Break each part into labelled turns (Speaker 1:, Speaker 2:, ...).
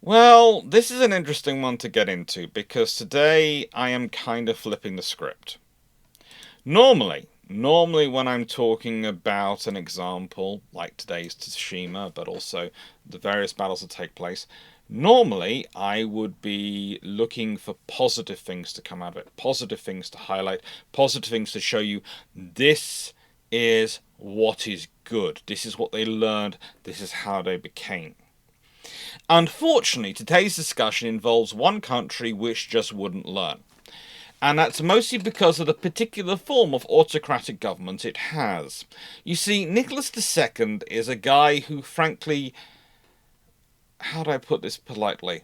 Speaker 1: Well, this is an interesting one to get into because today I am kind of flipping the script. Normally when I'm talking about an example like today's Tsushima, but also the various battles that take place, normally I would be looking for positive things to come out of it, positive things to highlight, positive things to show you this is what is good, this is what they learned, this is how they became. Unfortunately, today's discussion involves one country which just wouldn't learn. And that's mostly because of the particular form of autocratic government it has. You see, Nicholas II is a guy who, frankly, how do I put this politely,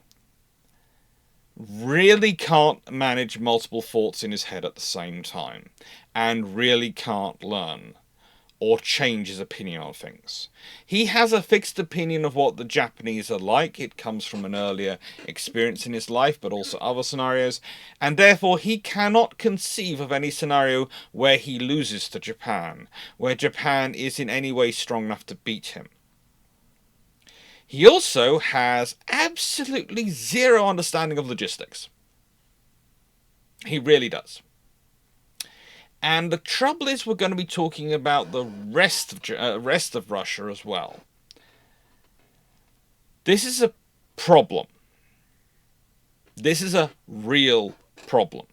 Speaker 1: really can't manage multiple thoughts in his head at the same time, and really can't learn or change his opinion on things. He has a fixed opinion of what the Japanese are like. It comes from an earlier experience in his life, but also other scenarios, and therefore he cannot conceive of any scenario where he loses to Japan, where Japan is in any way strong enough to beat him. He also has absolutely zero understanding of logistics. He really does. And the trouble is, we're going to be talking about the rest of Russia as well. This is a problem. This is a real problem.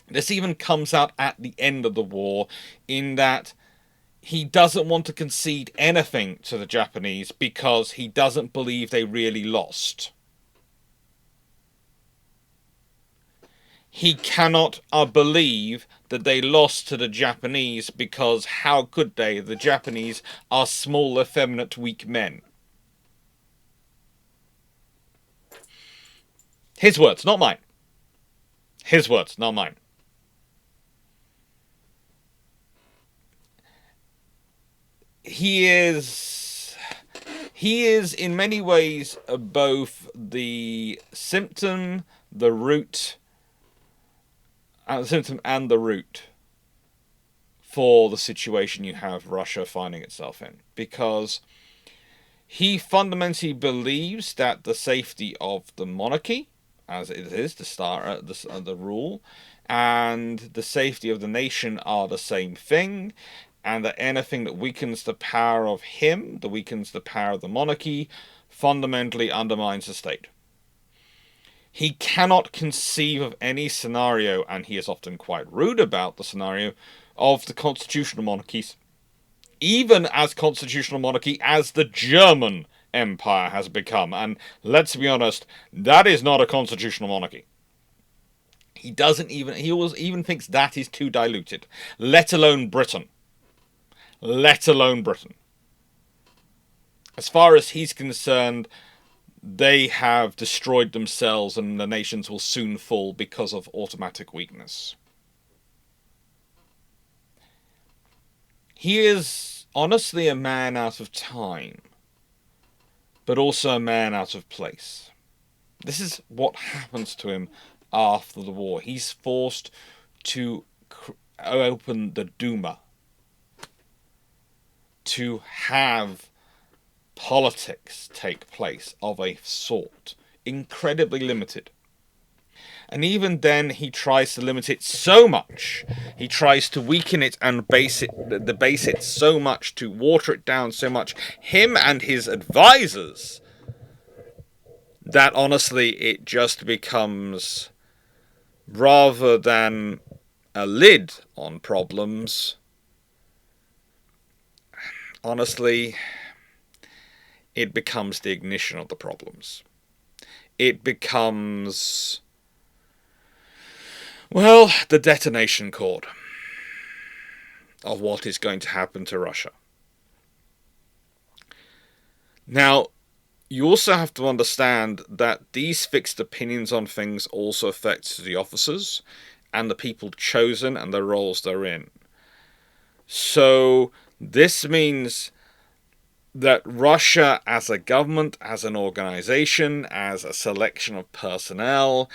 Speaker 1: This even comes out at the end of the war, in that he doesn't want to concede anything to the Japanese because he doesn't believe they really lost. He cannot believe that they lost to the Japanese because how could they? The Japanese are small, effeminate, weak men. His words, not mine. His words, not mine. He is in many ways both the symptom, the root, symptom and the root for the situation you have Russia finding itself in, because he fundamentally believes that the safety of the monarchy, as it is the rule, and the safety of the nation are the same thing, and that anything that weakens the power of him, that weakens the power of the monarchy, fundamentally undermines the state. He cannot conceive of any scenario, and he is often quite rude about the scenario, of the constitutional monarchies, even as constitutional monarchy as the German Empire has become. And let's be honest, that is not a constitutional monarchy. He even thinks that is too diluted, let alone Britain. Let alone Britain. As far as he's concerned, they have destroyed themselves and the nations will soon fall because of automatic weakness. He is honestly a man out of time, but also a man out of place. This is what happens to him after the war. He's forced to open the Duma, to have politics take place of a sort, incredibly limited. And even then, he tries to limit it so much. He tries to weaken it and base it so much, to water it down so much, him and his advisors, that honestly it just becomes, rather than a lid on problems, honestly, it becomes the ignition of the problems. It becomes, well, the detonation cord of what is going to happen to Russia. Now, you also have to understand that these fixed opinions on things also affect the officers and the people chosen and the roles they're in. So this means that Russia as a government, as an organization, as a selection of personnel,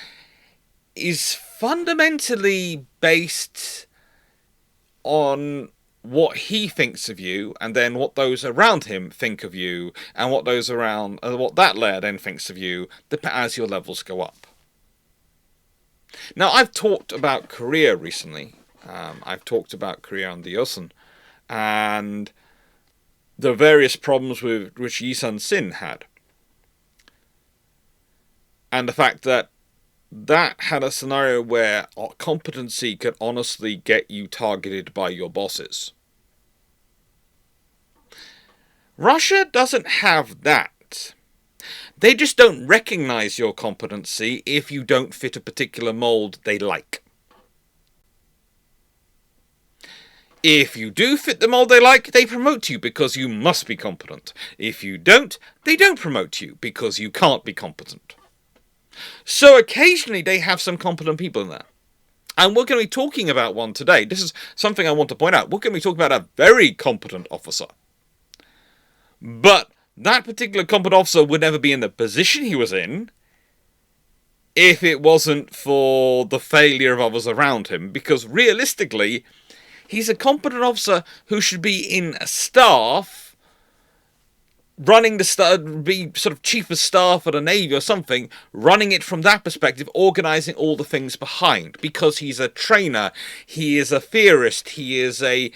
Speaker 1: is fundamentally based on what he thinks of you, and then what those around him think of you, and what that layer then thinks of you, as your levels go up. Now, I've talked about Korea recently. I've talked about Korea and the Ocean, and the various problems with which Yi Sun-sin had, and the fact that had a scenario where competency could honestly get you targeted by your bosses. Russia doesn't have that. They just don't recognize your competency if you don't fit a particular mold they like. If you do fit the mold they like, they promote you because you must be competent. If you don't, they don't promote you because you can't be competent. So occasionally they have some competent people in there. And we're going to be talking about one today. This is something I want to point out. We're going to be talking about a very competent officer. But that particular competent officer would never be in the position he was in if it wasn't for the failure of others around him. Because realistically, he's a competent officer who should be in a staff, running the staff, be sort of chief of staff at a navy or something, running it from that perspective, organising all the things behind. Because he's a trainer, he is a theorist, he is a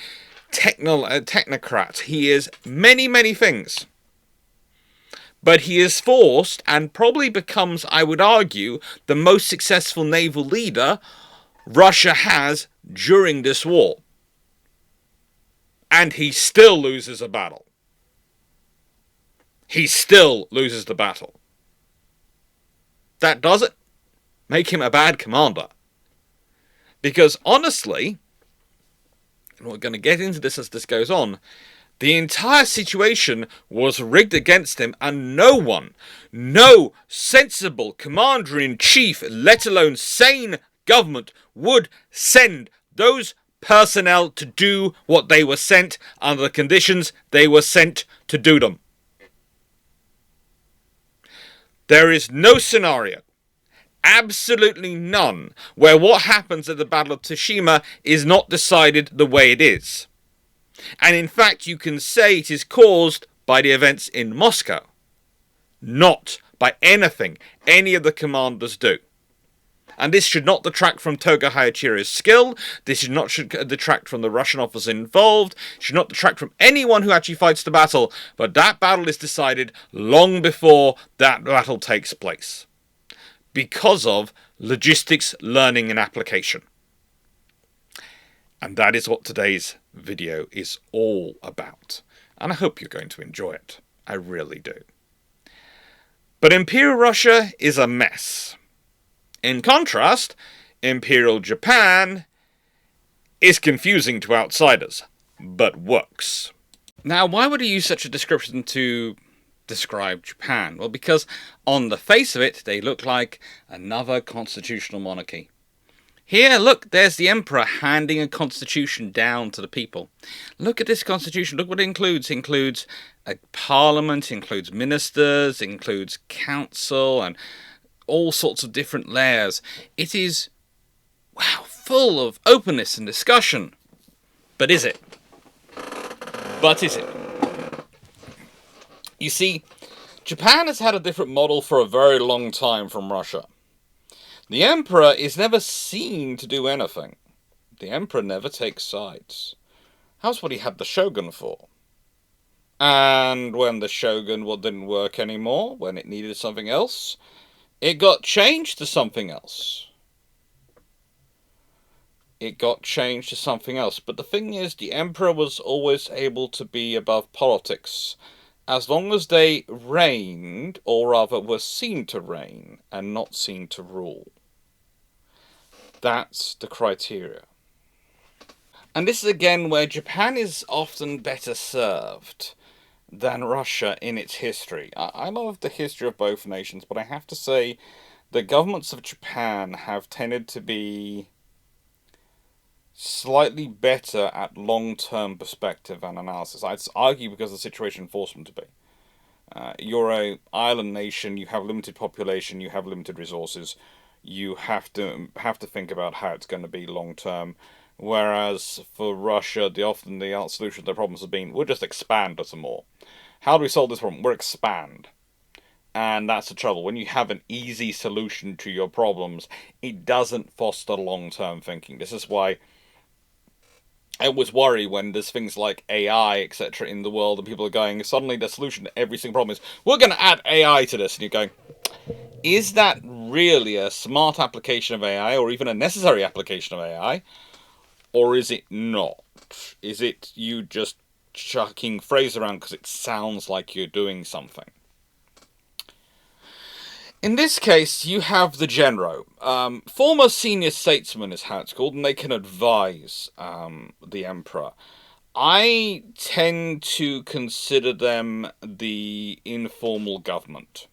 Speaker 1: technocrat, he is many, many things. But he is forced, and probably becomes, I would argue, the most successful naval leader Russia has during this war. And he still loses a battle. He still loses the battle. That doesn't make him a bad commander. Because honestly, and we're going to get into this as this goes on, the entire situation was rigged against him, and no sensible commander-in-chief, let alone sane government, would send those personnel to do what they were sent under the conditions they were sent to do them. There is no scenario, absolutely none, where what happens at the Battle of Tsushima is not decided the way it is. And in fact, you can say it is caused by the events in Moscow, not by anything any of the commanders do. And this should not detract from Toga Hayachira's skill. This should not detract from the Russian officers involved. Should not detract from anyone who actually fights the battle. But that battle is decided long before that battle takes place, because of logistics, learning, and application. And that is what today's video is all about. And I hope you're going to enjoy it. I really do. But Imperial Russia is a mess. In contrast, Imperial Japan is confusing to outsiders, but works. Now, why would I use such a description to describe Japan? Well, because on the face of it, they look like another constitutional monarchy. Here, look, there's the emperor handing a constitution down to the people. Look at this constitution. Look what it includes. It includes a parliament, it includes ministers, it includes council, and all sorts of different layers. It is, wow, full of openness and discussion. But is it? But is it? You see, Japan has had a different model for a very long time from Russia. The emperor is never seen to do anything. The emperor never takes sides. That's what he had the shogun for. And when the shogun didn't work anymore, when it needed something else, it got changed to something else. It got changed to something else. But the thing is, the emperor was always able to be above politics, as long as they reigned, or rather were seen to reign, and not seen to rule. That's the criteria. And this is again where Japan is often better served than Russia in its history. I love the history of both nations, but I have to say the governments of Japan have tended to be slightly better at long-term perspective and analysis. I'd argue because the situation forced them to be. You're an island nation, you have limited population, you have limited resources. You have to think about how it's going to be long-term. Whereas for Russia, often the solution to their problems has been, we'll just expand some more. How do we solve this problem? We'll expand. And that's the trouble. When you have an easy solution to your problems, it doesn't foster long-term thinking. This is why I always worry when there's things like AI, etc., in the world, and people are going, suddenly the solution to every single problem is, we're going to add AI to this. And you're going, is that really a smart application of AI, or even a necessary application of AI? Or is it not? Is it you just chucking phrase around because it sounds like you're doing something? In this case, you have the Genro. Former senior statesman is how it's called, and they can advise the Emperor. I tend to consider them the informal government.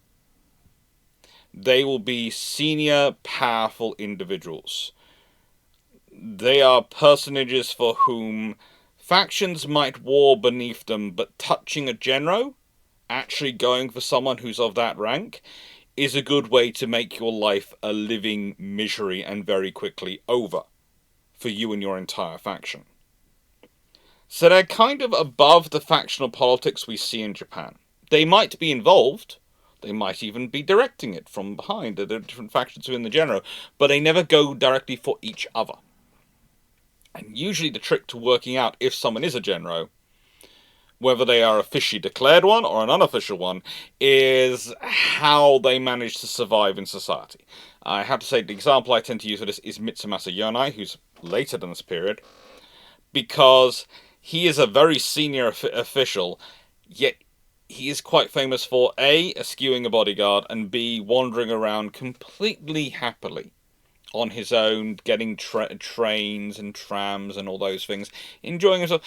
Speaker 1: They will be senior, powerful individuals. They are personages for whom factions might war beneath them, but touching a Genro, actually going for someone who's of that rank, is a good way to make your life a living misery and very quickly over for you and your entire faction. So they're kind of above the factional politics we see in Japan. They might be involved, they might even be directing it from behind the different factions within the Genro, but they never go directly for each other. And usually the trick to working out if someone is a Genro, whether they are officially declared one or an unofficial one, is how they manage to survive in society. I have to say the example I tend to use for this is Mitsumasa Yonai, who's later than this period, because he is a very senior official, yet he is quite famous for A, eschewing a bodyguard, and B, wandering around completely happily on his own, getting trains and trams and all those things, enjoying himself,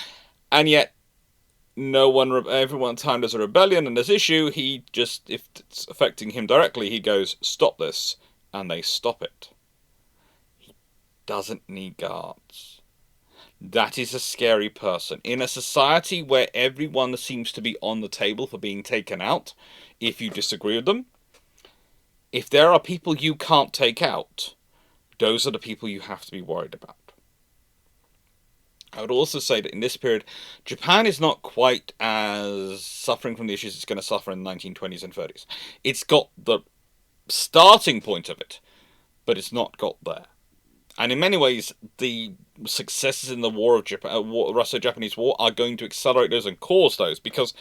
Speaker 1: and yet everyone time there's a rebellion and there's issue, he just, if it's affecting him directly, he goes, stop this, and they stop it. He doesn't need guards. That is a scary person. In a society where everyone seems to be on the table for being taken out, if you disagree with them, if there are people you can't take out, those are the people you have to be worried about. I would also say that in this period, Japan is not quite as suffering from the issues it's going to suffer in the 1920s and 30s. It's got the starting point of it, but it's not got there. And in many ways, the successes in the Russo-Japanese War are going to accelerate those and cause those, because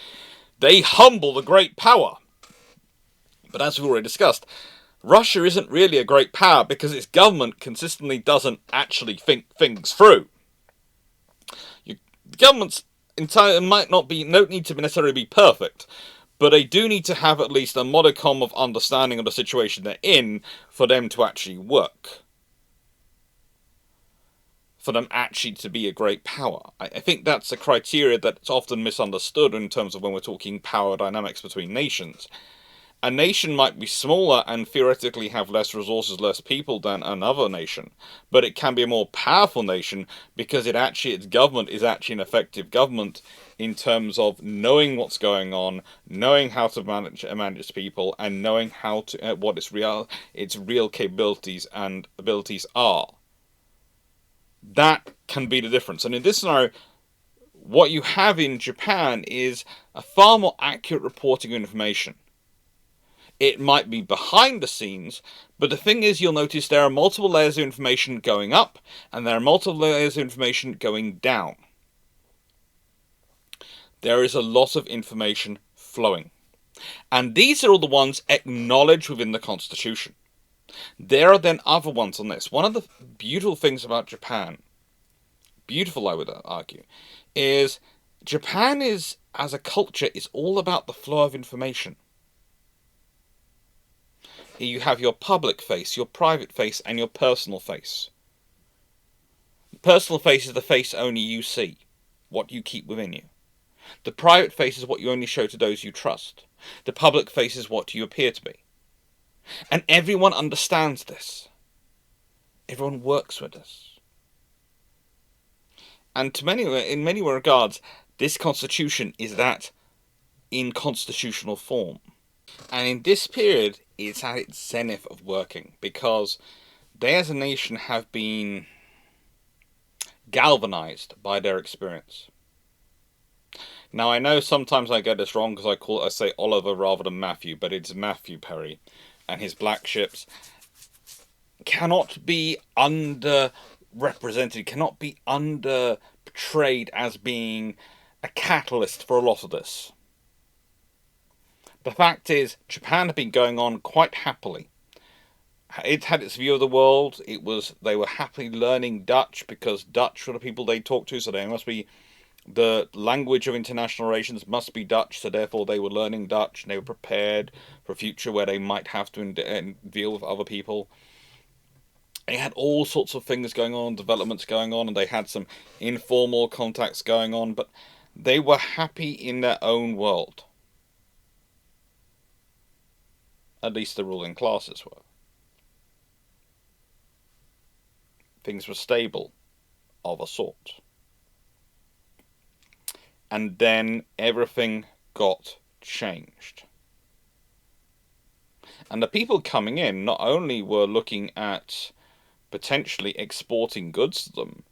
Speaker 1: they humble the great power. But as we've already discussed, Russia isn't really a great power because its government consistently doesn't actually think things through. The governments don't need to necessarily be perfect, but they do need to have at least a modicum of understanding of the situation they're in for them to actually work. For them actually to be a great power. I think that's a criteria that's often misunderstood in terms of when we're talking power dynamics between nations. A nation might be smaller and theoretically have less resources, less people than another nation, but it can be a more powerful nation because its government is actually an effective government in terms of knowing what's going on, knowing how to manage its people, and knowing how to what its real capabilities and abilities are. That can be the difference. And in this scenario, what you have in Japan is a far more accurate reporting of information. It might be behind the scenes, but the thing is, you'll notice there are multiple layers of information going up, and there are multiple layers of information going down. There is a lot of information flowing. And these are all the ones acknowledged within the Constitution. There are then other ones on this. One of the beautiful things about Japan, beautiful I would argue, is Japan is, as a culture, is all about the flow of information. You have your public face, your private face, and your personal face. The personal face is the face only you see, what you keep within you. The private face is what you only show to those you trust. The public face is what you appear to be. And everyone understands this. Everyone works with this. And in many regards, this constitution is that in constitutional form. And in this period, it's at its zenith of working, because they as a nation have been galvanized by their experience. Now, I know sometimes I get this wrong because I say Oliver rather than Matthew, but it's Matthew Perry, and his black ships cannot be underrepresented, cannot be under portrayed as being a catalyst for a lot of this. The fact is, Japan had been going on quite happily. It had its view of the world. They were happily learning Dutch because Dutch were the people they talked to, so they must be the language of international relations must be Dutch, so therefore they were learning Dutch and they were prepared for a future where they might have to deal with other people. They had all sorts of things going on, developments going on, and they had some informal contacts going on, but they were happy in their own world. At least the ruling classes were. Things were stable, of a sort. And then everything got changed. And the people coming in not only were looking at potentially exporting goods to them,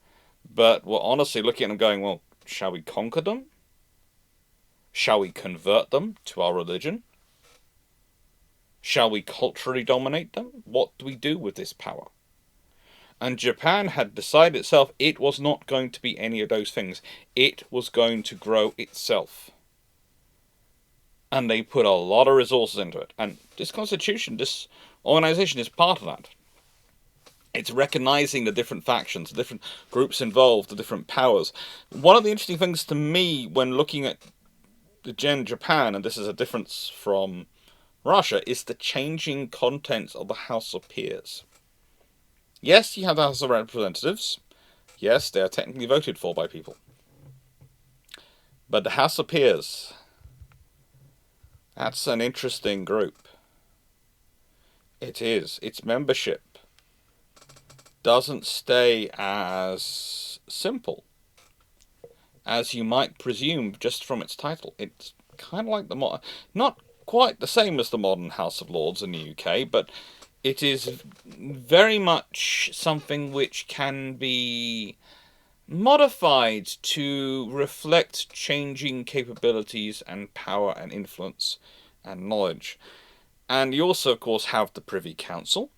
Speaker 1: but were honestly looking at them going, well, shall we conquer them? Shall we convert them to our religion? Shall we culturally dominate them? What do we do with this power? And Japan had decided itself it was not going to be any of those things. It was going to grow itself. And they put a lot of resources into it. And this constitution, this organization is part of that. It's recognizing the different factions, the different groups involved, the different powers. One of the interesting things to me when looking at the Japan, and this is a difference from Russia, is the changing contents of the House of Peers. Yes, you have the House of Representatives. Yes, they are technically voted for by people. But the House of Peers, that's an interesting group. It is. Its membership doesn't stay as simple as you might presume just from its title. It's kind of like not quite the same as the modern House of Lords in the UK, but it is very much something which can be modified to reflect changing capabilities and power and influence and knowledge. And you also, of course, have the Privy Council,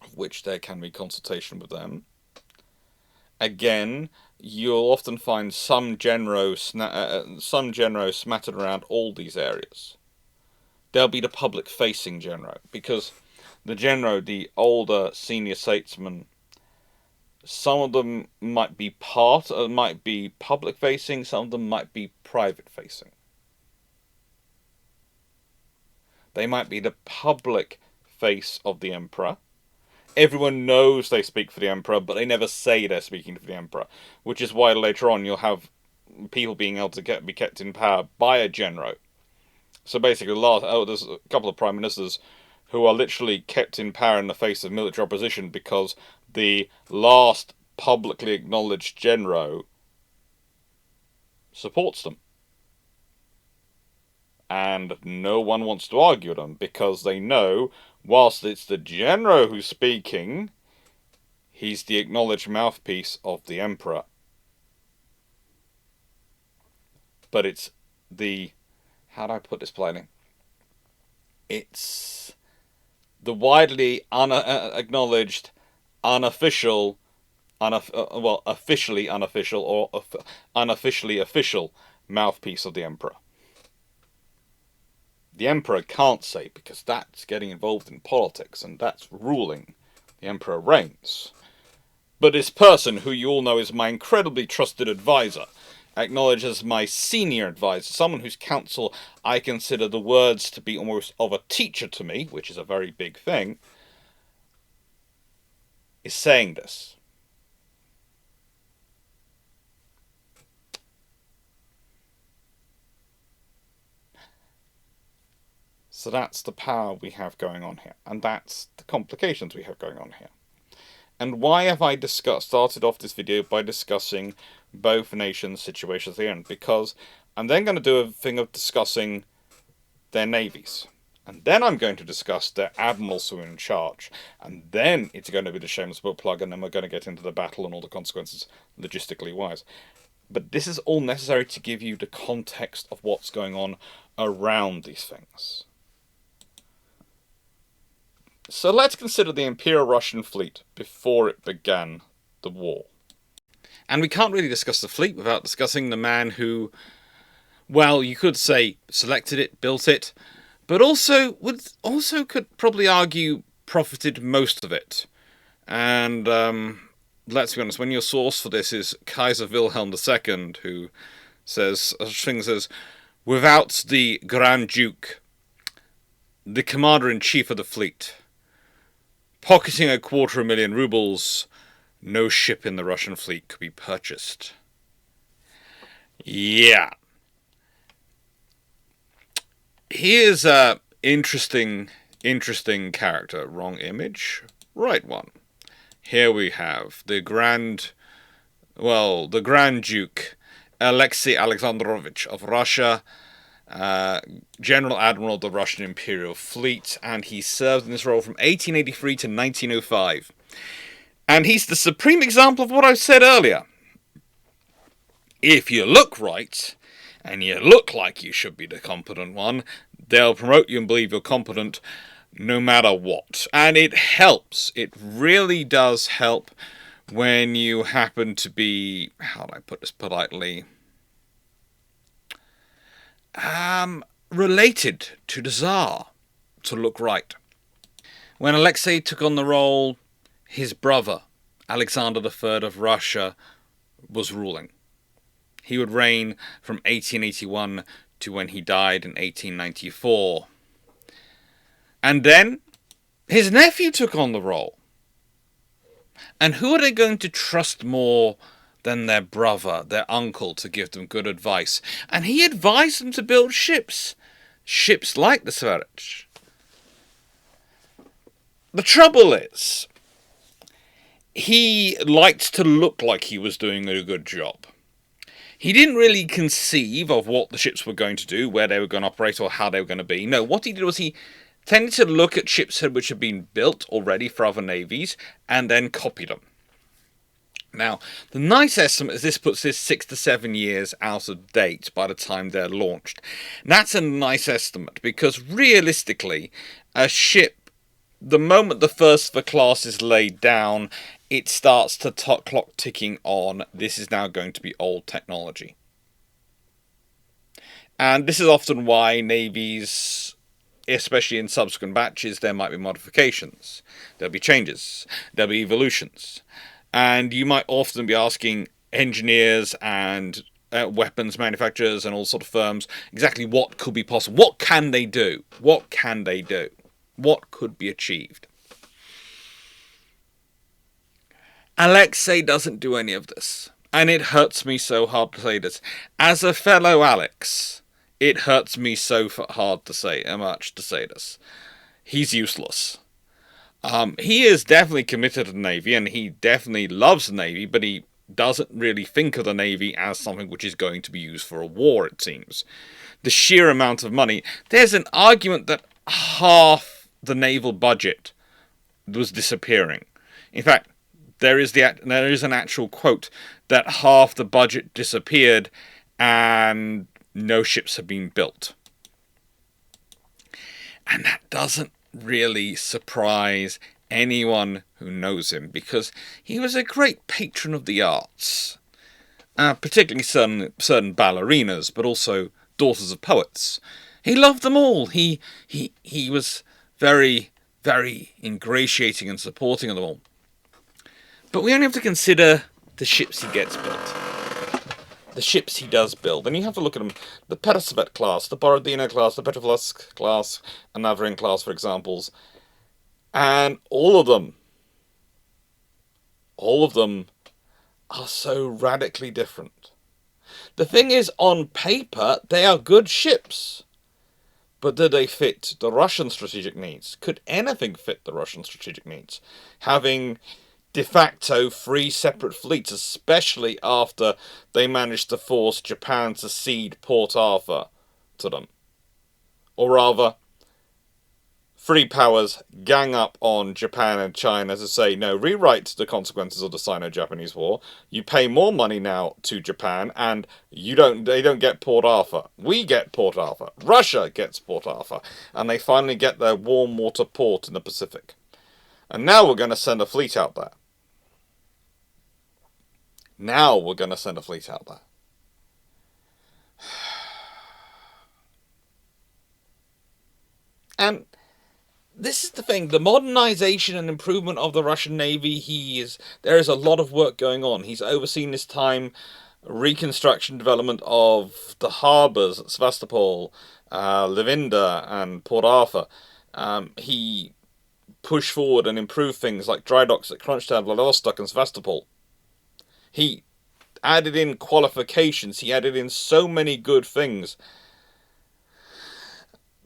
Speaker 1: of which there can be consultation with them. Again, you'll often find some genro smattered around all these areas. There'll be the public-facing genro, because the genro, the older senior statesmen, some of them might be public-facing, some of them might be private-facing. They might be the public face of the emperor. Everyone knows they speak for the emperor, but they never say they're speaking for the emperor, which is why later on you'll have people being able to be kept in power by a genro. So basically, there's a couple of prime ministers who are literally kept in power in the face of military opposition because the last publicly acknowledged genro supports them. And no one wants to argue with them because they know, whilst it's the genro who's speaking, he's the acknowledged mouthpiece of the emperor. But it's the... how do I put this politely? It's the widely acknowledged, unofficial, officially unofficial or unofficially official mouthpiece of the emperor. The emperor can't say, because that's getting involved in politics and that's ruling. The emperor reigns. But this person, who you all know is my incredibly trusted advisor, acknowledged as my senior advisor, someone whose counsel I consider the words to be almost of a teacher to me, which is a very big thing, is saying this. So that's the power we have going on here, and that's the complications we have going on here. And why have I started off this video by discussing both nations' situations here? Because I'm then going to do a thing of discussing their navies And then I'm going to discuss their admirals who are in charge. And then it's going to be the Shameless book plug, and then we're going to get into the battle and all the consequences logistically wise. But this is all necessary to give you the context of what's going on around these things. So let's consider the Imperial Russian fleet before it began the war. And we can't really discuss the fleet without discussing the man who, well, you could say selected it, built it, but also could probably argue profited most of it. And let's be honest, when your source for this is Kaiser Wilhelm II, who says things as, without the Grand Duke, the commander-in-chief of the fleet, pocketing 250,000 rubles, no ship in the Russian fleet could be purchased. Yeah. Here's a interesting character. Wrong image, right one. Here we have the Grand Duke Alexei Alexandrovich of Russia, General Admiral of the Russian Imperial Fleet, and he served in this role from 1883 to 1905. And he's the supreme example of what I said earlier. If you look right, and you look like you should be the competent one, they'll promote you and believe you're competent no matter what. And it helps. It really does help when you happen to be, how do I put this politely, related to the Tsar, to look right. When Alexei took on the role, his brother, Alexander III of Russia, was ruling. He would reign from 1881 to when he died in 1894. And then his nephew took on the role. And who are they going to trust more than their brother, their uncle, to give them good advice? And he advised them to build ships. Ships like the Sverich. The trouble is, he liked to look like he was doing a good job. He didn't really conceive of what the ships were going to do, where they were going to operate, or how they were going to be. No, what he did was he tended to look at ships which had been built already for other navies, and then copy them. Now, the nice estimate is this puts this 6 to 7 years out of date by the time they're launched. And that's a nice estimate, because realistically, a ship, the moment the first of the class is laid down, it starts to clock ticking on, this is now going to be old technology. And this is often why navies, especially in subsequent batches, there might be modifications. There'll be changes. There'll be evolutions. And you might often be asking engineers and weapons manufacturers and all sort of firms exactly what could be possible. What can they do? What can they do? What could be achieved? Alexei doesn't do any of this. And it hurts me so hard to say this. As a fellow Alex, it hurts me so hard to say, much to say this. He's useless. He is definitely committed to the Navy, and he definitely loves the Navy, but he doesn't really think of the Navy as something which is going to be used for a war, it seems. The sheer amount of money. There's an argument that half the naval budget was disappearing. In fact, there is an actual quote that half the budget disappeared and no ships have been built. And that doesn't really surprise anyone who knows him, because he was a great patron of the arts, particularly certain ballerinas, but also daughters of poets. He loved them all. He was very, very ingratiating and supporting of them all. But we only have to consider the ships he gets built. The ships he does build. And you have to look at them. The Persepctive class, the Borodino class, the Petrovsk class, and Navarin class, for examples. And all of them are so radically different. The thing is, on paper, they are good ships. But do they fit the Russian strategic needs? Could anything fit the Russian strategic needs? Having de facto 3 separate fleets, especially after they managed to force Japan to cede Port Arthur to them. Or rather, Free powers gang up on Japan and China to say, no, rewrite the consequences of the Sino-Japanese War. You pay more money now to Japan, and they don't get Port Arthur. We get Port Arthur. Russia gets Port Arthur. And they finally get their warm water port in the Pacific. And now we're going to send a fleet out there. Now we're going to send a fleet out there. And this is the thing, the modernization and improvement of the Russian Navy, there is a lot of work going on. He's overseen this time reconstruction development of the harbours at Sevastopol, Levinda and Port Arthur. He pushed forward and improved things like dry docks at Kronstadt, Vladivostok and Sevastopol. He added in qualifications, he added in so many good things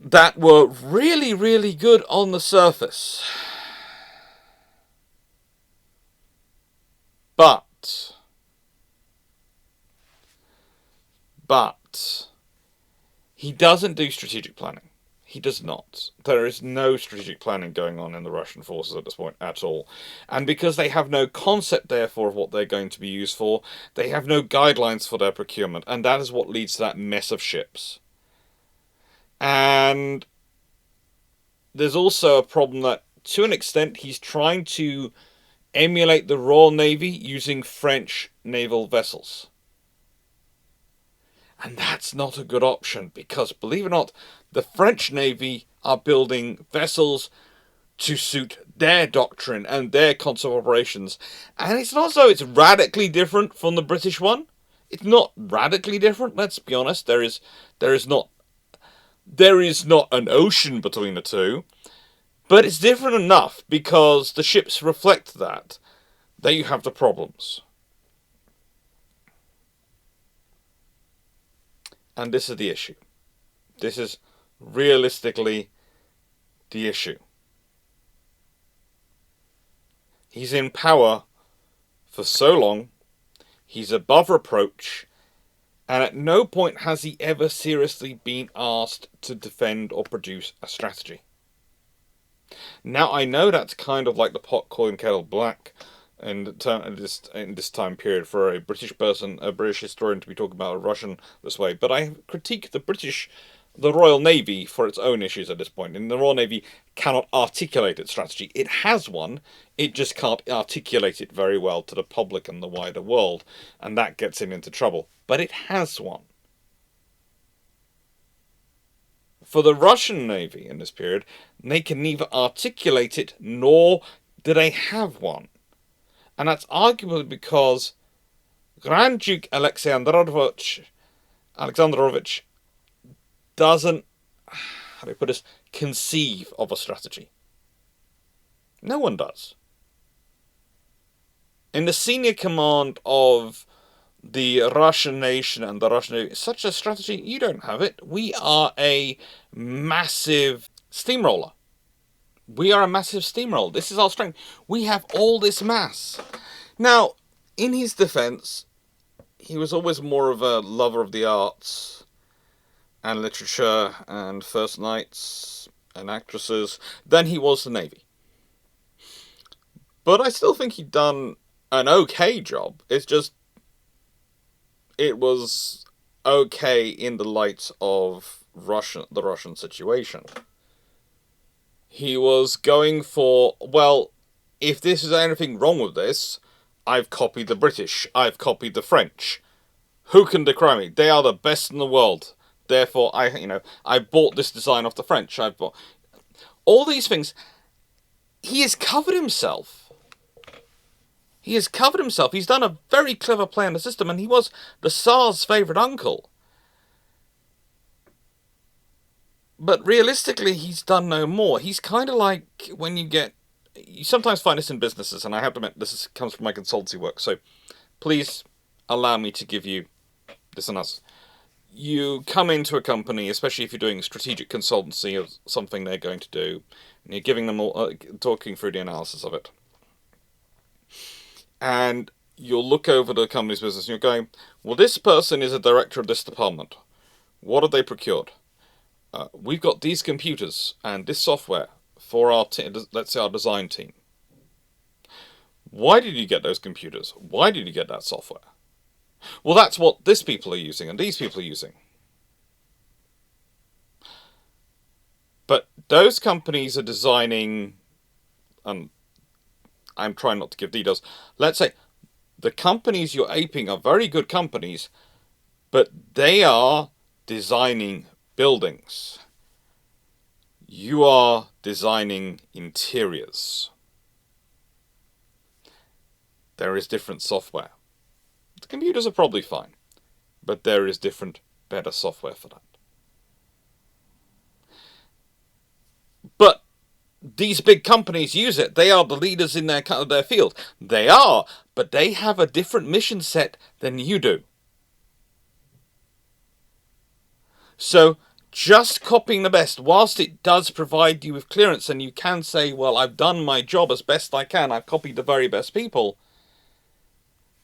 Speaker 1: that were really, really good on the surface. But he doesn't do strategic planning. He does not. There is no strategic planning going on in the Russian forces at this point at all. And because they have no concept, therefore, of what they're going to be used for, they have no guidelines for their procurement. And that is what leads to that mess of ships. And there's also a problem that, to an extent, he's trying to emulate the Royal Navy using French naval vessels. And that's not a good option because, believe it or not, the French Navy are building vessels to suit their doctrine and their concept of operations. And it's not so it's radically different from the British one. It's not radically different, let's be honest. There is not an ocean between the two, but it's different enough because the ships reflect that. There you have the problems. And this is the issue. This is realistically the issue. He's in power for so long, he's above reproach, and at no point has he ever seriously been asked to defend or produce a strategy. Now, I know that's kind of like the pot calling kettle black in this time period for a British person, a British historian, to be talking about a Russian this way, but I critique the Royal Navy for its own issues at this point. And the Royal Navy cannot articulate its strategy. It has one, it just can't articulate it very well to the public and the wider world, and that gets it into trouble. But it has one. For the Russian Navy in this period, they can neither articulate it nor do they have one. And that's arguably because Grand Duke Alexandrovich doesn't, how do I put this, conceive of a strategy. No one does. In the senior command of the Russian nation and the Russian Navy, such a strategy, you don't have it. We are a massive steamroller. This is our strength. We have all this mass. Now, in his defense, he was always more of a lover of the arts and literature and first nights and actresses than he was the Navy. But I still think he'd done an okay job. It's just, it was okay in the light of the Russian situation. He was going for, well, if this is anything wrong with this, I've copied the British, I've copied the French. Who can decry me? They are the best in the world. Therefore, I bought this design off the French. I've bought all these things. He has covered himself. He's done a very clever play on the system, and he was the Tsar's favourite uncle. But realistically, he's done no more. He's kind of like when you sometimes find this in businesses, and I have to admit, comes from my consultancy work, so please allow me to give you this and us. You come into a company, especially if you're doing strategic consultancy of something they're going to do, and you're giving them talking through the analysis of it. And you'll look over the company's business and you're going, well, this person is a director of this department. What have they procured? We've got these computers and this software for our, let's say, our design team. Why did you get those computers? Why did you get that software? Well, that's what these people are using and these people are using. But those companies are designing, and I'm trying not to give details, let's say the companies you're aping are very good companies, but they are designing buildings. You are designing interiors. There is different software. The computers are probably fine, but there is different, better software for that. But these big companies use it. They are the leaders in their field. They are, but they have a different mission set than you do. So just copying the best, whilst it does provide you with clearance and you can say, well, I've done my job as best I can, I've copied the very best people,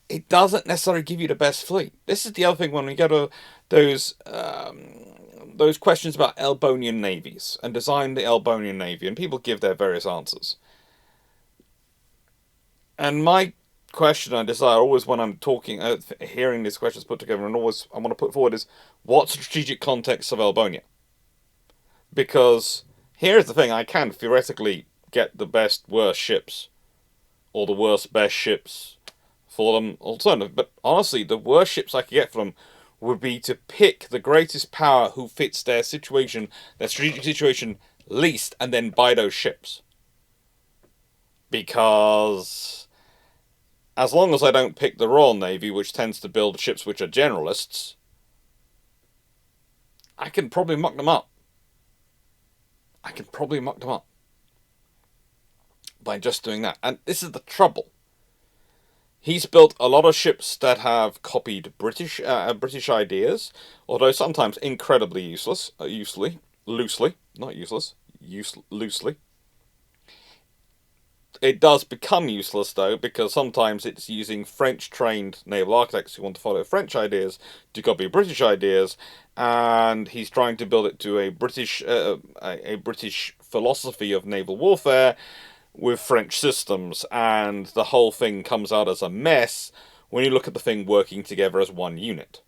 Speaker 1: it doesn't necessarily give you the best fleet. This is the other thing when we go to those questions about Elbonian navies and design the Elbonian navy, and people give their various answers. And my question I desire always when I'm talking, hearing these questions put together, and always I want to put forward is, what's the strategic context of Elbonia? Because here's the thing, I can theoretically get the best, worst ships, or the worst, best ships for them alternative, but honestly, the worst ships I could get from them would be to pick the greatest power who fits their situation, their strategic situation least, and then buy those ships. Because as long as I don't pick the Royal Navy, which tends to build ships which are generalists, I can probably muck them up. By just doing that. And this is the trouble. He's built a lot of ships that have copied British ideas, although sometimes incredibly loosely. It does become useless, though, because sometimes it's using French-trained naval architects who want to follow French ideas to copy British ideas, and he's trying to build it to a British philosophy of naval warfare with French systems, and the whole thing comes out as a mess when you look at the thing working together as one unit.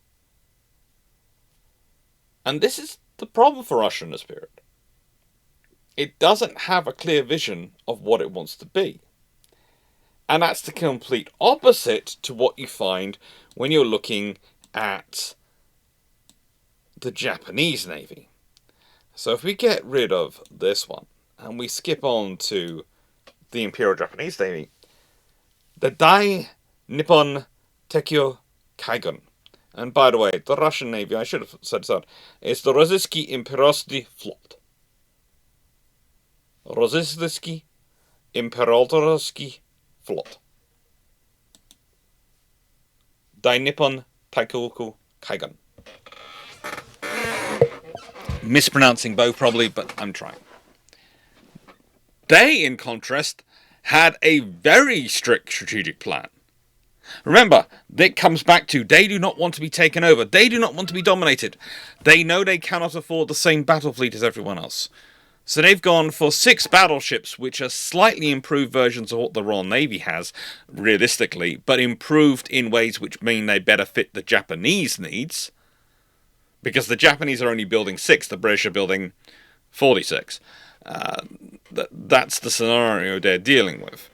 Speaker 1: And this is the problem for Russia in this period. It doesn't have a clear vision of what it wants to be. And that's the complete opposite to what you find when you're looking at the Japanese Navy. So if we get rid of this one, and we skip on to the Imperial Japanese Navy, the Dai Nippon Tekyo Kaigun. And by the way, the Russian Navy, I should have said this out, is the Rossiyski Imperialsky Flot. Rossiyski Imperialsky Flot. Dai Nippon Tekyo Kaigun. Mispronouncing both probably, but I'm trying. They, in contrast, had a very strict strategic plan. Remember, it comes back to they do not want to be taken over. They do not want to be dominated. They know they cannot afford the same battle fleet as everyone else. So they've gone for 6 battleships, which are slightly improved versions of what the Royal Navy has, realistically, but improved in ways which mean they better fit the Japanese needs. Because the Japanese are only building 6, the British are building 46. That's the scenario they're dealing with.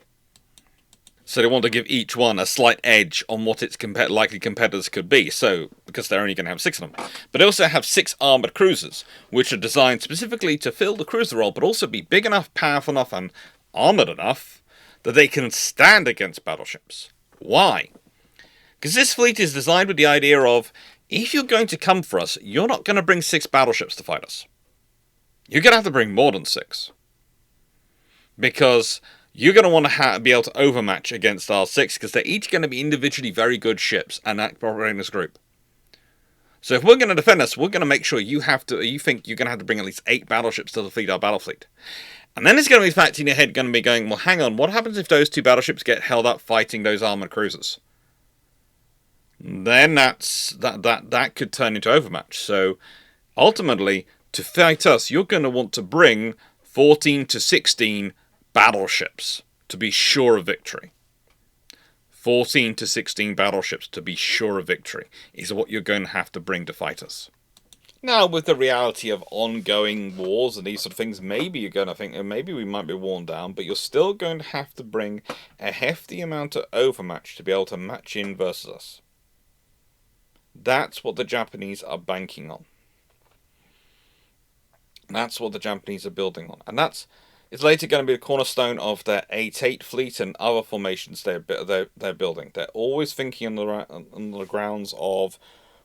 Speaker 1: So they want to give each one a slight edge on what its likely competitors could be, so because they're only going to have 6 of them. But they also have 6 armoured cruisers, which are designed specifically to fill the cruiser role, but also be big enough, powerful enough, and armoured enough that they can stand against battleships. Why? Because this fleet is designed with the idea of, if you're going to come for us, you're not going to bring 6 battleships to fight us. You're going to have to bring more than 6. Because you're going to want to be able to overmatch against our 6, because they're each going to be individually very good ships and act operating as a group. So if we're going to defend us, we're going to make sure you think you're going to have to bring at least 8 battleships to defeat our battle fleet. And then it's going to be fact in your head going to be going, well, hang on, what happens if those 2 battleships get held up fighting those armoured cruisers? Then that could turn into overmatch. So ultimately, to fight us, you're going to want to bring 14 to 16 battleships to be sure of victory. 14 to 16 battleships to be sure of victory is what you're going to have to bring to fight us. Now, with the reality of ongoing wars and these sort of things, maybe you're going to think, maybe we might be worn down, but you're still going to have to bring a hefty amount of overmatch to be able to match in versus us. That's what the Japanese are banking on. That's what the Japanese are building on. And it's later going to be a cornerstone of their 8-8 fleet and other formations they're building. They're always thinking on the grounds of,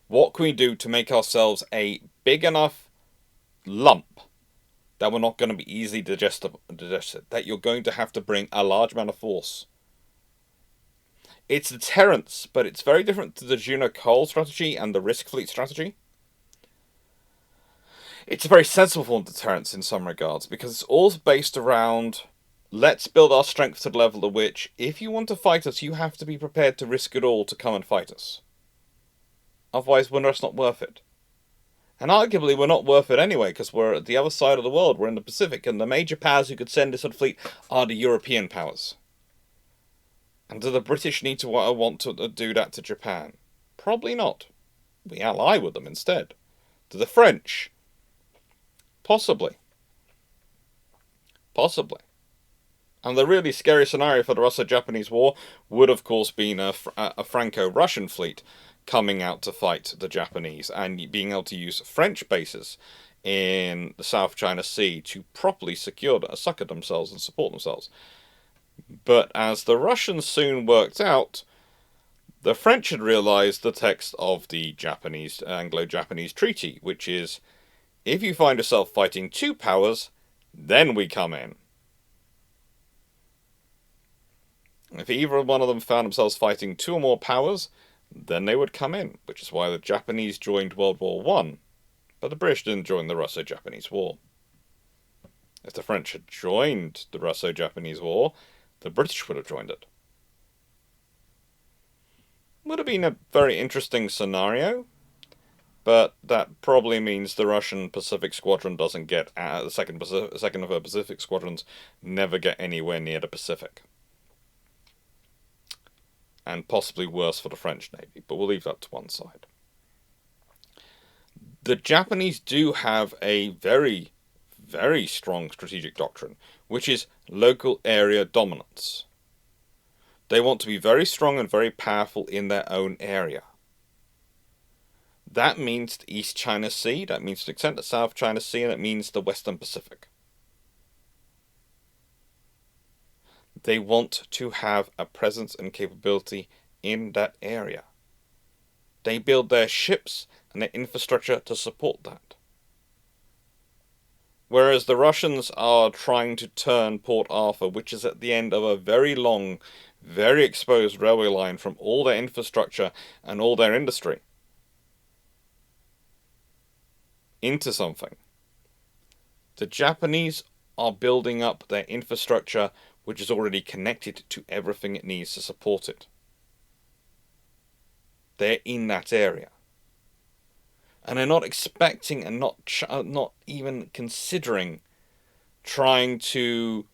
Speaker 1: what can we do to make ourselves a big enough lump that we're not going to be easily digested, that you're going to have to bring a large amount of force. It's deterrence, but it's very different to the Juno Cole strategy and the Risk Fleet strategy. It's a very sensible form of deterrence in some regards, because it's all based around, let's build our strength to the level at which, if you want to fight us, you have to be prepared to risk it all to come and fight us. Otherwise, we're just not worth it. And arguably, we're not worth it anyway, because we're at the other side of the world. We're in the Pacific, and the major powers who could send this sort of fleet are the European powers. And do the British need to want to do that to Japan? Probably not. We ally with them instead. Do the French? Possibly. Possibly. And the really scary scenario for the Russo-Japanese War would, of course, been a Franco-Russian fleet coming out to fight the Japanese and being able to use French bases in the South China Sea to properly succor themselves and support themselves. But as the Russians soon worked out, the French had realized the text of the Anglo-Japanese treaty, which is, if you find yourself fighting two powers, then we come in. If either one of them found themselves fighting two or more powers, then they would come in, which is why the Japanese joined World War I, but the British didn't join the Russo-Japanese War. If the French had joined the Russo-Japanese War, the British would have joined it. Would have been a very interesting scenario, but that probably means the Russian Pacific Squadron doesn't get, the second of her Pacific Squadrons never get anywhere near the Pacific. And possibly worse for the French Navy, but we'll leave that to one side. The Japanese do have a very, very strong strategic doctrine, which is local area dominance. They want to be very strong and very powerful in their own area. That means the East China Sea, that means to an extent the South China Sea, and it means the Western Pacific. They want to have a presence and capability in that area. They build their ships and their infrastructure to support that. Whereas the Russians are trying to turn Port Arthur, which is at the end of a very long, very exposed railway line, from all their infrastructure and all their industry into something. The Japanese are building up their infrastructure, which is already connected to everything it needs to support it. They're in that area. And they're not expecting and not even considering trying to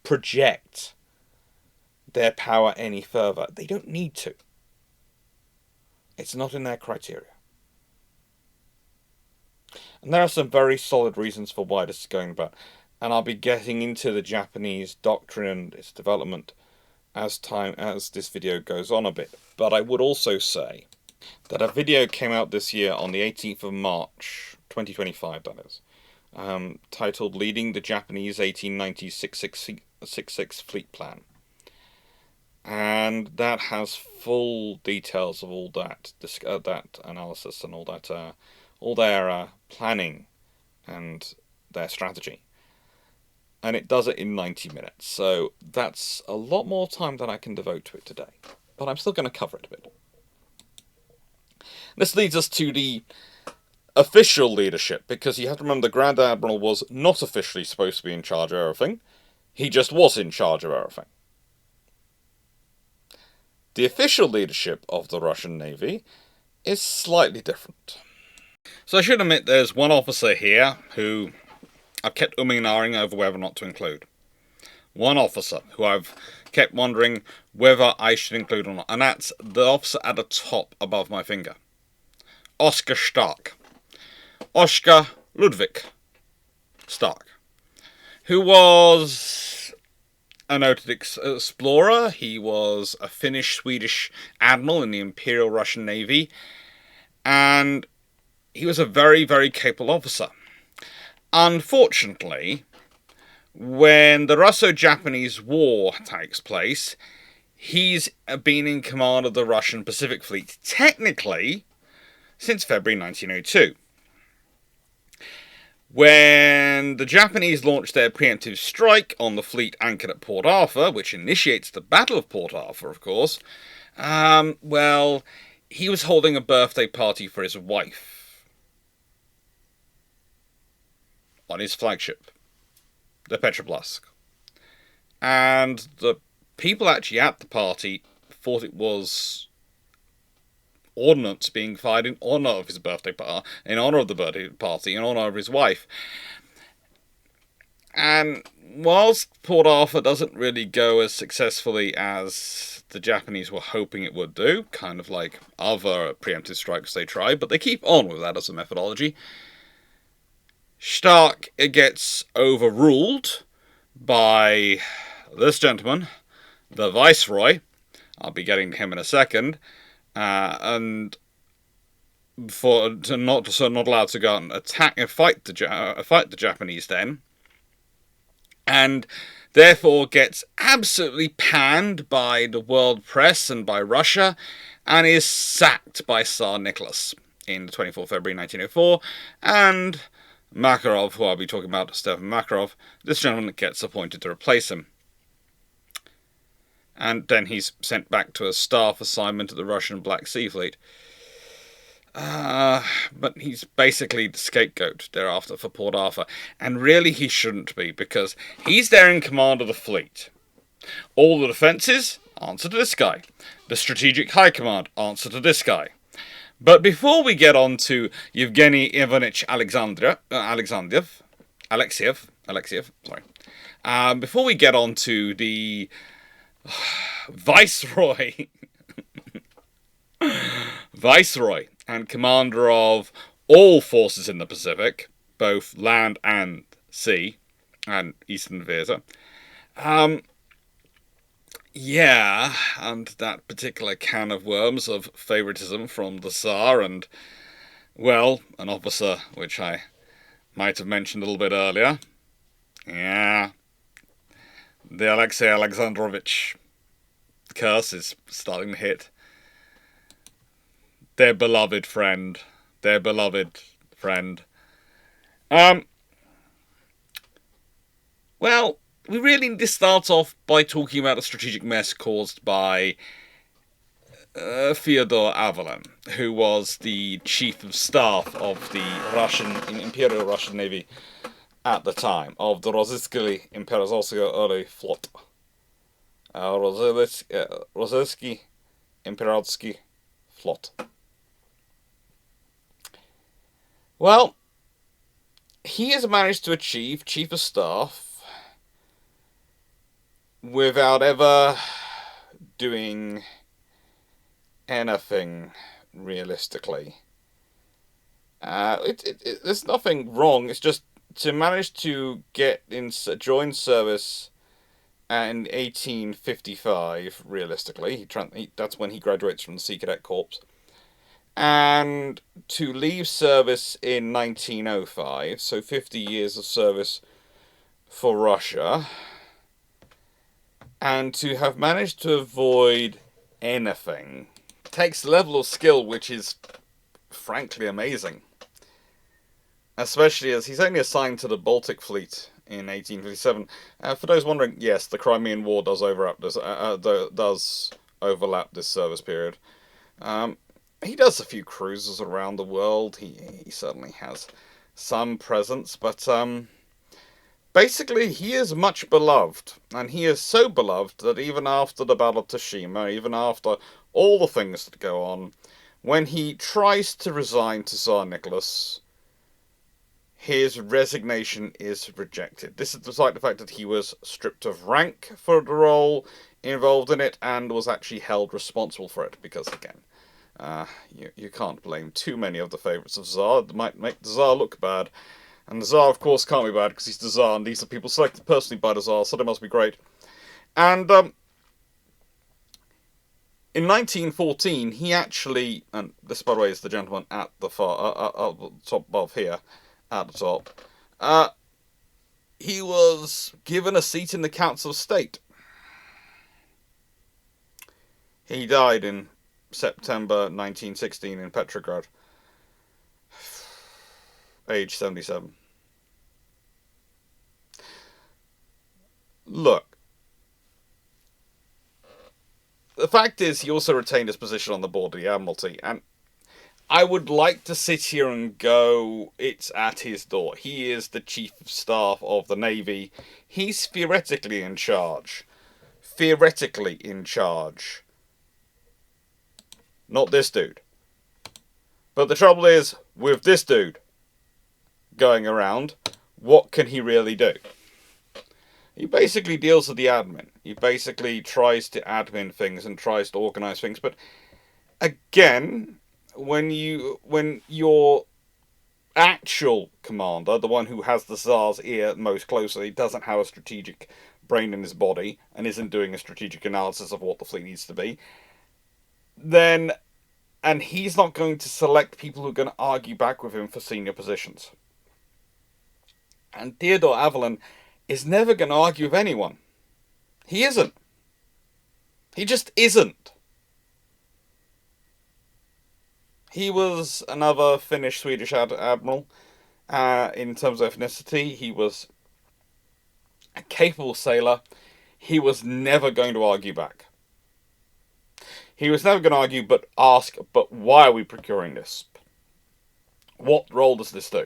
Speaker 1: project their power any further. They don't need to. It's not in their criteria. And there are some very solid reasons for why this is going about. And I'll be getting into the Japanese doctrine and its development as this video goes on a bit. But I would also say that a video came out this year on the 18th of March, 2025 that is, titled Leading the Japanese 1890 66 Fleet Plan. And that has full details of all that analysis and all their planning and their strategy. And it does it in 90 minutes. So that's a lot more time than I can devote to it today. But I'm still going to cover it a bit. This leads us to the official leadership, because you have to remember the Grand Admiral was not officially supposed to be in charge of everything. He just was in charge of everything. The official leadership of the Russian Navy is slightly different. So I should admit there's one officer here who I've kept umming and ahhing over whether or not to include. One officer who I've kept wondering whether I should include or not, and that's the officer at the top above my finger. Oscar Stark. Oscar Ludwig Stark, who was a noted explorer. He was a Finnish-Swedish admiral in the Imperial Russian Navy, and he was a very, very capable officer. Unfortunately, when the Russo-Japanese War takes place, he's been in command of the Russian Pacific Fleet, technically, since February 1902. When the Japanese launched their preemptive strike on the fleet anchored at Port Arthur, which initiates the Battle of Port Arthur, of course, well, he was holding a birthday party for his wife on his flagship, the Petropavlovsk. And the people actually at the party thought it was ordnance being fired in honor of his birthday party, in honor of the birthday party, in honor of his wife. And whilst Port Arthur doesn't really go as successfully as the Japanese were hoping it would do, kind of like other preemptive strikes they tried, but they keep on with that as a methodology, Stark gets overruled by this gentleman, the Viceroy. I'll be getting to him in a second. And not allowed to go and fight the Japanese then, and therefore gets absolutely panned by the world press and by Russia, and is sacked by Tsar Nicholas in the 24th February 1904, and Makarov, who I'll be talking about, Stefan Makarov, this gentleman gets appointed to replace him. And then he's sent back to a staff assignment at the Russian Black Sea Fleet. But he's basically the scapegoat thereafter for Port Arthur. And really he shouldn't be, because he's there in command of the fleet. All the defences, answer to this guy. The Strategic High Command, answer to this guy. But before we get on to Yevgeny Ivanich Alexiev, before we get on to the Viceroy and commander of all forces in the Pacific, both land and sea, and Eastern Theatre. Yeah, and that particular can of worms of favoritism from the Tsar and, well, an officer which I might have mentioned a little bit earlier. Yeah, the Alexei Alexandrovich curse is starting to hit. Their beloved friend. Well, we really need to start off by talking about a strategic mess caused by Fyodor Avalon, who was the chief of staff of the Imperial Russian Navy at the time, of the Rossiyski Imperialsky Flot. Rossiyski Imperialsky Flot. Well, he has managed to achieve chief of staff without ever doing anything realistically. There's nothing wrong. It's just to manage to join service in 1855. Realistically, that's when he graduates from the Sea Cadet Corps, and to leave service in 1905. So 50 years of service for Russia, and to have managed to avoid anything takes a level of skill which is frankly amazing. Especially as he's only assigned to the Baltic Fleet in 1857. For those wondering, yes, the Crimean War does overlap this service period. He does a few cruises around the world. He certainly has some presence, but basically he is much beloved, and he is so beloved that even after the Battle of Tsushima, even after all the things that go on, When he tries to resign to Tsar Nicholas, his resignation is rejected. This is despite the fact that he was stripped of rank for the role involved in it and was actually held responsible for it, because, again, you can't blame too many of the favourites of Tsar. It might make the Tsar look bad. And the Tsar, of course, can't be bad because he's the Tsar, and these are people selected personally by the Tsar, so they must be great. And in 1914, he actually, and this, by the way, is the gentleman at the top above here, at the top, he was given a seat in the Council of State. He died in September 1916 in Petrograd, age 77. Look, the fact is he also retained his position on the board of the Admiralty, and I would like to sit here and go, it's at his door. He is the Chief of Staff of the Navy. He's theoretically in charge. Theoretically in charge. Not this dude. But the trouble is, with this dude going around, what can he really do? He basically deals with the admin. He basically tries to admin things and tries to organise things. But again, when your actual commander, the one who has the Tsar's ear most closely, doesn't have a strategic brain in his body and isn't doing a strategic analysis of what the fleet needs to be, then, and he's not going to select people who are going to argue back with him for senior positions. And Theodore Avalon is never going to argue with anyone. He isn't. He just isn't. He was another Finnish-Swedish admiral. In terms of ethnicity, he was a capable sailor. He was never going to argue back. He was never going to argue, but ask, but why are we procuring this? What role does this do?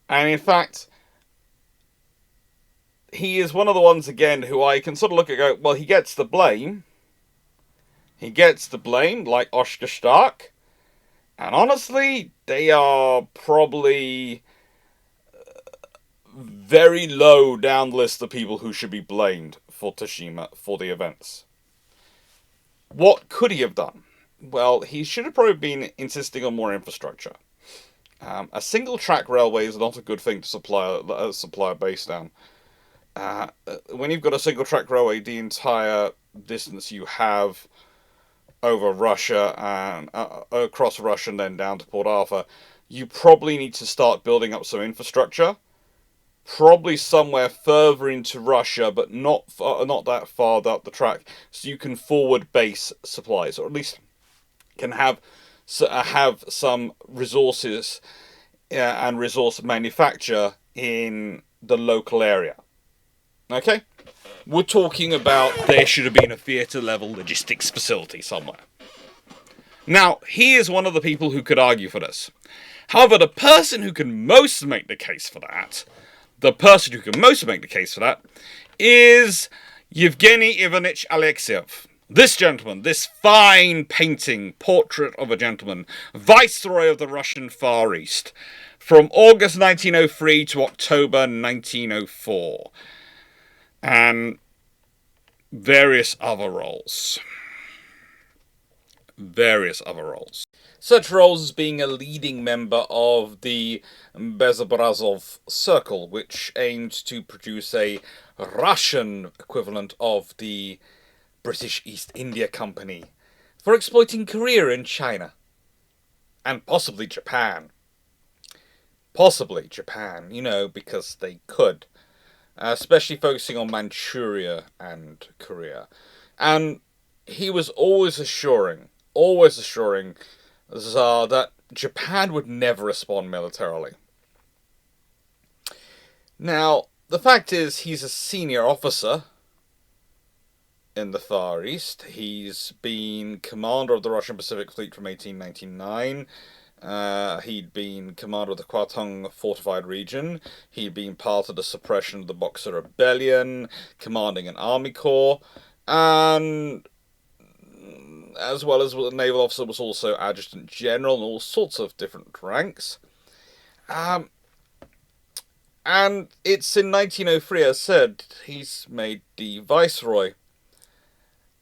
Speaker 1: And in fact, he is one of the ones, again, who I can sort of look at and go, well, he gets the blame. He gets the blame, like Oscar Stark. And honestly, they are probably very low down the list of people who should be blamed for Tsushima, for the events. What could he have done? Well, he should have probably been insisting on more infrastructure. A single track railway is not a good thing to supply a base down. When you've got a single track railway, the entire distance you have over Russia and across Russia and then down to Port Arthur, you probably need to start building up some infrastructure. Probably somewhere further into Russia, but not that far up the track, so you can forward base supplies, or at least can have some resources and resource manufacture in the local area. Okay? We're talking about there should have been a theatre-level logistics facility somewhere. Now, he is one of the people who could argue for this. However, the person who can most make the case for that, is Yevgeny Ivanich Alexiev. This gentleman, this fine painting, portrait of a gentleman, Viceroy of the Russian Far East, from August 1903 to October 1904. And various other roles. Such roles as being a leading member of the Bezobrazov Circle, which aimed to produce a Russian equivalent of the British East India Company for exploiting Korea and China. And possibly Japan. Because they could. Especially focusing on Manchuria and Korea. And he was always assuring the Tsar that Japan would never respond militarily. Now, the fact is, he's a senior officer in the Far East. He's been commander of the Russian Pacific Fleet from 1899. He'd been commander of the Kwartong fortified region. He'd been part of the suppression of the Boxer Rebellion, commanding an army corps, and as well as a naval officer, was also adjutant general and all sorts of different ranks. Um, and it's in 1903, as said, he's made the viceroy.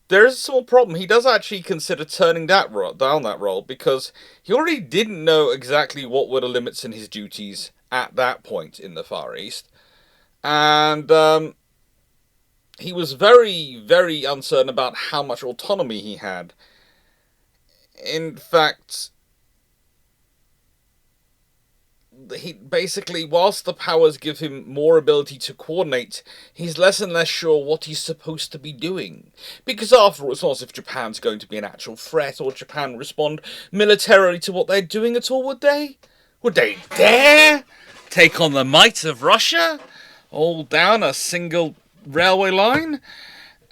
Speaker 1: There is a small problem. He does actually consider turning down that role because he already didn't know exactly what were the limits in his duties at that point in the Far East. And he was very, very uncertain about how much autonomy he had. In fact, he basically, whilst the powers give him more ability to coordinate, he's less and less sure what he's supposed to be doing. Because after all, it's not as if Japan's going to be an actual threat, or Japan respond militarily to what they're doing at all, would they? Would they dare take on the might of Russia? All down a single railway line?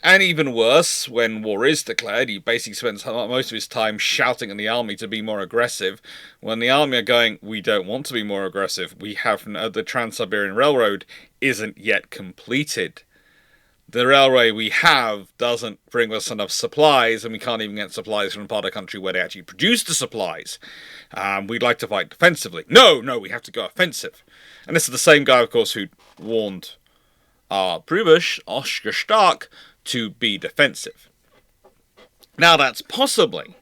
Speaker 1: And even worse, when war is declared, he basically spends most of his time shouting at the army to be more aggressive. When the army are going, we don't want to be more aggressive. We have the Trans-Siberian Railroad isn't yet completed. The railway we have doesn't bring us enough supplies, and we can't even get supplies from a part of the country where they actually produce the supplies. We'd like to fight defensively. No, we have to go offensive. And this is the same guy, of course, who warned Prubish, Oscar Stark, to be defensive. Now that's possibly,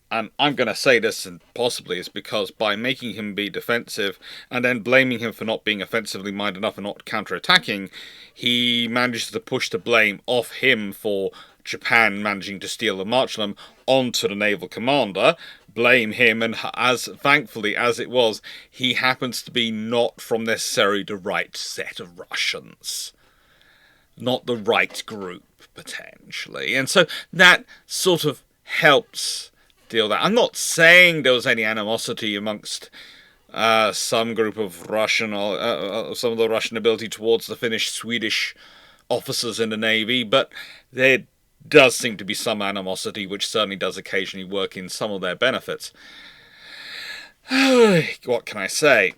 Speaker 1: and I'm going to say this and possibly, is because by making him be defensive and then blaming him for not being offensively minded enough and not counterattacking, he manages to push the blame off him for Japan managing to steal the Marchlam onto the naval commander, blame him, and as thankfully as it was, he happens to be not from necessarily the right set of Russians. Not the right group, potentially. And so that sort of helps deal that. I'm not saying there was any animosity amongst some group of Russian, or some of the Russian ability towards the Finnish-Swedish officers in the Navy, but there does seem to be some animosity, which certainly does occasionally work in some of their benefits. What can I say?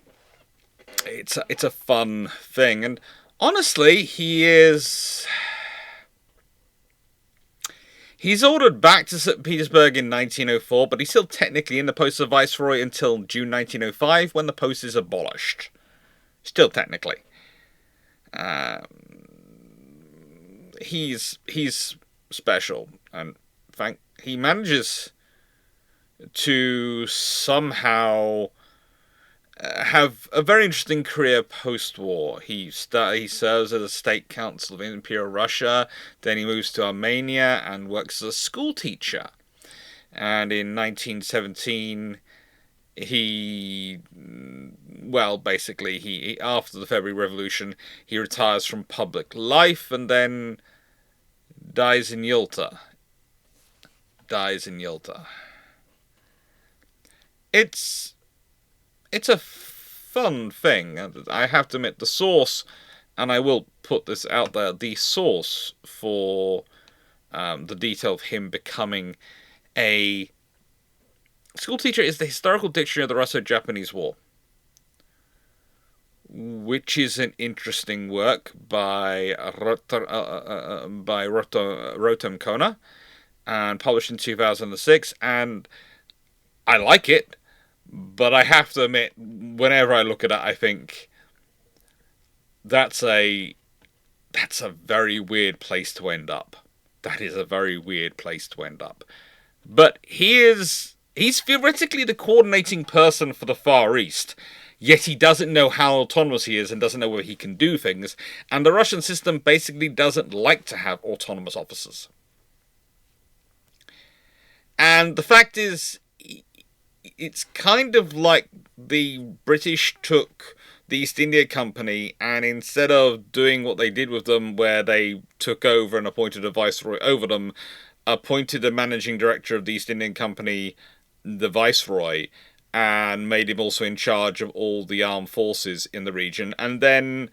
Speaker 1: It's a fun thing, and honestly, he's ordered back to St. Petersburg in 1904, but he's still technically in the post of Viceroy until June 1905, when the post is abolished. Still technically. He's special, and he manages to somehow have a very interesting career post-war. He serves as a state council of Imperial Russia, then he moves to Armenia and works as a school teacher. And in 1917, he after the February Revolution, he retires from public life and then dies in Yalta. It's a fun thing. I have to admit, the source, and I will put this out there, the source for the detail of him becoming a schoolteacher is the Historical Dictionary of the Russo-Japanese War, which is an interesting work by Rotem Kona, and published in 2006, and I like it. But I have to admit, whenever I look at it, I think that's a very weird place to end up. That is a very weird place to end up. But he's theoretically the coordinating person for the Far East, yet he doesn't know how autonomous he is and doesn't know whether he can do things, and the Russian system basically doesn't like to have autonomous officers. And the fact is, it's kind of like the British took the East India Company, and instead of doing what they did with them, where they took over and appointed a viceroy over them, appointed a managing director of the East Indian Company, the viceroy, and made him also in charge of all the armed forces in the region, and then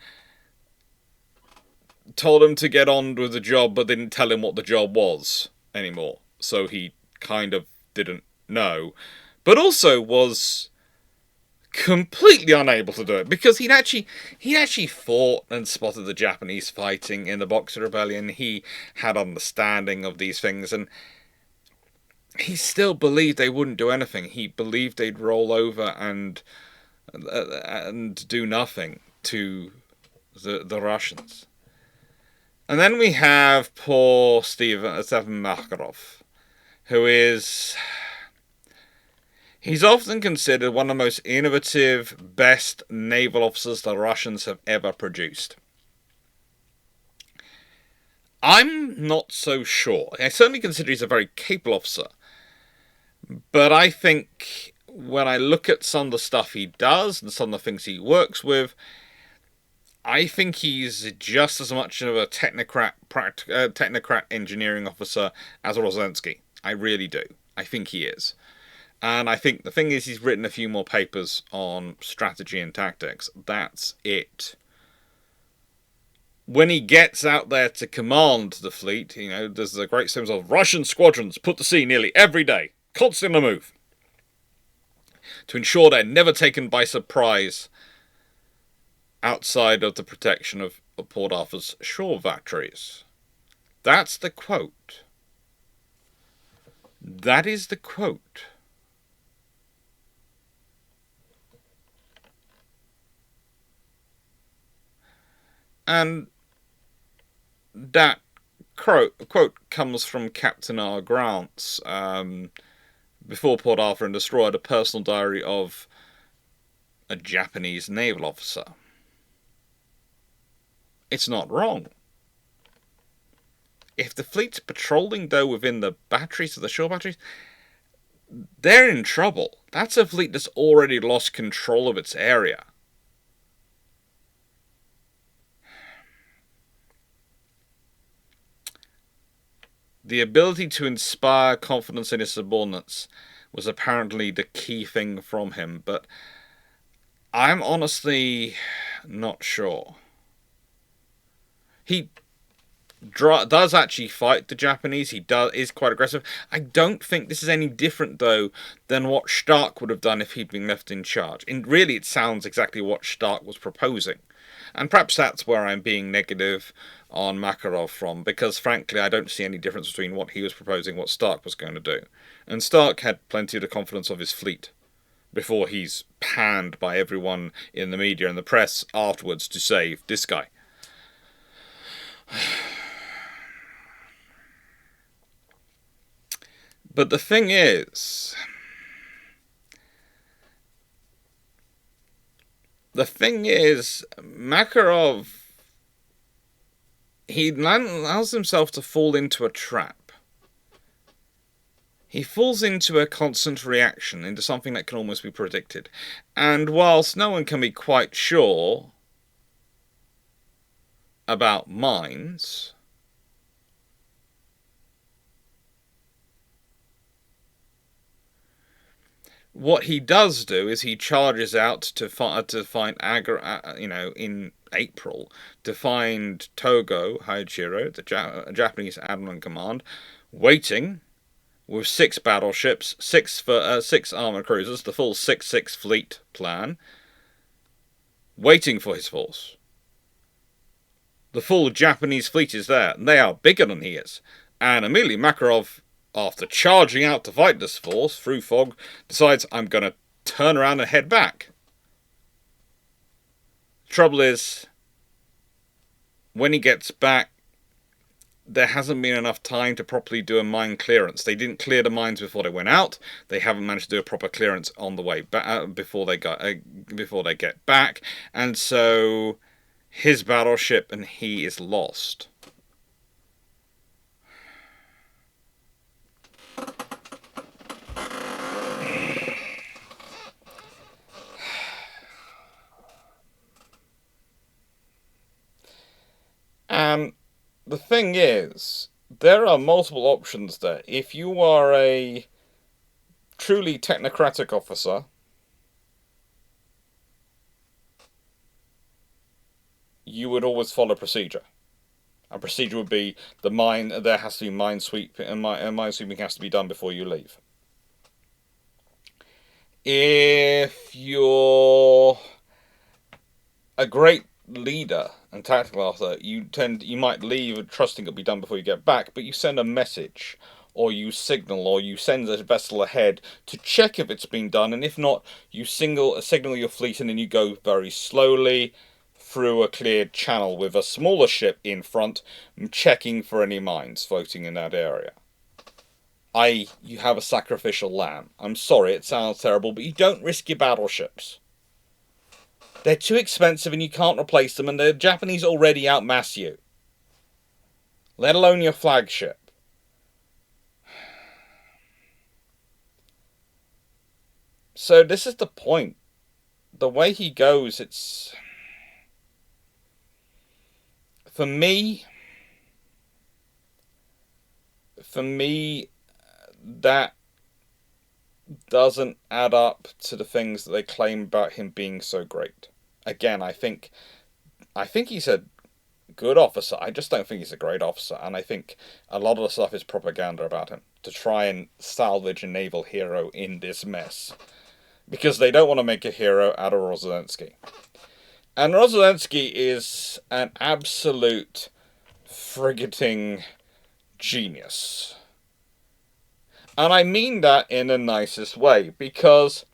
Speaker 1: told him to get on with the job, but didn't tell him what the job was anymore. So he kind of didn't know. But also was completely unable to do it, because he actually fought and spotted the Japanese fighting in the Boxer Rebellion. He had understanding of these things, and he still believed they wouldn't do anything. He believed they'd roll over and do nothing to the Russians. And then we have poor Stephen Makarov, who is... He's often considered one of the most innovative, best naval officers the Russians have ever produced. I'm not so sure. I certainly consider he's a very capable officer. But I think when I look at some of the stuff he does and some of the things he works with, I think he's just as much of a technocrat engineering officer as Rozensky. I really do. I think he is. And I think the thing is, he's written a few more papers on strategy and tactics. That's it. When he gets out there to command the fleet, there's the great symbols of Russian squadrons put to sea nearly every day, constantly on the move, to ensure they're never taken by surprise outside of the protection of Port Arthur's shore batteries. That's the quote. That is the quote. And that quote comes from Captain R. Grant's Before Port Arthur and Destroyed, a personal diary of a Japanese naval officer. It's not wrong. If the fleet's patrolling, though, within the batteries of the shore batteries, they're in trouble. That's a fleet that's already lost control of its area. The ability to inspire confidence in his subordinates was apparently the key thing from him, but I'm honestly not sure. He does actually fight the Japanese. He is quite aggressive. I don't think this is any different, though, than what Stark would have done if he'd been left in charge. And really, it sounds exactly what Stark was proposing. And perhaps that's where I'm being negative on Makarov from, because frankly I don't see any difference between what he was proposing and what Stark was going to do. And Stark had plenty of the confidence of his fleet before he's panned by everyone in the media and the press afterwards to save this guy. But the thing is, Makarov, he allows himself to fall into a trap. He falls into a constant reaction, into something that can almost be predicted. And whilst no one can be quite sure about mines, what he does do is he charges out to find in April, to find Togo Haichiro, the Japanese admiral in command, waiting with 6 battleships, 6 armored cruisers, the full 6-6 fleet plan, waiting for his force. The full Japanese fleet is there, and they are bigger than he is. And immediately Makarov, after charging out to fight this force through fog, decides, I'm going to turn around and head back. Trouble is, when he gets back, there hasn't been enough time to properly do a mine clearance. They didn't clear the mines before they went out. They haven't managed to do a proper clearance on the way back before they get back, and so his battleship and he is lost. And the thing is, there are multiple options there. If you are a truly technocratic officer, you would always follow procedure. And procedure would be there has to be mine sweeping, and mine sweeping has to be done before you leave. If you're a great leader and tactical officer, you might leave trusting it'll be done before you get back, but you send a message or you signal, or you send a vessel ahead to check if it's been done, and if not, you signal your fleet, and then you go very slowly through a cleared channel with a smaller ship in front, checking for any mines floating in that area. You have a sacrificial lamb. I'm sorry, it sounds terrible, but you don't risk your battleships. They're too expensive and you can't replace them, and the Japanese already outmass you. Let alone your flagship. So this is the point. The way he goes, it's... For me, that doesn't add up to the things that they claim about him being so great. Again, I think he's a good officer. I just don't think he's a great officer, and I think a lot of the stuff is propaganda about him to try and salvage a naval hero in this mess, because they don't want to make a hero out of Logisitics. And Logisitics is an absolute frigating genius. And I mean that in the nicest way, because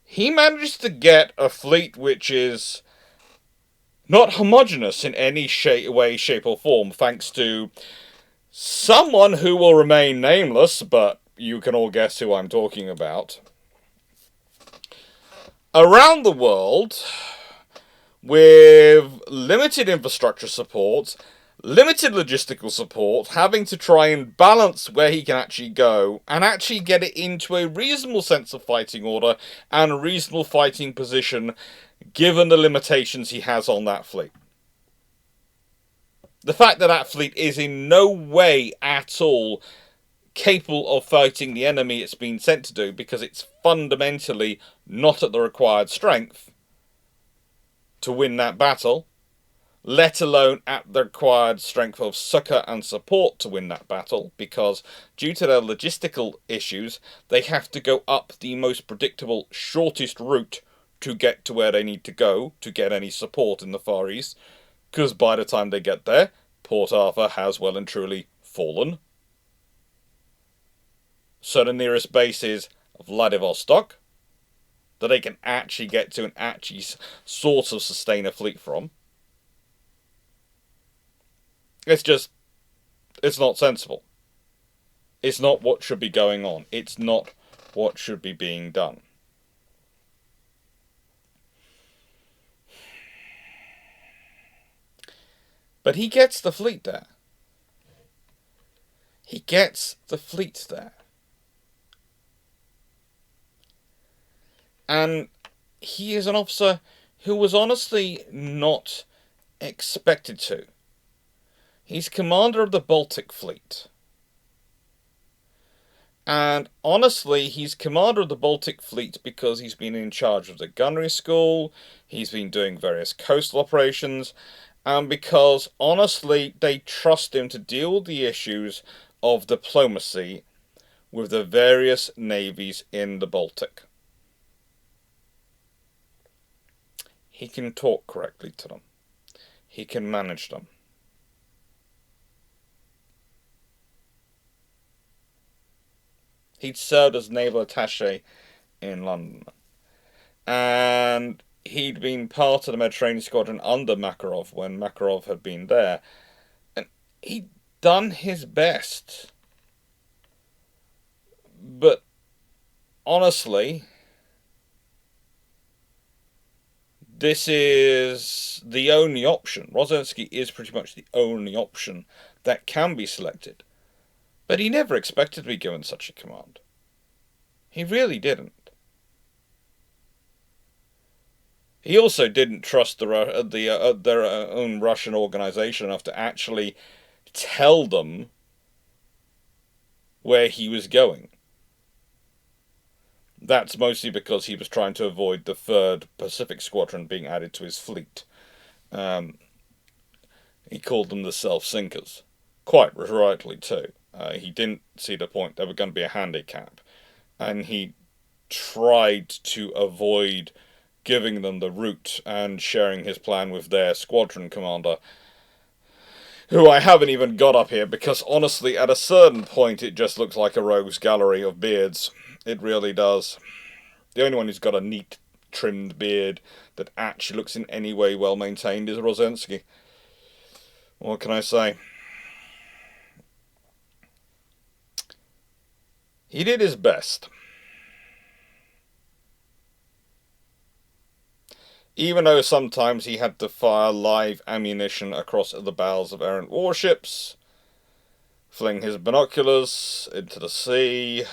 Speaker 1: he managed to get a fleet which is not homogeneous in any way, shape, or form, thanks to someone who will remain nameless, but you can all guess who I'm talking about. Around the world, with limited infrastructure support, limited logistical support, having to try and balance where he can actually go, and actually get it into a reasonable sense of fighting order and a reasonable fighting position, given the limitations he has on that fleet. The fact that that fleet is in no way at all capable of fighting the enemy it's been sent to do, because it's fundamentally not at the required strength to win that battle, let alone at the required strength of succor and support to win that battle, because due to their logistical issues, they have to go up the most predictable, shortest route to get to where they need to go to get any support in the Far East, because by the time they get there, Port Arthur has well and truly fallen. So the nearest base is Vladivostok, that they can actually get to and actually sort of sustain a fleet from. It's not sensible. It's not what should be going on. It's not what should be being done. But he gets the fleet there. He gets the fleet there. And he is an officer who was honestly not expected to. He's commander of the Baltic Fleet. And honestly, he's commander of the Baltic Fleet because he's been in charge of the gunnery school, he's been doing various coastal operations, and because, honestly, they trust him to deal with the issues of diplomacy with the various navies in the Baltic. He can talk correctly to them. He can manage them. He'd served as naval attaché in London. And he'd been part of the Mediterranean squadron under Makarov when Makarov had been there. And he'd done his best. But honestly, this is the only option. Logisitics is pretty much the only option that can be selected. But he never expected to be given such a command. He really didn't. He also didn't trust their own Russian organization enough to actually tell them where he was going. That's mostly because he was trying to avoid the 3rd Pacific Squadron being added to his fleet. He called them the self-sinkers. Quite rightly, too. He didn't see the point. They were going to be a handicap. And he tried to avoid giving them the route and sharing his plan with their squadron commander. who I haven't even got up here because honestly, at a certain point, it just looks like a rogues gallery of beards. It really does. The only one who's got a neat, trimmed beard that actually looks in any way well maintained is Rosensky. What can I say? He did his best. Even though sometimes he had to fire live ammunition across the bows of errant warships, fling his binoculars into the sea,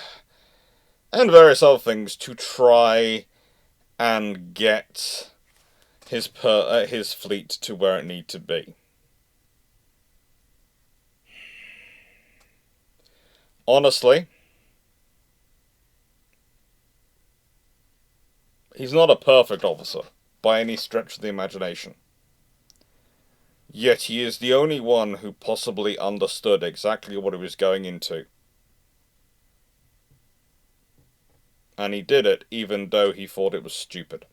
Speaker 1: and various other things to try and get his fleet to where it needed to be. Honestly, he's not a perfect officer by any stretch of the imagination. Yet he is the only one who possibly understood exactly what he was going into. And he did it even though he thought it was stupid.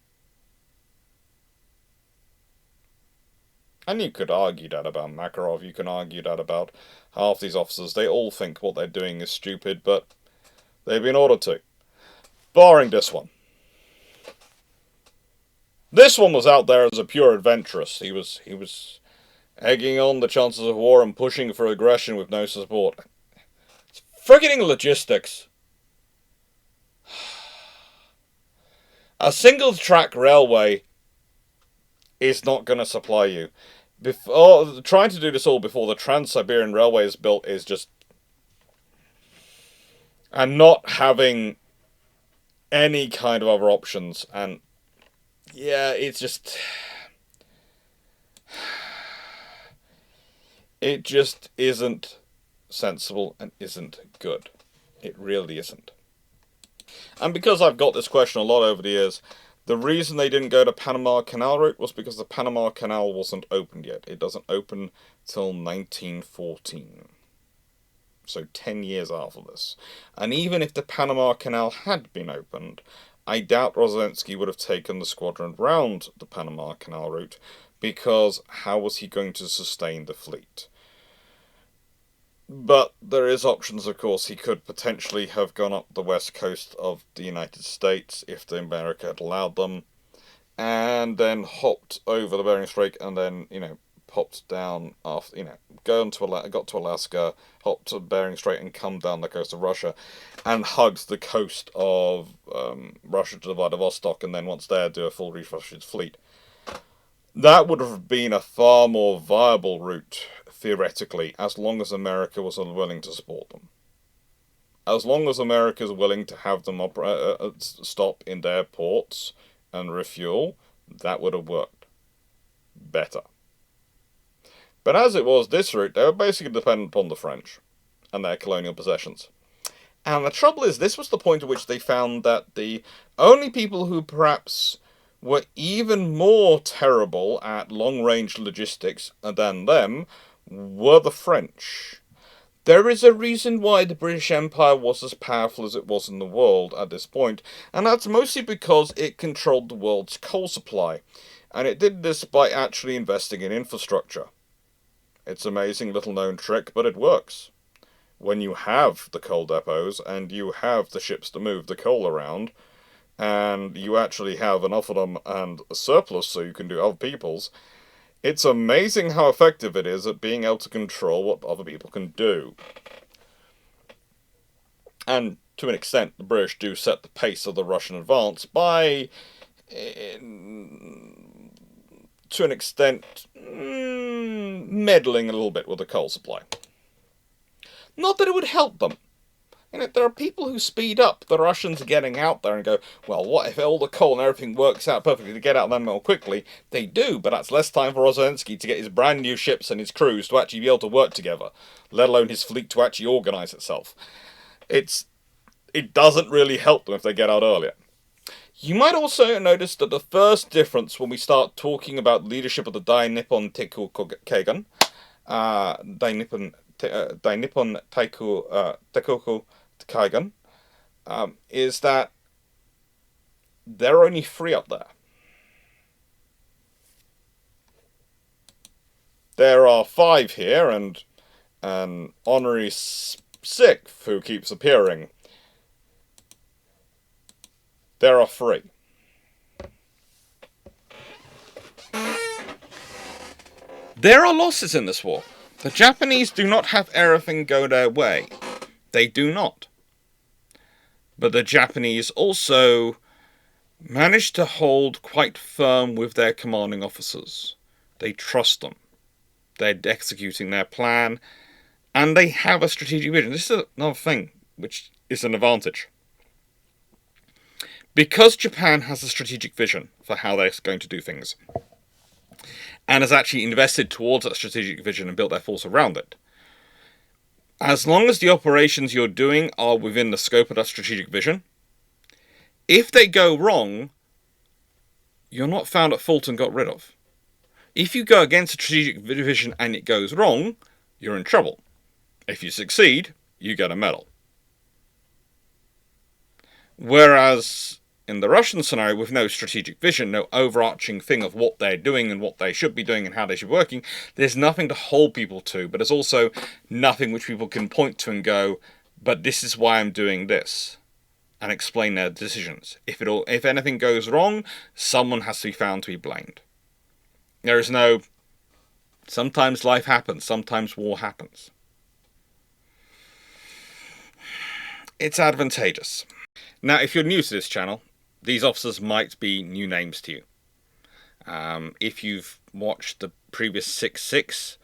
Speaker 1: And you could argue that about Makarov, you can argue that about half these officers. They all think what they're doing is stupid, but they've been ordered to. Barring this one. This one was out there as a pure adventurous. He was egging on the chances of war and pushing for aggression with no support. Forgetting logistics. A single track railway is not going to supply you. Trying to do this all before the Trans-Siberian Railway is built is just... And not having any kind of other options. And yeah, it's just... It just isn't sensible and isn't good. It really isn't. And because I've got this question a lot over the years, the reason they didn't go to Panama Canal route was because the Panama Canal wasn't opened yet. It doesn't open till 1914. So 10 years after this. And even if the Panama Canal had been opened, I doubt Rozensky would have taken the squadron round the Panama Canal route, because how was he going to sustain the fleet? But there is options, of course. He could potentially have gone up the west coast of the United States if the America had allowed them, and then hopped over the Bering Strait, and then, popped down after, got to Alaska, hopped to Bering Strait, and come down the coast of Russia, and hugged the coast of Russia to Vladivostok, and then once there, do a full refresh of his fleet. That would have been a far more viable route, theoretically, as long as America was unwilling to support them. As long as America is willing to have them stop in their ports and refuel, that would have worked better. But as it was, this route, they were basically dependent upon the French and their colonial possessions. And the trouble is, this was the point at which they found that the only people who perhaps were even more terrible at long-range logistics than them were the French. There is a reason why the British Empire was as powerful as it was in the world at this point, and that's mostly because it controlled the world's coal supply, and it did this by actually investing in infrastructure. It's an amazing little-known trick, but it works. When you have the coal depots, and you have the ships to move the coal around, and you actually have enough of them and a surplus so you can do other people's, it's amazing how effective it is at being able to control what other people can do. And to an extent, the British do set the pace of the Russian advance by, to an extent, meddling a little bit with the coal supply. Not that it would help them. There are people who speed up the Russians getting out there and go, well, what if all the coal and everything works out perfectly to get out there more quickly? They do, but that's less time for Rozensky to get his brand new ships and his crews to actually be able to work together, let alone his fleet to actually organise itself. It doesn't really help them if they get out earlier. You might also notice that the first difference when we start talking about leadership of the Dai-Nippon Teiku Keigan, Dai-Nippon Teikoku Kaigan, is that there are only 3 up there. There are 5 here, and an honorary 6th who keeps appearing. There are 3. There are losses in this war. The Japanese do not have everything go their way. They do not. But the Japanese also managed to hold quite firm with their commanding officers. They trust them. They're executing their plan, and they have a strategic vision. This is another thing which is an advantage. Because Japan has a strategic vision for how they're going to do things, and has actually invested towards that strategic vision and built their force around it, as long as the operations you're doing are within the scope of that strategic vision, if they go wrong, you're not found at fault and got rid of. If you go against a strategic vision and it goes wrong, you're in trouble. If you succeed, you get a medal. Whereas in the Russian scenario, with no strategic vision, no overarching thing of what they're doing and what they should be doing and how they should be working, there's nothing to hold people to, but there's also nothing which people can point to and go, but this is why I'm doing this, and explain their decisions. If anything goes wrong, someone has to be found to be blamed. There is no, sometimes life happens, sometimes war happens. It's advantageous. Now, if you're new to this channel, these officers might be new names to you. If you've watched the previous 6-6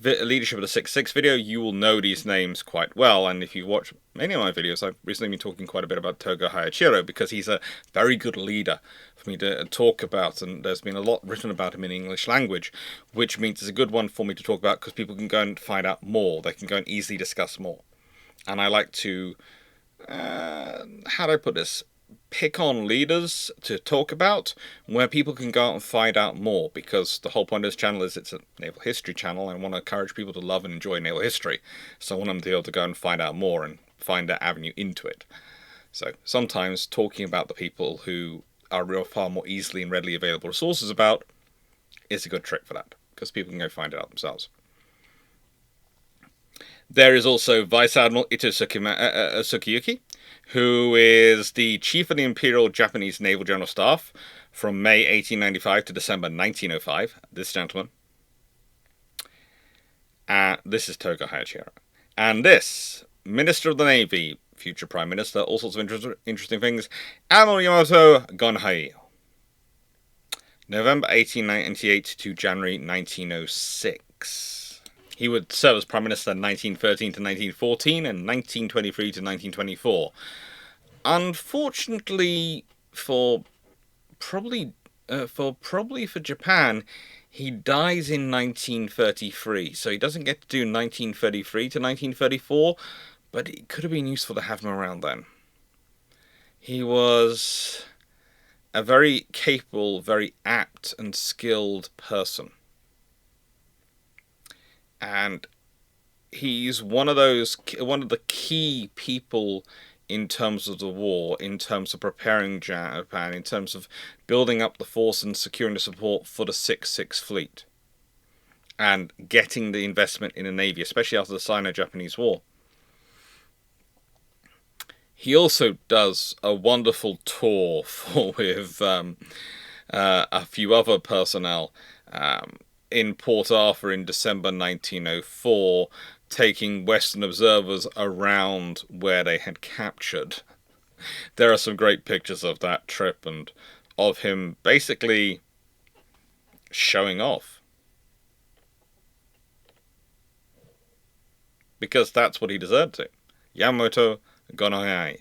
Speaker 1: Leadership of the 6-6 video, you will know these names quite well. And if you watch many of my videos, I've recently been talking quite a bit about Togo Hayachiro, because he's a very good leader for me to talk about. And there's been a lot written about him in English language, which means it's a good one for me to talk about because people can go and find out more. They can go and easily discuss more. And I like to, how do I put this? Pick on leaders to talk about where people can go out and find out more, because the whole point of this channel is it's a naval history channel, and I want to encourage people to love and enjoy naval history, so I want them to be able to go and find out more and find that avenue into it. So sometimes talking about the people who are far more easily and readily available resources about is a good trick for that, because people can go find it out themselves. There is also Vice Admiral Ito Sukiyuki, who is the chief of the Imperial Japanese Naval General Staff from May 1895 to December 1905. This gentleman. This is Togo Hayachiro. And this, Minister of the Navy, future Prime Minister, all sorts of interesting things, Admiral Yamato Gonhai. November 1898 to January 1906. He would serve as Prime Minister 1913 to 1914 and 1923 to 1924. Unfortunately, for Japan, he dies in 1933, so he doesn't get to do 1933 to 1934, but it could have been useful to have him around then. He was a very capable, very apt and skilled person. And he's one of the key people in terms of the war, in terms of preparing Japan, in terms of building up the force and securing the support for the 6-6 fleet, and getting the investment in the Navy, especially after the Sino-Japanese War. He also does a wonderful tour with a few other personnel in Port Arthur in December 1904, taking Western observers around where they had captured. There are some great pictures of that trip and of him basically showing off. Because that's what he deserved to. Yamamoto Gonhai.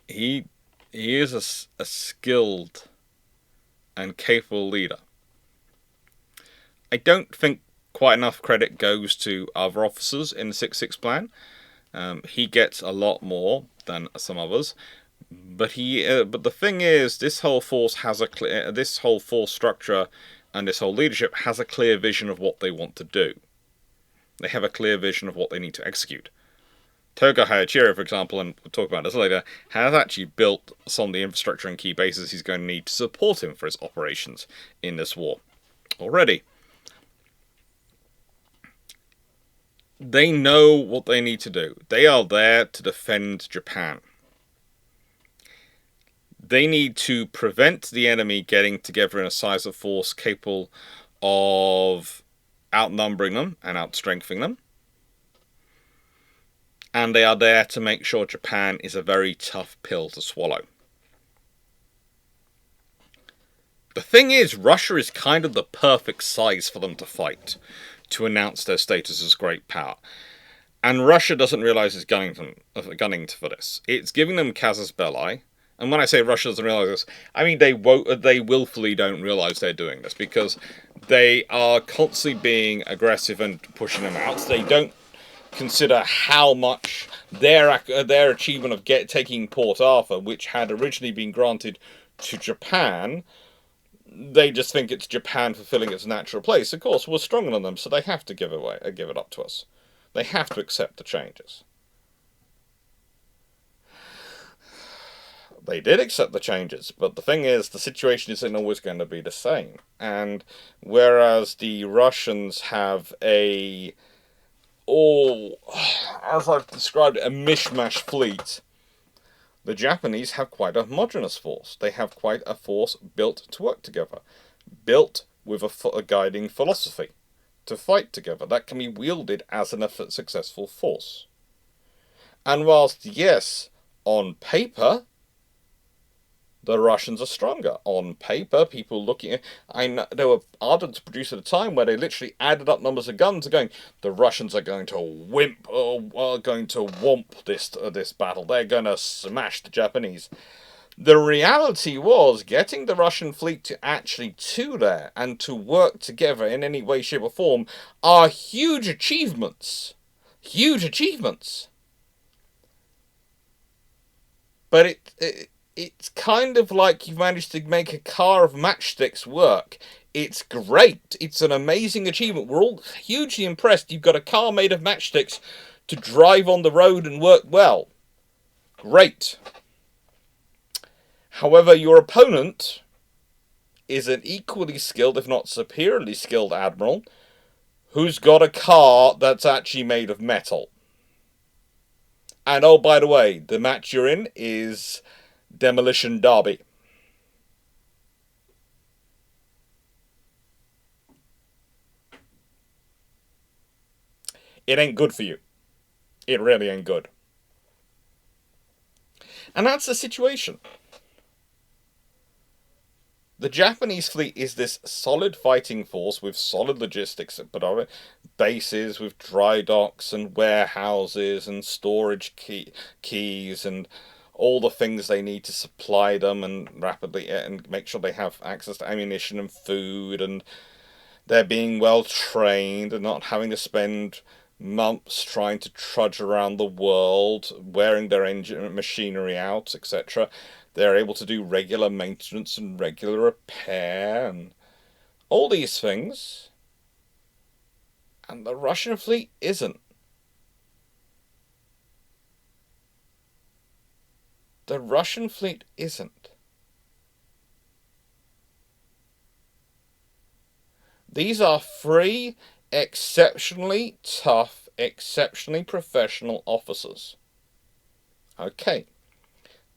Speaker 1: He is a skilled and capable leader. I don't think quite enough credit goes to other officers in the 6-6 plan. He gets a lot more than some others, but the thing is, this whole force has this whole force structure and this whole leadership has a clear vision of what they want to do. They have a clear vision of what they need to execute. Togo Hayachiro, for example, and we'll talk about this later, has actually built some of the infrastructure and key bases he's going to need to support him for his operations in this war. already. They know what they need to do. They are there to defend Japan. They need to prevent the enemy getting together in a size of force capable of outnumbering them and outstrengthening them. And they are there to make sure Japan is a very tough pill to swallow. The thing is, Russia is kind of the perfect size for them to fight, to announce their status as great power. And Russia doesn't realize it's gunning for this. It's giving them casus belli. And when I say Russia doesn't realize this, I mean they willfully don't realize they're doing this, because they are constantly being aggressive and pushing them out. They don't consider how much their achievement of taking Port Arthur, which had originally been granted to Japan, they just think it's Japan fulfilling its natural place. Of course, we're stronger than them, so they have to give it up to us. They have to accept the changes. They did accept the changes, but the thing is, the situation isn't always going to be the same. And whereas the Russians have as I've described it, a mishmash fleet, the Japanese have quite a homogeneous force. They have quite a force built to work together, built with a guiding philosophy to fight together that can be wielded as a successful force. And whilst, yes, on paper, the Russians are stronger. On paper, people looking at... I know there were ardent producers at a time where they literally added up numbers of guns and going, the Russians are going to womp this battle. They're going to smash the Japanese. The reality was, getting the Russian fleet to actually to there and to work together in any way, shape or form are huge achievements. Huge achievements. But it's kind of like you've managed to make a car of matchsticks work. It's great. It's an amazing achievement. We're all hugely impressed. You've got a car made of matchsticks to drive on the road and work well. Great. However, your opponent is an equally skilled, if not superiorly skilled admiral, who's got a car that's actually made of metal. And oh, by the way, the match you're in is Demolition Derby. It ain't good for you. It really ain't good. And that's the situation. The Japanese fleet is this solid fighting force with solid logistics, but bases with dry docks and warehouses and storage keys and all the things they need to supply them and rapidly and make sure they have access to ammunition and food, and they're being well trained and not having to spend months trying to trudge around the world, wearing their engine machinery out, etc. They're able to do regular maintenance and regular repair and all these things. And the Russian fleet isn't. The Russian fleet isn't. These are free, exceptionally tough, exceptionally professional officers. Okay.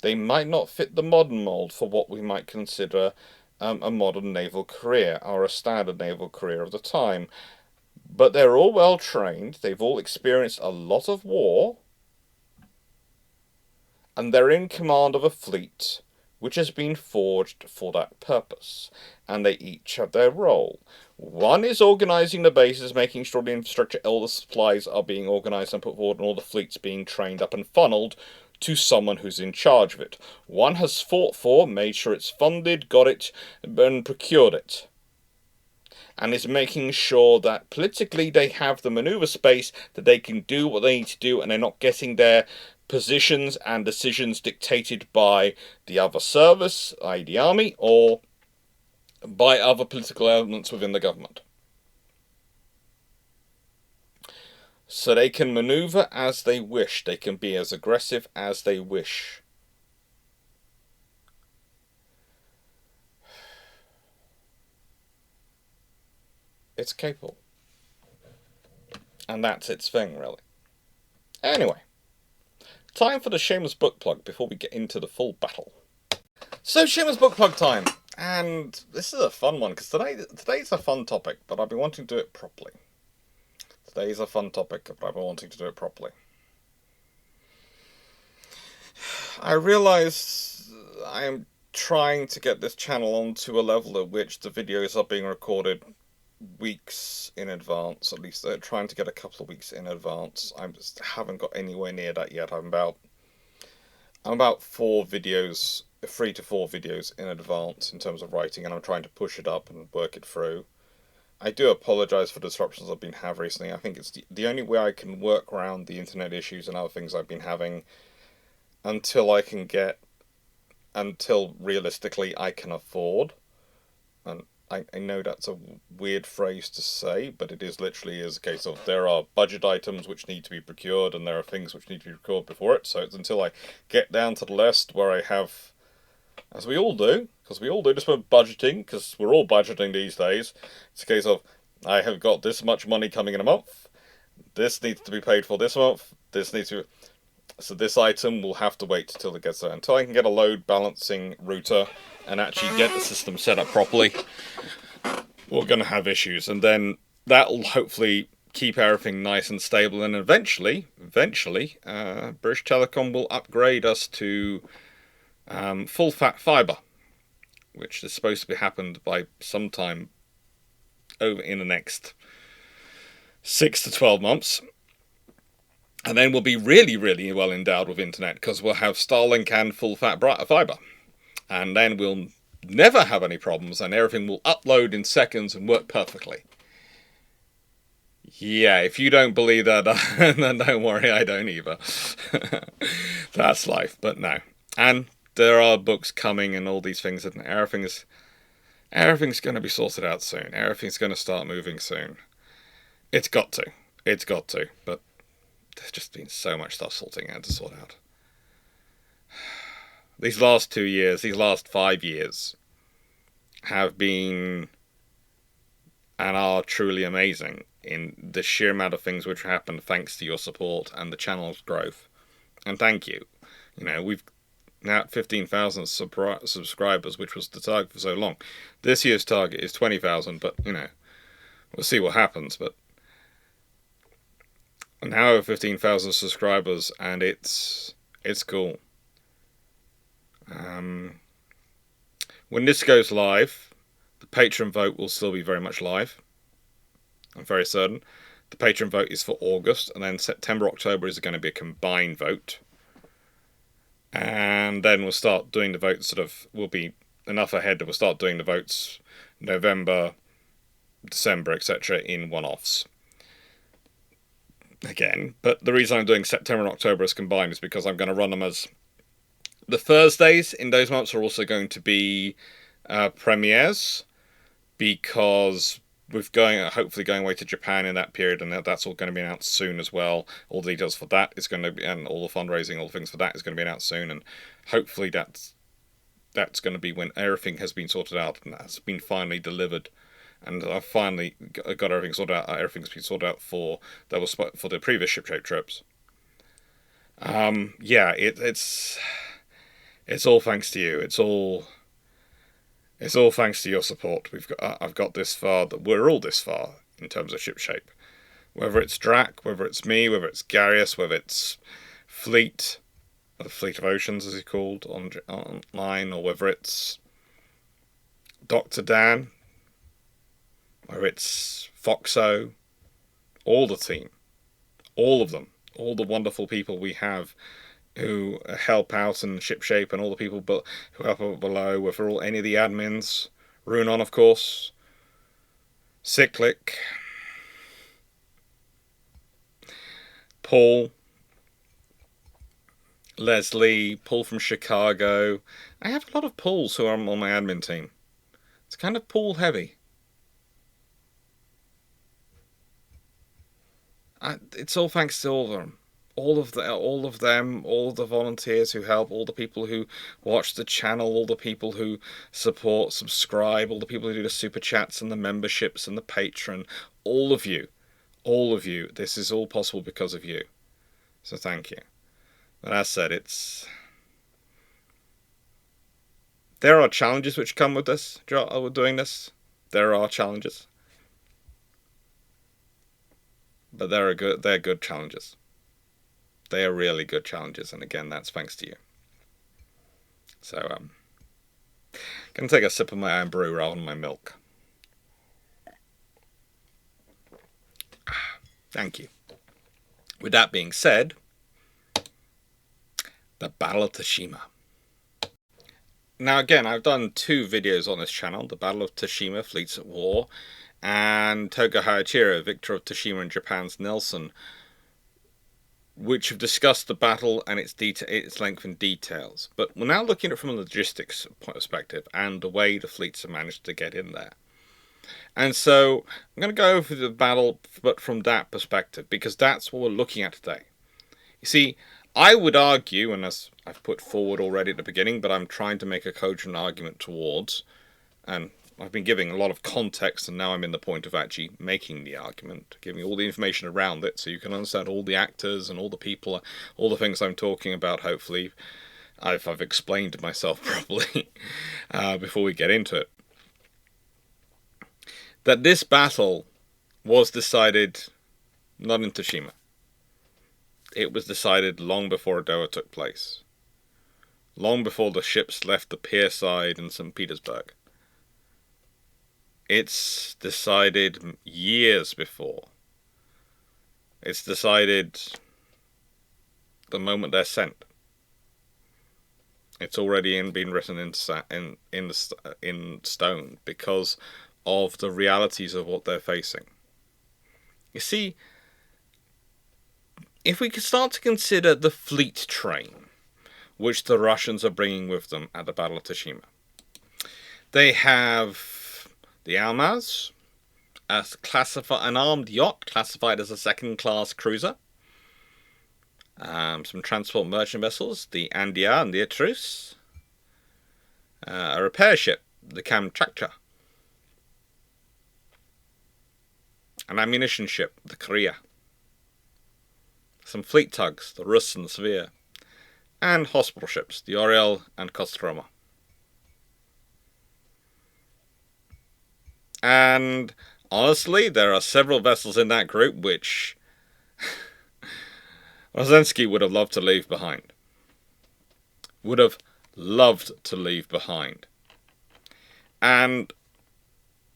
Speaker 1: They might not fit the modern mold for what we might consider a modern naval career or a standard naval career of the time. But they're all well trained, they've all experienced a lot of war, and they're in command of a fleet which has been forged for that purpose. And they each have their role. One is organising the bases, making sure the infrastructure, all the supplies are being organised and put forward, and all the fleets being trained up and funneled to someone who's in charge of it. One has fought for, made sure it's funded, got it, and procured it. And is making sure that politically they have the manoeuvre space that they can do what they need to do, and they're not getting their positions and decisions dictated by the other service, i.e. the army, or by other political elements within the government. So they can maneuver as they wish. They can be as aggressive as they wish. It's capable. And that's its thing, really. Anyway, time for the shameless book plug before we get into the full battle. So, shameless book plug time. And this is a fun one, because today's a fun topic, but I've been wanting to do it properly. Today's a fun topic, but I've been wanting to do it properly. I realise I am trying to get this channel onto a level at which the videos are being recorded weeks in advance. At least they're trying to get a couple of weeks in advance. I just haven't got anywhere near that yet. I'm about 3 to 4 videos in advance in terms of writing, and I'm trying to push it up and work it through. I do apologise for the disruptions I've been having recently. I think it's the only way I can work around the internet issues and other things I've been having until realistically I can afford. And I know that's a weird phrase to say, but it is literally a case of there are budget items which need to be procured and there are things which need to be procured before it. So it's until I get down to the list where I have, as we all do, because we all do this with budgeting, because we're all budgeting these days. It's a case of, I have got this much money coming in a month, this needs to be paid for this month, so this item will have to wait till it gets there. Until I can get a load balancing router and actually get the system set up properly, we're going to have issues. And then that'll hopefully keep everything nice and stable. And eventually, British Telecom will upgrade us to full fat fibre, which is supposed to be happened by sometime over in the next 6 to 12 months. And then we'll be really, really well endowed with internet, because we'll have Starlink and full fat fibre. And then we'll never have any problems, and everything will upload in seconds and work perfectly. Yeah, if you don't believe that, then don't worry, I don't either. That's life, but no. And there are books coming and all these things, and everything's going to be sorted out soon. Everything's going to start moving soon. It's got to, but there's just been so much stuff to sort out. These last 5 years have been and are truly amazing in the sheer amount of things which happened thanks to your support and the channel's growth. And thank you. We've now at 15,000 subscribers, which was the target for so long. This year's target is 20,000, but, we'll see what happens. But now over 15,000 subscribers, and it's cool. When this goes live, the Patreon vote will still be very much live. I'm very certain. The Patreon vote is for August, and then September, October is going to be a combined vote. And then we'll start doing the votes, we'll be enough ahead that we'll start doing the votes November, December, etc. in one-offs. Again, but the reason I'm doing September and October as combined is because I'm going to run them as the Thursdays in those months are also going to be premieres, because we're hopefully going away to Japan in that period, and that's all going to be announced soon as well. All the details for that is going to be, and all the fundraising, all the things for that is going to be announced soon, and hopefully that's going to be when everything has been sorted out and has been finally delivered. And I've finally got everything sorted out. Everything's been sorted out for the previous ship-shape trips. It's all thanks to you. It's all thanks to your support. I've got this far. We're all this far in terms of ship-shape. Whether it's Drac, whether it's me, whether it's Garius, whether it's Fleet, or the Fleet of Oceans as he's called online, or whether it's Dr. Dan, whether it's Foxo, all the team, all of them, all the wonderful people we have who help out in shipshape, and all the people who help out below, whether any of the admins, Runon, of course, Cyclic, Paul, Leslie, Paul from Chicago. I have a lot of Pauls who are on my admin team. It's kind of Paul heavy. It's all thanks to all of them. all of them, all of the volunteers who help, all the people who watch the channel, all the people who support, subscribe, all the people who do the super chats and the memberships and the Patreon, all of you, this is all possible because of you. So thank you. But as I said, there are challenges which come with this, with doing this. There are challenges. But they're good challenges. They are really good challenges, and again, that's thanks to you. So, gonna take a sip of my own brew rather than my milk. Thank you. With that being said, the Battle of Tsushima. Now again, I've done 2 videos on this channel, the Battle of Tsushima, Fleets at War, and Toga Hayachiro, Victor of Tsushima and Japan's Nelson, which have discussed the battle and its length and details. But we're now looking at it from a logistics perspective and the way the fleets have managed to get in there. And so I'm going to go over the battle, but from that perspective, because that's what we're looking at today. You see, I would argue, and as I've put forward already at the beginning, but I'm trying to make a cogent argument towards, and I've been giving a lot of context, and now I'm in the point of actually making the argument, giving all the information around it, so you can understand all the actors and all the people, all the things I'm talking about. Hopefully, I've explained myself properly before we get into it. That this battle was decided not in Tsushima. It was decided long before Doha took place. Long before the ships left the pier side in St. Petersburg. It's decided years before. It's decided the moment they're sent. It's already been written in stone because of the realities of what they're facing. You see, if we could start to consider the fleet train which the Russians are bringing with them at the Battle of Tsushima, they have the Almaz, an armed yacht classified as a second-class cruiser, some transport merchant vessels, the Andia and the Atrus, a repair ship, the Kamchatka, an ammunition ship, the Korea, some fleet tugs, the Rus and the Svir, and hospital ships, the Oriel and Kostroma. And honestly, there are several vessels in that group which Rozensky would have loved to leave behind. Would have loved to leave behind. And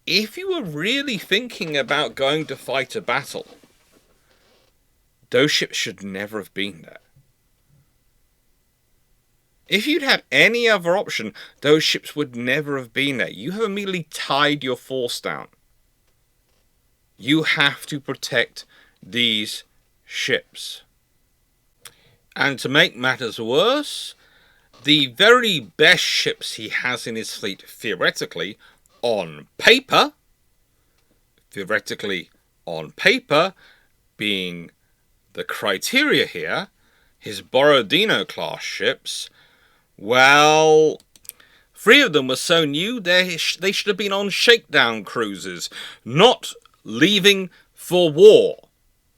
Speaker 1: if you were really thinking about going to fight a battle, those ships should never have been there. If you'd had any other option, those ships would never have been there. You have immediately tied your force down. You have to protect these ships. And to make matters worse, the very best ships he has in his fleet, theoretically, on paper, being the criteria here, his Borodino-class ships, well, 3 of them were so new they should have been on shakedown cruises, not leaving for war.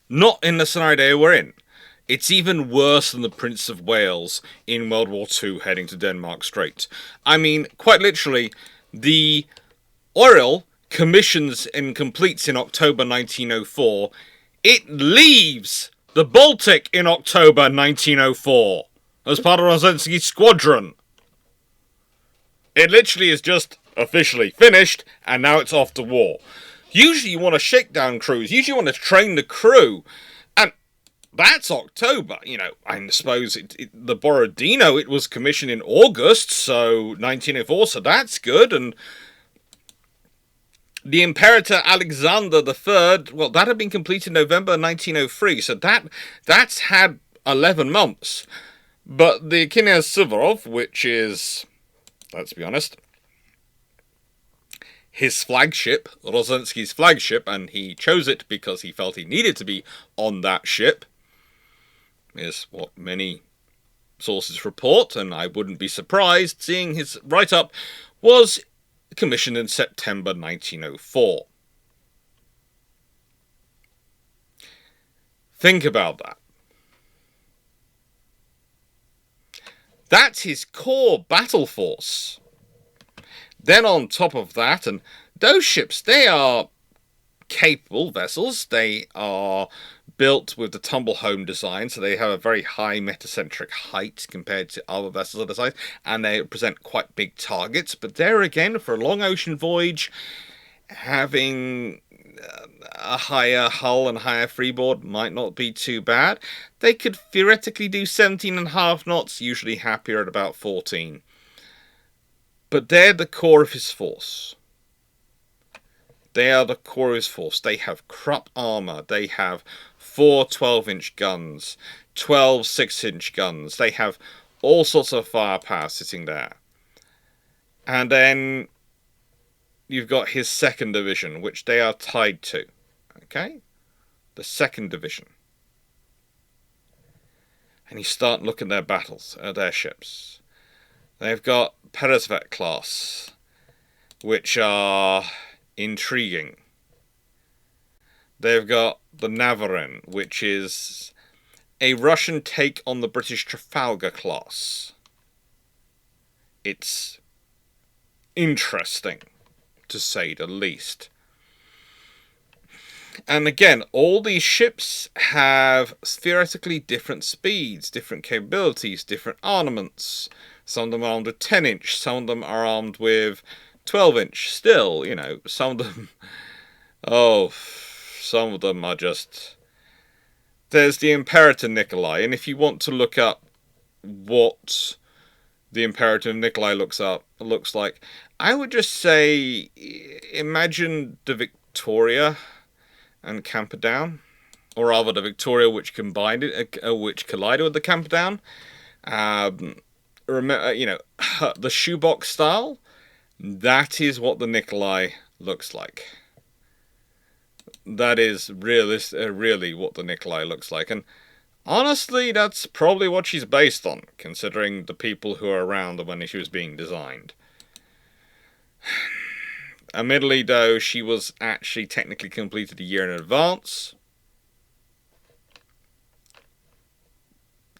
Speaker 1: Not in the scenario we're in. It's even worse than the Prince of Wales in World War II heading to Denmark Strait. I mean, quite literally, the Oriel commissions and completes in October 1904. It leaves the Baltic in October 1904 as part of Rozensky's squadron. It literally is just officially finished, and now it's off to war. Usually you want a shakedown cruise. Usually you want to train the crew. And that's October. You know, I suppose the Borodino, it was commissioned in August, so 1904, so that's good. And the Imperator Alexander III, well, that had been completed in November 1903, so that's had 11 months. But the Knyaz Suvorov, which is, let's be honest, his flagship, Rozensky's flagship, and he chose it because he felt he needed to be on that ship, is what many sources report, and I wouldn't be surprised seeing his write-up, was commissioned in September 1904. Think about that. That's his core battle force. Then on top of that, and those ships, they are capable vessels. They are built with the tumble home design, so they have a very high metacentric height compared to other vessels of the size, and they present quite big targets. But there again, for a long ocean voyage, having a higher hull and higher freeboard might not be too bad. They could theoretically do 17.5 knots, usually happier at about 14. But they're the core of his force. They are the core of his force. They have Krupp armor. They have 4 12-inch guns, 12 6-inch guns. They have all sorts of firepower sitting there. And then you've got his 2nd Division, which they are tied to. Okay? The 2nd Division. And you start looking at their battles, their ships. They've got Persepctive class, which are intriguing. They've got the Naval, which is a Russian take on the British Trafalgar class. It's interesting, to say the least. And again, all these ships have theoretically different speeds, different capabilities, different armaments. Some of them are armed with 10-inch, some of them are armed with 12-inch. Still, you know, some of them... some of them are just... There's the Imperator Nikolai, and if you want to look up what the Imperator Nikolai looks like, I would just say, imagine the Victoria and Camperdown, or rather the Victoria which collided with the Camperdown. Remember, you know, the shoebox style. That is what the Nikolai looks like. That is really what the Nikolai looks like, and honestly, that's probably what she's based on, considering the people who are around when she was being designed. Admittedly, though, she was actually technically completed a year in advance.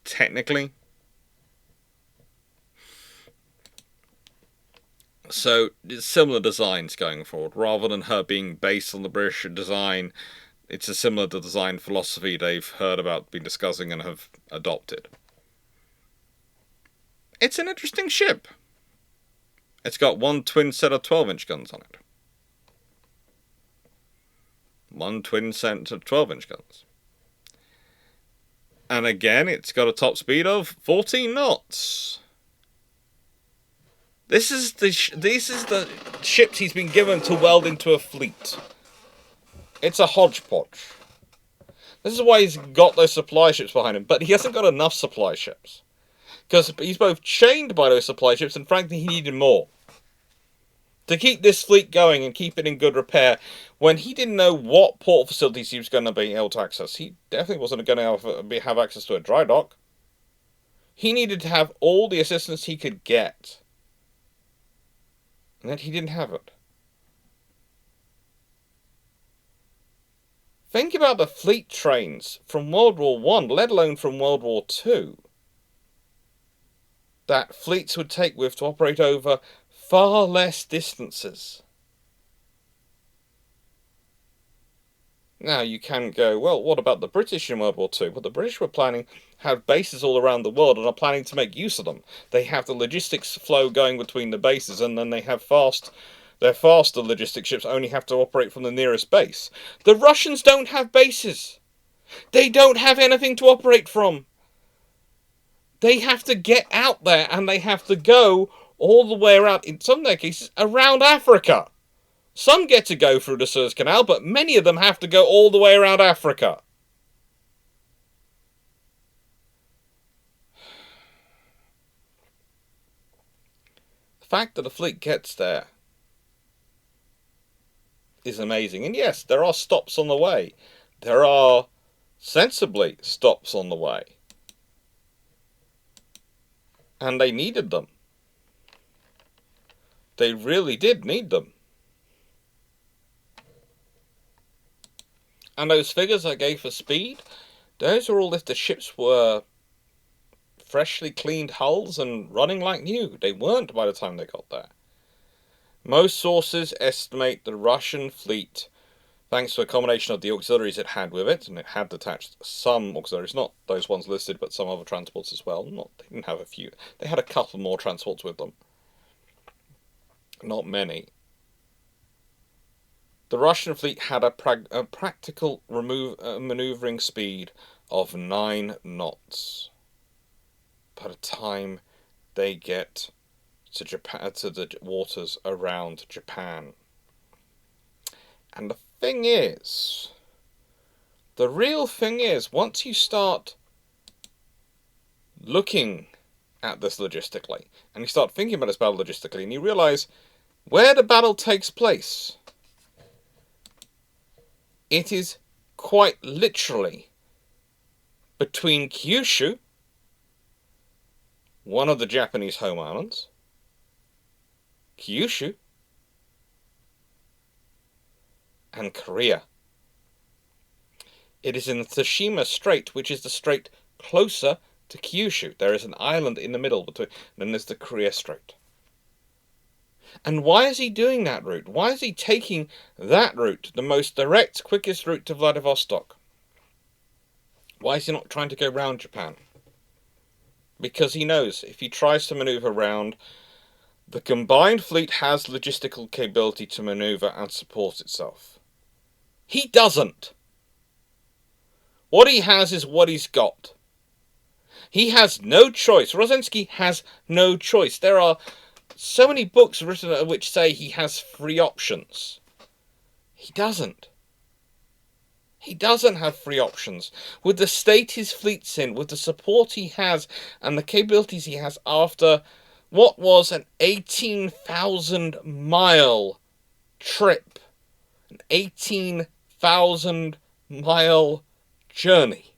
Speaker 1: Technically. So, it's similar designs going forward. Rather than her being based on the British design, it's a similar design philosophy they've heard about, been discussing, and have adopted. It's an interesting ship. It's got one twin set of 12-inch guns on it. One twin set of 12-inch guns. And again, it's got a top speed of 14 knots. This is the ships he's been given to weld into a fleet. It's a hodgepodge. This is why he's got those supply ships behind him, but he hasn't got enough supply ships. Because he's both chained by those supply ships, and frankly, he needed more. To keep this fleet going and keep it in good repair, when he didn't know what port facilities he was going to be able to access, he definitely wasn't going to have access to a dry dock. He needed to have all the assistance he could get. And yet he didn't have it. Think about the fleet trains from World War I, let alone from World War II, that fleets would take with to operate over far less distances. Now you can go, well, what about the British in World War II? Well, the British were planning to have bases all around the world and are planning to make use of them. They have the logistics flow going between the bases, and then they have their faster logistic ships only have to operate from the nearest base. The Russians don't have bases. They don't have anything to operate from. They have to get out there, and they have to go all the way around, in some of their cases, around Africa. Some get to go through the Suez Canal, but many of them have to go all the way around Africa. The fact that the fleet gets there is amazing. And yes, there are stops on the way. There are, sensibly, stops on the way. And they needed them. They really did need them. And those figures I gave for speed, those are all if the ships were freshly cleaned hulls and running like new. They weren't by the time they got there. Most sources estimate the Russian fleet, thanks to a combination of the auxiliaries it had with it, and it had detached some auxiliaries, not those ones listed, but some other transports as well. They didn't have a few. They had a couple more transports with them. Not many. The Russian fleet had a practical maneuvering speed of 9 knots by the time they get to Japan, to the waters around Japan. And the real thing is, once you start looking at this logistically, and you start thinking about this battle logistically, and you realize where the battle takes place, it is quite literally between Kyushu, one of the Japanese home islands, Kyushu, and Korea. It is in the Tsushima Strait, which is the strait closer to Kyushu. There is an island in the middle between, then there's the Korea Strait. And why is he doing that route? Why is he taking that route, the most direct, quickest route to Vladivostok? Why is he not trying to go round Japan? Because he knows if he tries to maneuver round, the combined fleet has logistical capability to maneuver and support itself. He doesn't. What he has is what he's got. He has no choice. Rozensky has no choice. There are so many books written which say he has free options. He doesn't. He doesn't have free options. With the state his fleet's in, with the support he has, and the capabilities he has after what was an 18,000-mile trip, an 18,000-mile journey.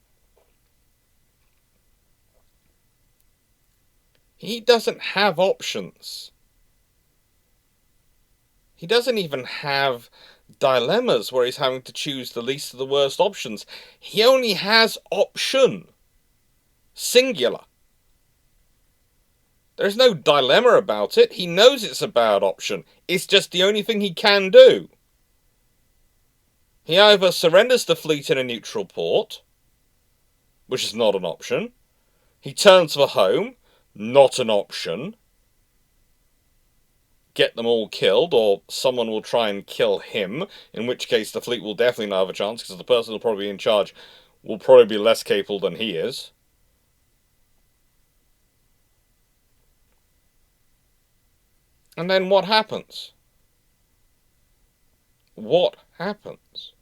Speaker 1: He doesn't have options. He doesn't even have dilemmas where he's having to choose the least of the worst options. He only has option. Singular. There's no dilemma about it. He knows it's a bad option. It's just the only thing he can do. He either surrenders the fleet in a neutral port, which is not an option. He turns for home, not an option. Get them all killed, or someone will try and kill him, in which case the fleet will definitely not have a chance, because the person who'll probably be in charge will probably be less capable than he is. And then what happens? What happens?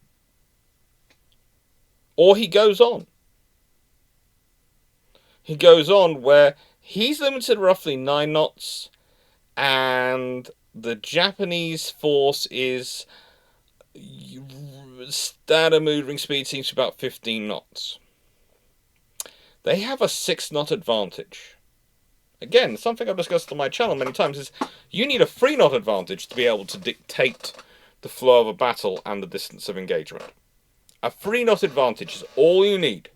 Speaker 1: Or he goes on. He goes on where he's limited roughly 9 knots, and the Japanese force is standard moving speed seems to be about 15 knots. They have a 6-knot advantage. Again, something I've discussed on my channel many times is you need a 3-knot advantage to be able to dictate the flow of a battle and the distance of engagement. A 3-knot advantage is all you need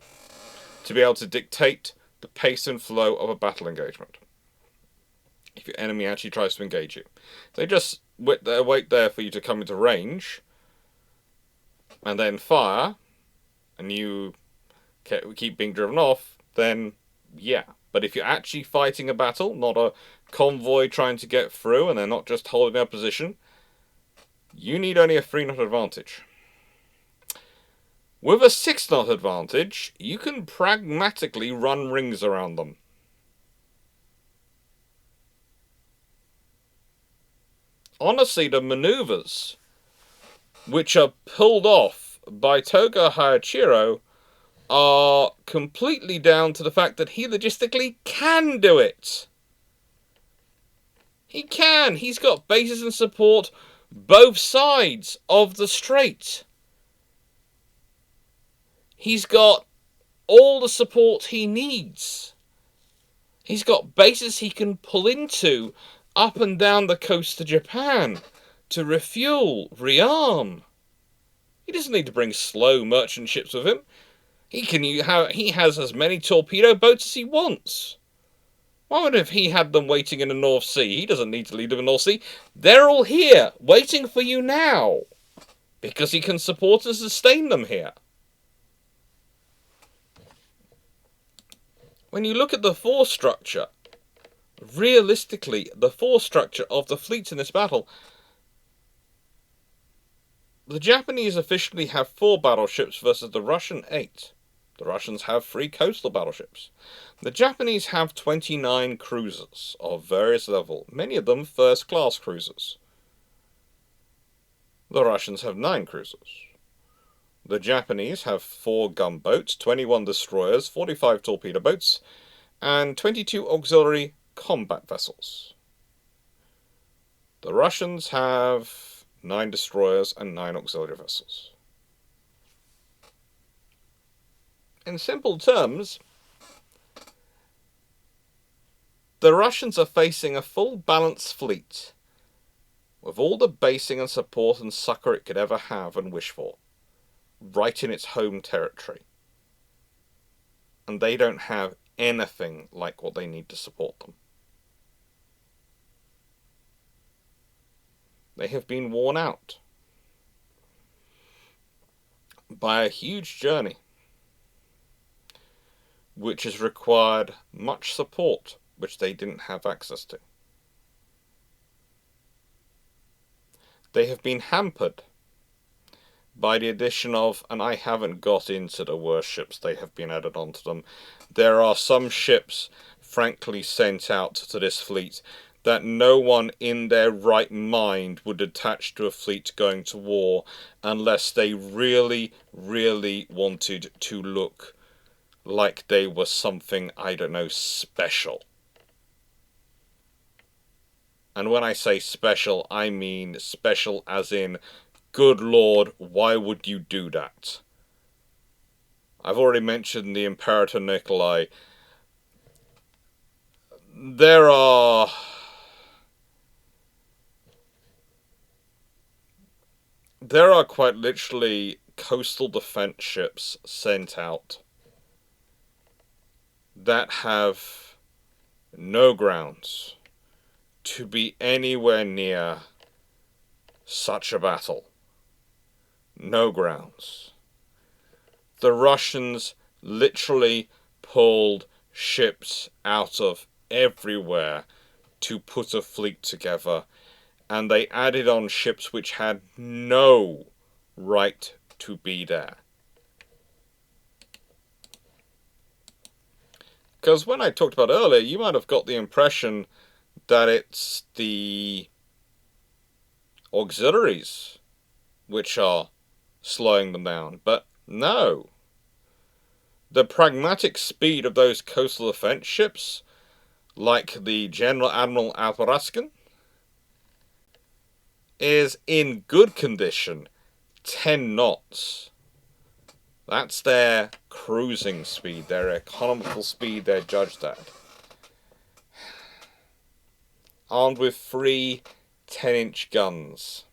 Speaker 1: to be able to dictate the pace and flow of a battle engagement. If your enemy actually tries to engage you, they just wait there for you to come into range and then fire, and you keep being driven off, then yeah. But if you're actually fighting a battle, not a convoy trying to get through and they're not just holding their position, you need only a 3-knot advantage. With a 6-knot advantage, you can pragmatically run rings around them. Honestly, the maneuvers which are pulled off by Toga Hayachiro are completely down to the fact that he logistically can do it. He can. He's got bases and support both sides of the strait. He's got all the support he needs. He's got bases he can pull into up and down the coast of Japan to refuel, rearm. He doesn't need to bring slow merchant ships with him. He has as many torpedo boats as he wants. Why would if he had them waiting in the North Sea? He doesn't need to lead them in the North Sea. They're all here, waiting for you now. Because he can support and sustain them here. When you look at the force structure, realistically, the force structure of the fleets in this battle, the Japanese officially have 4 battleships versus the Russian 8. The Russians have 3 coastal battleships. The Japanese have 29 cruisers of various level, many of them first-class cruisers. The Russians have 9 cruisers. The Japanese have 4 gunboats, 21 destroyers, 45 torpedo boats, and 22 auxiliary combat vessels. The Russians have 9 destroyers and 9 auxiliary vessels. In simple terms, the Russians are facing a full balanced fleet with all the basing and support and succor it could ever have and wish for, right in its home territory. And they don't have anything like what they need to support them. They have been worn out by a huge journey, which has required much support which they didn't have access to. They have been hampered by the addition of, and I haven't got into the worst ships they have been added onto them. There are some ships, frankly, sent out to this fleet that no one in their right mind would attach to a fleet going to war unless they really, really wanted to look like they were something, I don't know, special. And when I say special, I mean special as in, good Lord, why would you do that? I've already mentioned the Imperator Nikolai. There are quite literally coastal defense ships sent out that have no grounds to be anywhere near such a battle. No grounds. The Russians literally pulled ships out of everywhere to put a fleet together, and they added on ships which had no right to be there. Because when I talked about earlier, you might have got the impression that it's the auxiliaries which are slowing them down. But no. The pragmatic speed of those coastal defense ships, like the General Admiral Alparaskan, is in good condition 10 knots. That's their cruising speed, their economical speed they're judged at. Armed with 3 10-inch guns.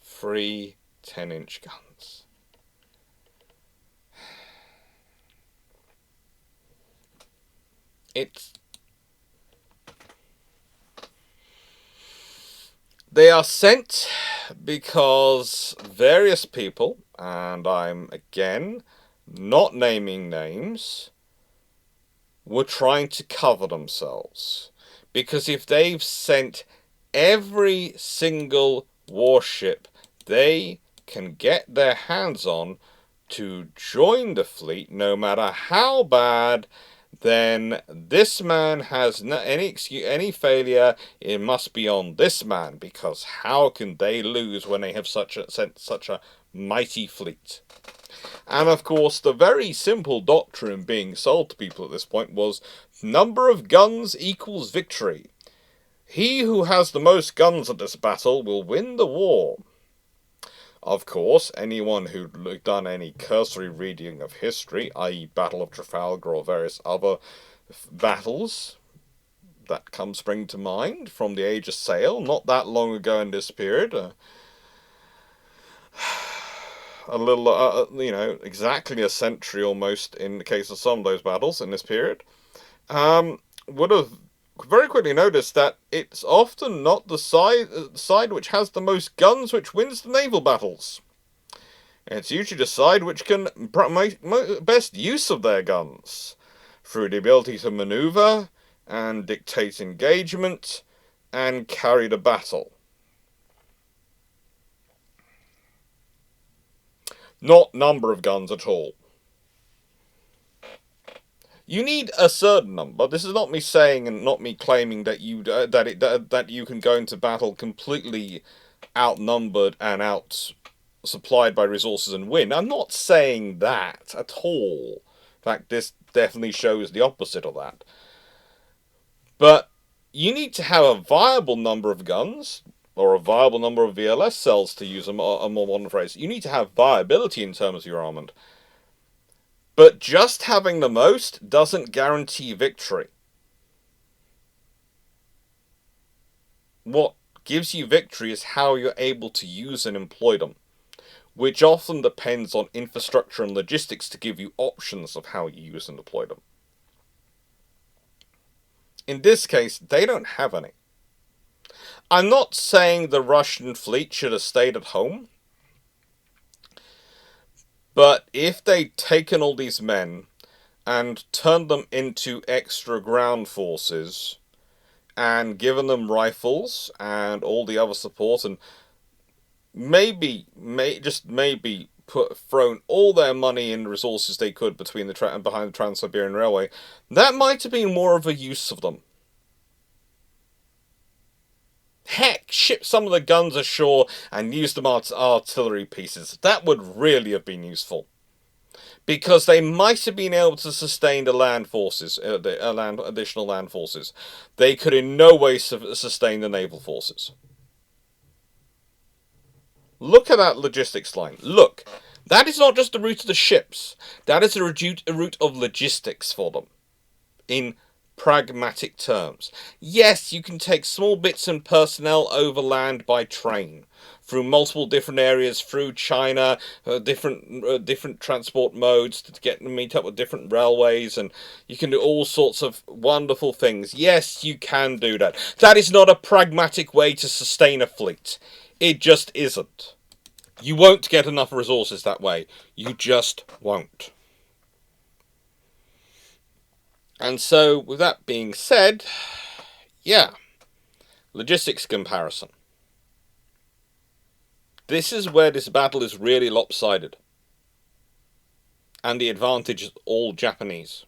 Speaker 1: 3 10-inch guns. They are sent because various people, and I'm again not naming names, were trying to cover themselves. Because if they've sent every single warship they can get their hands on to join the fleet, no matter how bad, then this man has any failure, it must be on this man, because how can they lose when they have sent such a mighty fleet? And of course, the very simple doctrine being sold to people at this point was number of guns equals victory. He who has the most guns at this battle will win the war. Of course, anyone who'd done any cursory reading of history, i.e. Battle of Trafalgar or various other battles that come spring to mind from the Age of Sail, not that long ago in this period, a little, exactly a century almost in the case of some of those battles in this period, would have very quickly noticed that it's often not the side which has the most guns which wins the naval battles. It's usually the side which can make best use of their guns through the ability to maneuver and dictate engagement and carry the battle. Not number of guns at all. You need a certain number. This is not me saying and not me claiming that that you can go into battle completely outnumbered and out supplied by resources and win. I'm not saying that at all. In fact, this definitely shows the opposite of that. But you need to have a viable number of guns, or a viable number of VLS cells, to use a more modern phrase. You need to have viability in terms of your armament. But just having the most doesn't guarantee victory. What gives you victory is how you're able to use and employ them, which often depends on infrastructure and logistics to give you options of how you use and deploy them. In this case, they don't have any. I'm not saying the Russian fleet should have stayed at home, but if they'd taken all these men and turned them into extra ground forces and given them rifles and all the other support, and maybe thrown all their money and resources they could behind the Trans-Siberian Railway, that might have been more of a use of them. Heck, ship some of the guns ashore and use them as artillery pieces. That would really have been useful. Because they might have been able to sustain the land forces, additional land forces. They could in no way sustain the naval forces. Look at that logistics line. Look, that is not just the route of the ships. That is a route of logistics for them. In pragmatic terms. Yes, you can take small bits and personnel overland by train through multiple different areas, through China, different transport modes to meet up with different railways, and you can do all sorts of wonderful things. Yes, you can do that. That is not a pragmatic way to sustain a fleet. It just isn't. You won't get enough resources that way. You just won't. And so, with that being said, yeah, logistics comparison. This is where this battle is really lopsided. And the advantage is all Japanese.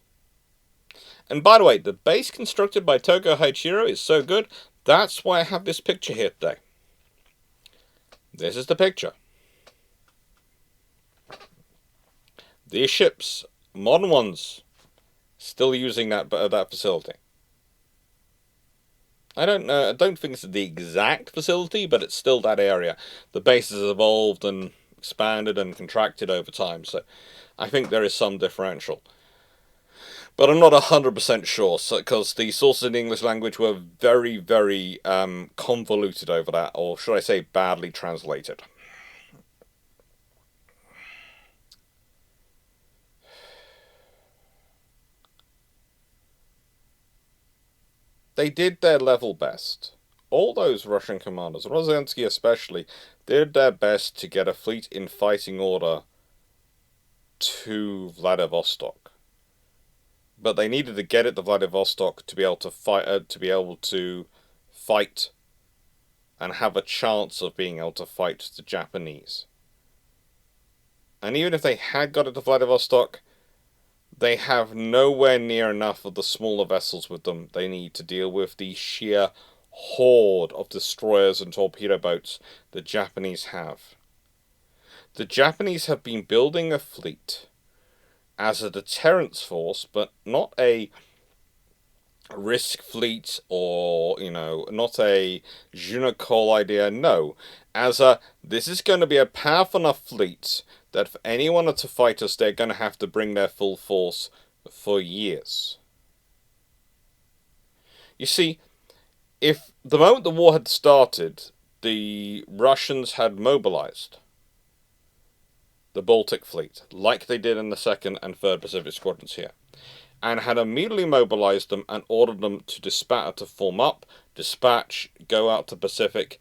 Speaker 1: And by the way, the base constructed by Togo Haichiro is so good, that's why I have this picture here today. This is the picture. These ships, modern ones, still using that facility. I don't think it's the exact facility, but it's still that area. The base has evolved and expanded and contracted over time, so I think there is some differential. But I'm not 100% sure, because the sources in the English language were very, very convoluted over that, or should I say badly translated. They did their level best. All those Russian commanders, Rozensky especially, did their best to get a fleet in fighting order to Vladivostok. But they needed to get it to Vladivostok to be able to fight and have a chance of being able to fight the Japanese. And even if they had got it to Vladivostok, they have nowhere near enough of the smaller vessels with them they need to deal with the sheer horde of destroyers and torpedo boats the Japanese have. The Japanese have been building a fleet as a deterrence force, but not a risk fleet or, not a je ne sais idea. No. This is going to be a powerful enough fleet that for anyone to fight us, they're going to have to bring their full force for years. You see, if the moment the war had started, the Russians had mobilized the Baltic Fleet, like they did in the 2nd and 3rd Pacific Squadrons here, and had immediately mobilized them and ordered them to form up, dispatch, go out to Pacific,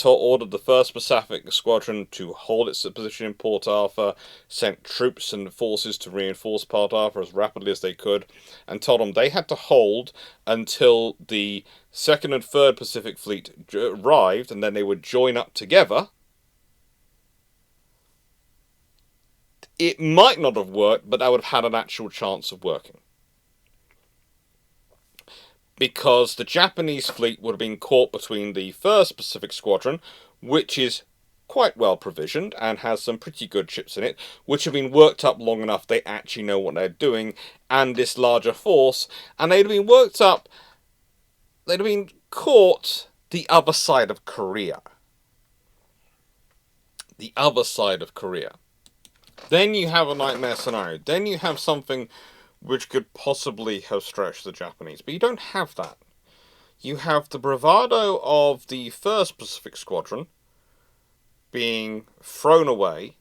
Speaker 1: ordered the 1st Pacific Squadron to hold its position in Port Arthur, sent troops and forces to reinforce Port Arthur as rapidly as they could, and told them they had to hold until the 2nd and 3rd Pacific Fleet arrived, and then they would join up together. It might not have worked, but that would have had an actual chance of working. Because the Japanese fleet would have been caught between the 1st Pacific Squadron, which is quite well provisioned and has some pretty good ships in it, which have been worked up long enough they actually know what they're doing, and this larger force, and they'd have been caught the other side of Korea. The other side of Korea. Then you have a nightmare scenario. Then you have something which could possibly have stretched the Japanese. But you don't have that. You have the bravado of the 1st Pacific Squadron being thrown away,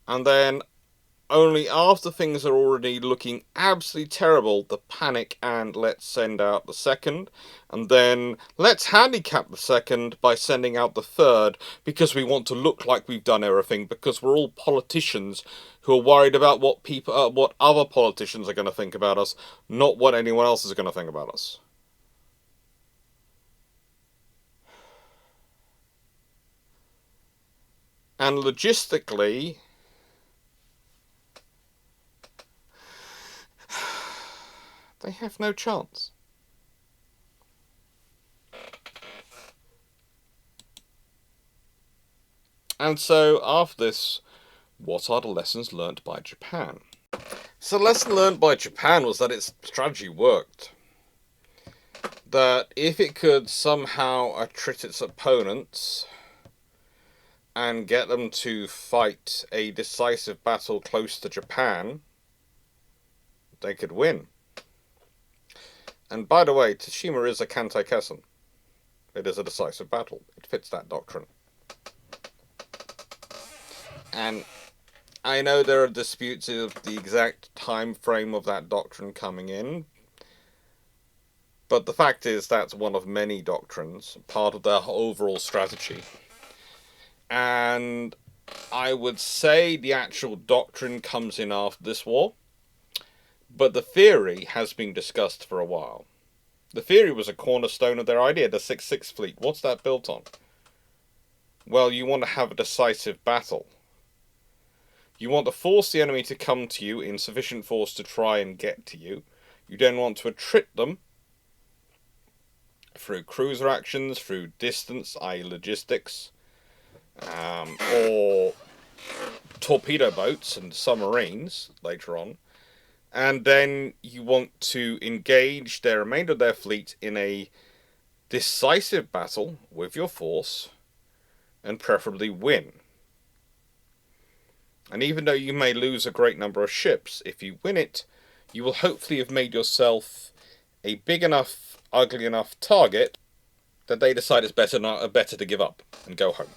Speaker 1: and then only after things are already looking absolutely terrible, the panic and let's send out the 2nd, and then let's handicap the 2nd by sending out the 3rd because we want to look like we've done everything, because we're all politicians who are worried about what other politicians are going to think about us, not what anyone else is going to think about us. And logistically, they have no chance. And so, after this, what are the lessons learnt by Japan? So, the lesson learnt by Japan was that its strategy worked. That if it could somehow attrit its opponents and get them to fight a decisive battle close to Japan, they could win. And by the way, Tsushima is a Kantai-Kessen. It is a decisive battle. It fits that doctrine. And I know there are disputes of the exact time frame of that doctrine coming in, but the fact is that's one of many doctrines, part of their overall strategy. And I would say the actual doctrine comes in after this war, but the theory has been discussed for a while. The theory was a cornerstone of their idea, the 6-6 fleet. What's that built on? Well, you want to have a decisive battle. You want to force the enemy to come to you in sufficient force to try and get to you. You then want to attrit them through cruiser actions, through distance, i.e. logistics, or torpedo boats and submarines later on. And then you want to engage the remainder of their fleet in a decisive battle with your force, and preferably win. And even though you may lose a great number of ships, if you win it, you will hopefully have made yourself a big enough, ugly enough target that they decide it's better to give up and go home.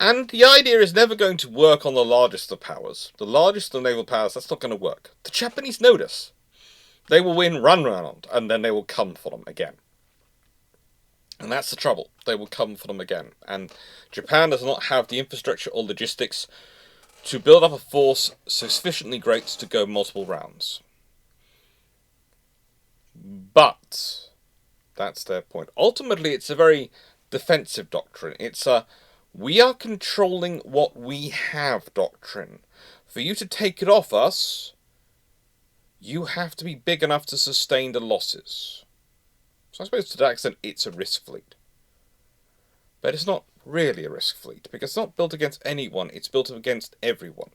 Speaker 1: And the idea is never going to work on the largest of powers. The largest of naval powers, that's not going to work. The Japanese know this. They will win run round, and then they will come for them again. And that's the trouble. They will come for them again. And Japan does not have the infrastructure or logistics to build up a force sufficiently great to go multiple rounds. But that's their point. Ultimately, it's a very defensive doctrine. It's a we are controlling what we have doctrine. For you to take it off us, you have to be big enough to sustain the losses. So I suppose to that extent it's a risk fleet. But it's not really a risk fleet, because it's not built against anyone, it's built against everyone.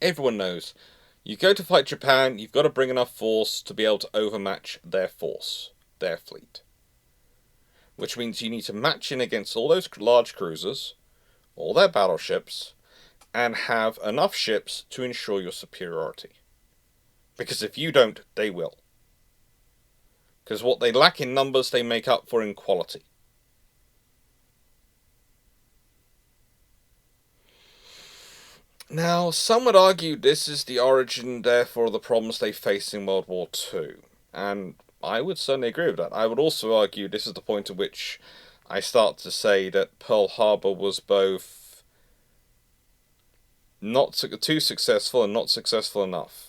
Speaker 1: Everyone knows You go to fight Japan, you've got to bring enough force to be able to overmatch their force, their fleet. Which means you need to match in against all those large cruisers, all their battleships, and have enough ships to ensure your superiority. Because if you don't, they will. Because what they lack in numbers, they make up for in quality. Now, some would argue this is the origin, therefore, of the problems they faced in World War II. And I would certainly agree with that. I would also argue this is the point at which I start to say that Pearl Harbor was both not too successful and not successful enough.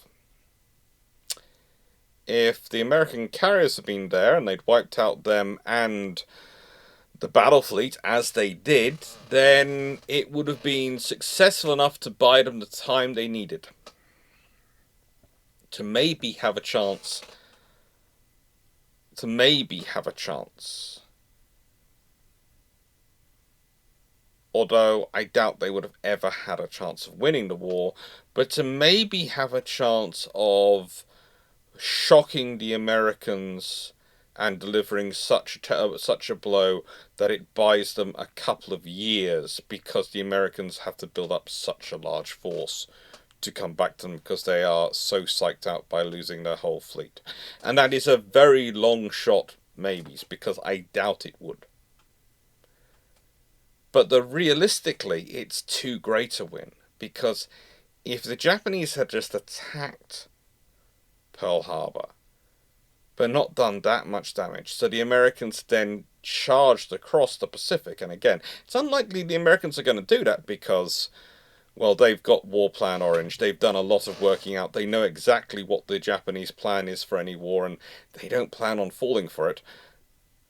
Speaker 1: If the American carriers had been there and they'd wiped out them and the battle fleet as they did, then it would have been successful enough to buy them the time they needed to maybe have a chance. Although I doubt they would have ever had a chance of winning the war, but to maybe have a chance of shocking the Americans and delivering such a blow that it buys them a couple of years, because the Americans have to build up such a large force to come back to them because they are so psyched out by losing their whole fleet. And that is a very long shot, maybe, because I doubt it would. But realistically, it's too great a win, because if the Japanese had just attacked Pearl Harbor, but not done that much damage, so the Americans then charged across the Pacific, and again, it's unlikely the Americans are going to do that because, well, they've got War Plan Orange, they've done a lot of working out, they know exactly what the Japanese plan is for any war, and they don't plan on falling for it.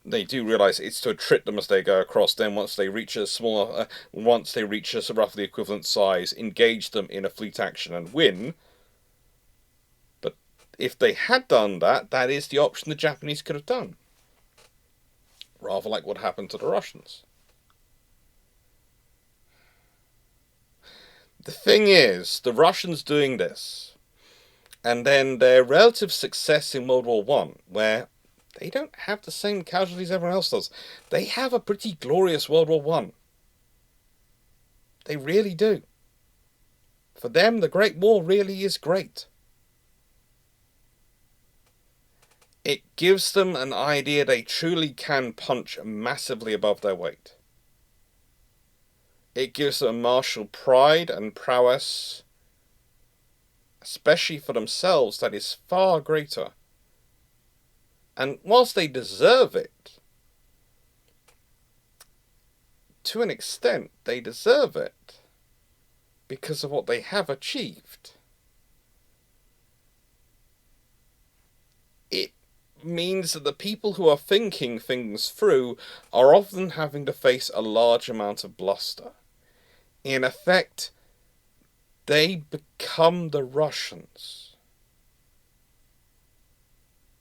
Speaker 1: They do realise it's to trick them as they go across. Then once they reach a roughly equivalent size, engage them in a fleet action and win. But if they had done that, that is the option the Japanese could have done. Rather like what happened to the Russians. The thing is, the Russians doing this, and then their relative success in World War I, where they don't have the same casualties everyone else does. They have a pretty glorious World War I. They really do. For them, the Great War really is great. It gives them an idea they truly can punch massively above their weight. It gives them martial pride and prowess, especially for themselves, that is far greater. And whilst they deserve it, to an extent, they deserve it because of what they have achieved. It means that the people who are thinking things through are often having to face a large amount of bluster. In effect, they become the Russians.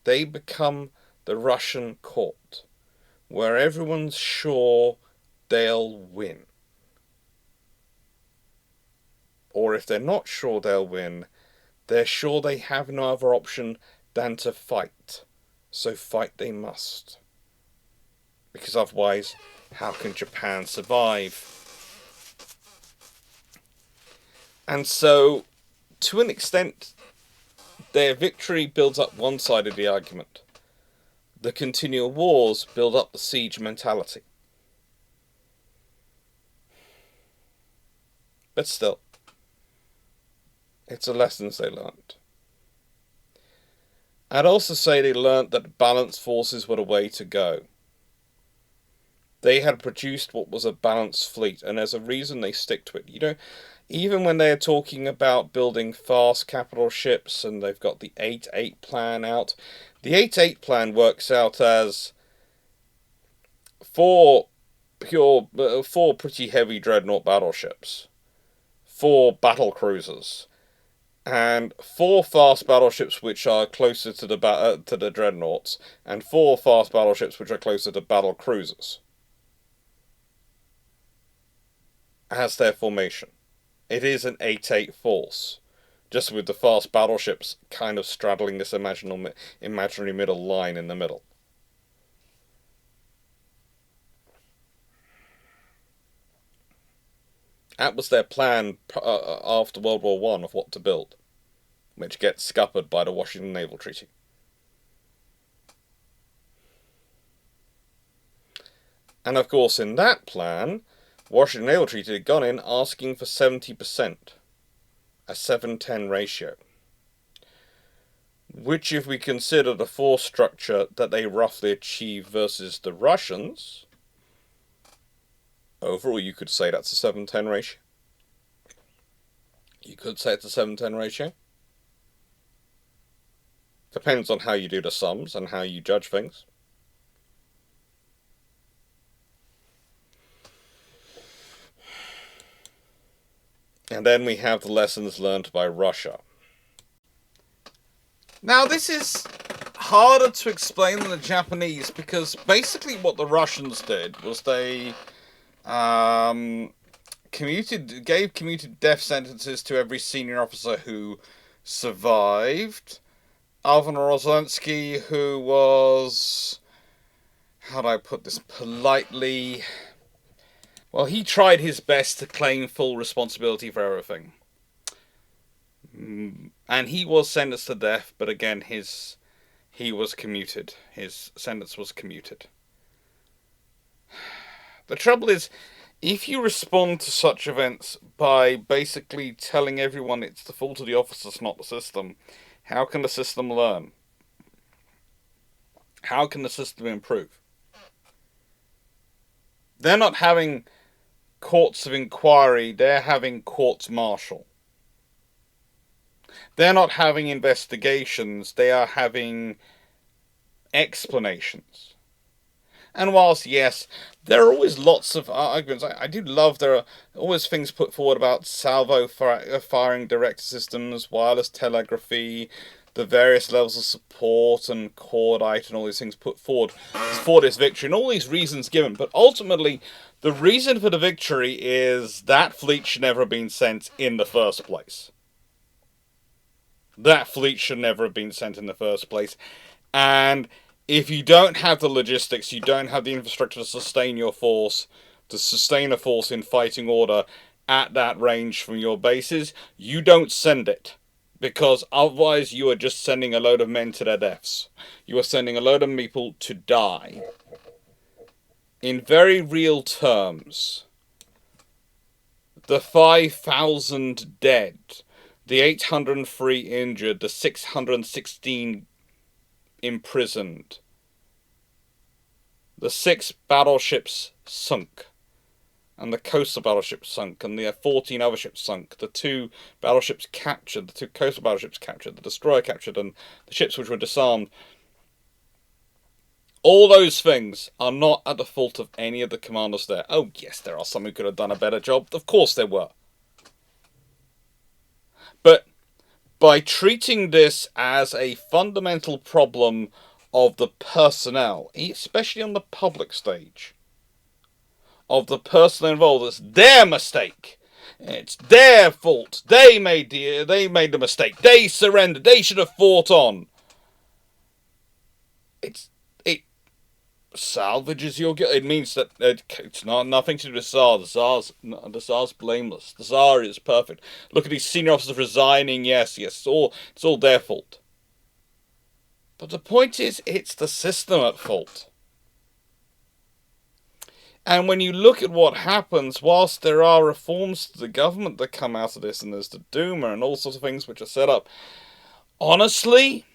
Speaker 1: They become the Russian court, where everyone's sure they'll win. Or if they're not sure they'll win, they're sure they have no other option than to fight. So fight they must. Because otherwise, how can Japan survive? And so, to an extent, their victory builds up one side of the argument. The continual wars build up the siege mentality. But still, it's the lessons they learned. I'd also say they learnt that balanced forces were the way to go. They had produced what was a balanced fleet, and there's a reason they stick to it. Even when they're talking about building fast capital ships and they've got the 8-8 plan out, the 8-8 plan works out as four pretty heavy dreadnought battleships, 4 battle cruisers, and 4 fast battleships which are closer to the dreadnoughts, and 4 fast battleships which are closer to battle cruisers as their formation. It is an 8-8 force, just with the fast battleships kind of straddling this imaginary middle line in the middle. That was their plan after World War One of what to build, which gets scuppered by the Washington Naval Treaty. And of course, in that plan, Washington Naval Treaty had gone in asking for 70%, a 7-10 ratio. Which, if we consider the force structure that they roughly achieve versus the Russians, overall you could say that's a 7-10 ratio. You could say it's a 7-10 ratio. Depends on how you do the sums and how you judge things. And then we have the lessons learned by Russia. Now, this is harder to explain than the Japanese, because basically what the Russians did was they gave commuted death sentences to every senior officer who survived. Alvin Rozensky, who was, how do I put this politely? Well, he tried his best to claim full responsibility for everything. And he was sentenced to death, but again, he was commuted. His sentence was commuted. The trouble is, if you respond to such events by basically telling everyone it's the fault of the officers, not the system, how can the system learn? How can the system improve? They're not having courts of inquiry, they're having courts martial. They're not having investigations, they are having explanations. And whilst, yes, there are always lots of arguments, I do love there are always things put forward about salvo firing director systems, wireless telegraphy, the various levels of support and cordite and all these things put forward for this victory, and all these reasons given. But ultimately, the reason for the victory is that fleet should never have been sent in the first place. That fleet should never have been sent in the first place. And if you don't have the logistics, you don't have the infrastructure to sustain your force, to sustain a force in fighting order at that range from your bases, you don't send it. Because otherwise you are just sending a load of men to their deaths. You are sending a load of people to die. In very real terms, the 5,000 dead, the 803 injured, the 616 imprisoned, the 6 battleships sunk, and the coastal battleships sunk, and the 14 other ships sunk, the 2 battleships captured, the 2 coastal battleships captured, the destroyer captured, and the ships which were disarmed. All those things are not at the fault of any of the commanders there. Oh yes, there are some who could have done a better job. Of course there were. But by treating this as a fundamental problem of the personnel, especially on the public stage, of the personnel involved, it's their mistake. It's their fault. They made the mistake. They surrendered. They should have fought on. It salvages your guilt. It means that it's not nothing to do with the Tsar. The Tsar's blameless. The Tsar is perfect. Look at these senior officers resigning. Yes, it's all their fault. But the point is, it's the system at fault. And when you look at what happens, whilst there are reforms to the government that come out of this, and there's the Duma and all sorts of things which are set up, honestly,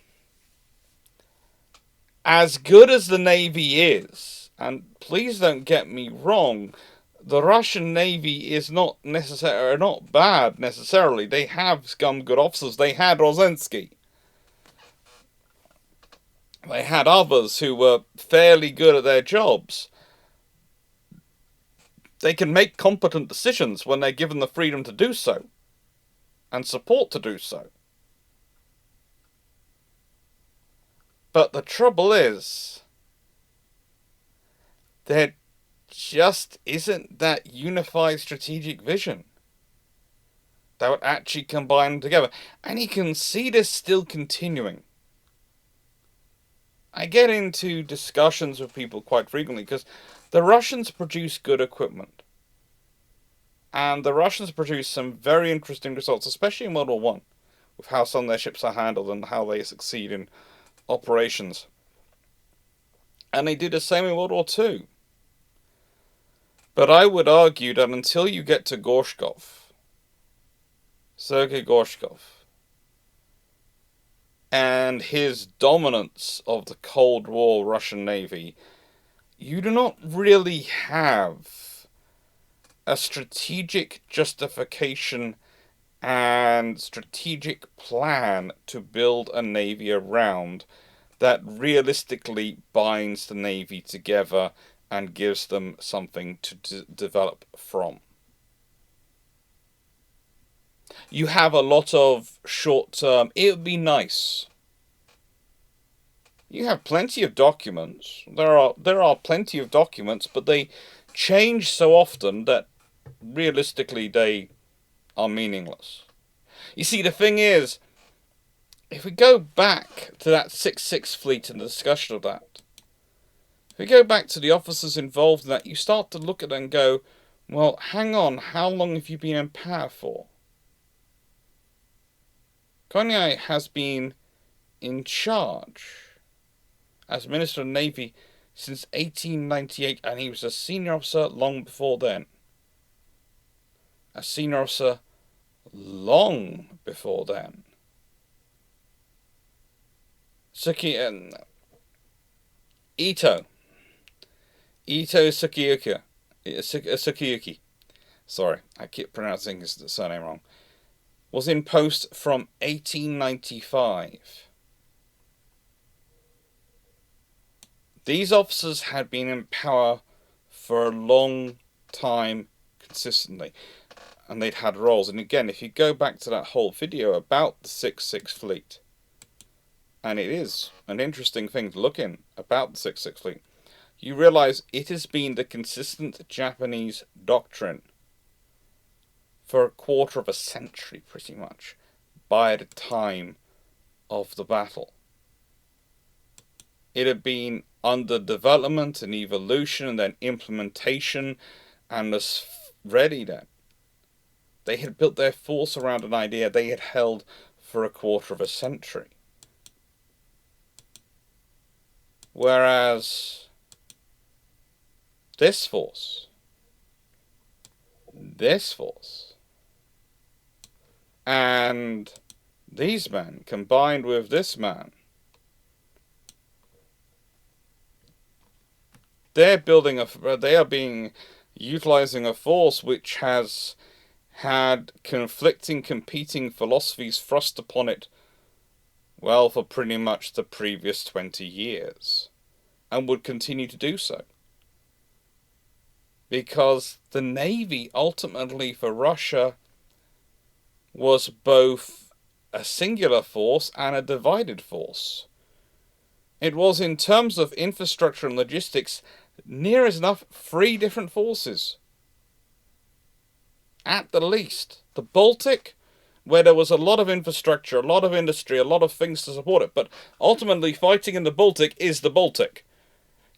Speaker 1: as good as the Navy is, and please don't get me wrong, the Russian Navy is not bad necessarily. They have some good officers. They had Rozensky. They had others who were fairly good at their jobs. They can make competent decisions when they're given the freedom to do so, and support to do so. But the trouble is, there just isn't that unified strategic vision. that would actually combine them together. And you can see this still continuing. I get into discussions with people quite frequently because the Russians produce good equipment. And the Russians produce some very interesting results, especially in World War One, with how some of their ships are handled and how they succeed in operations. And they do the same in World War Two. But I would argue that until you get to Gorshkov, Sergei Gorshkov, and his dominance of the Cold War Russian Navy, you do not really have a strategic justification and strategic plan to build a navy around that realistically binds the navy together and gives them something to develop from. You have a lot of short-term, it would be nice. You have plenty of documents. There are plenty of documents, but they change so often that realistically they are meaningless. You see, the thing is, if we go back to that 6-6 fleet and the discussion of that, if we go back to the officers involved in that, you start to look at it and go, well, hang on, how long have you been in power for? Konya has been in charge as Minister of Navy since 1898, and he was a senior officer long before then. A senior officer long before then. Ito Tsukiyuki. Sorry, I keep pronouncing his surname wrong. Was in post from 1895. These officers had been in power for a long time consistently, and they'd had roles. And again, if you go back to that whole video about the 6-6 fleet, and it is an interesting thing to look in about the 6-6 fleet, you realize it has been the consistent Japanese doctrine for a quarter of a century, pretty much, by the time of the battle. It had been under development and evolution and then implementation and was ready then. They had built their force around an idea they had held for a quarter of a century. Whereas this force, and these men combined with this man, they are utilizing a force which has had conflicting, competing philosophies thrust upon it, well, for pretty much the previous 20 years, and would continue to do so. Because the Navy, ultimately for Russia, was both a singular force and a divided force. It was, in terms of infrastructure and logistics, near as enough 3 different forces. At the least. The Baltic, where there was a lot of infrastructure, a lot of industry, a lot of things to support it, but ultimately fighting in the Baltic is the Baltic.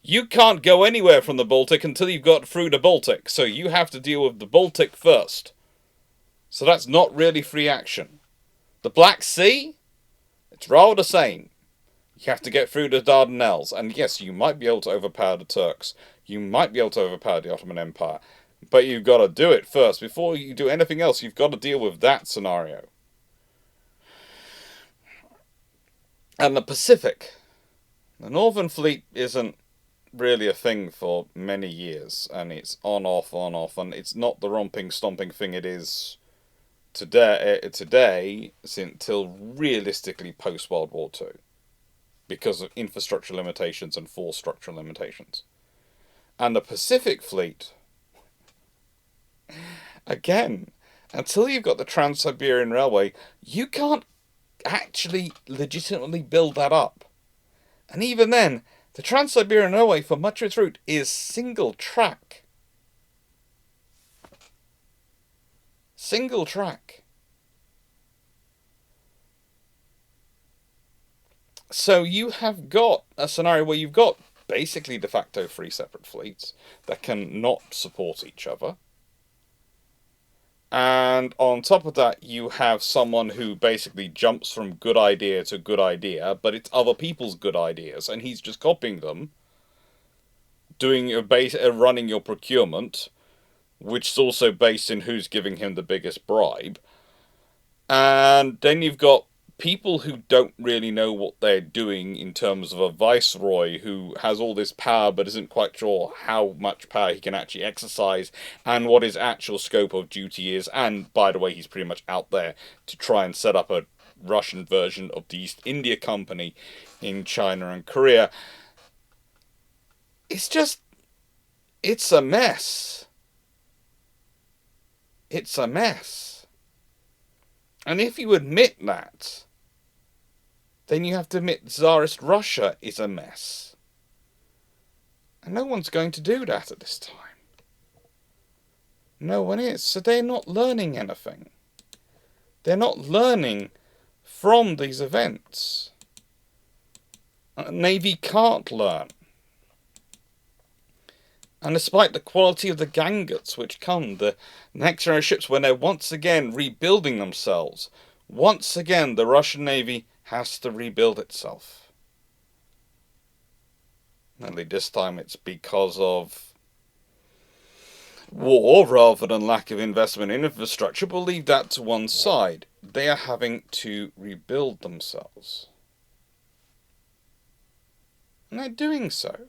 Speaker 1: You can't go anywhere from the Baltic until you've got through the Baltic, so you have to deal with the Baltic first. So that's not really free action. The Black Sea, it's rather the same. You have to get through the Dardanelles, and yes, you might be able to overpower the Turks. You might be able to overpower the Ottoman Empire. But you've got to do it first. Before you do anything else, you've got to deal with that scenario. And the Pacific. The Northern Fleet isn't really a thing for many years, and it's on, off, and it's not the romping, stomping thing it is today until realistically post-World War II. Because of infrastructure limitations and force structural limitations. And the Pacific Fleet, again, until you've got the Trans-Siberian Railway, you can't actually legitimately build that up. And even then, the Trans-Siberian Railway, for much of its route, is single track. Single track. So you have got a scenario where you've got basically de facto three separate fleets that can not support each other. And on top of that, you have someone who basically jumps from good idea to good idea, but it's other people's good ideas, and he's just copying them, doing running your procurement, which is also based in who's giving him the biggest bribe. And then you've got people who don't really know what they're doing in terms of a viceroy who has all this power but isn't quite sure how much power he can actually exercise and what his actual scope of duty is. And by the way, he's pretty much out there to try and set up a Russian version of the East India Company in China and Korea. It's just, it's a mess. It's a mess. And if you admit that, then you have to admit Tsarist Russia is a mess. And no one's going to do that at this time. No one is. So they're not learning anything. They're not learning from these events. Navy can't learn. And despite the quality of the gangers which come, the next generation ships, when they're once again rebuilding themselves, once again the Russian Navy has to rebuild itself. Only this time it's because of war rather than lack of investment in infrastructure, but leave that to one side. They are having to rebuild themselves. And they're doing so.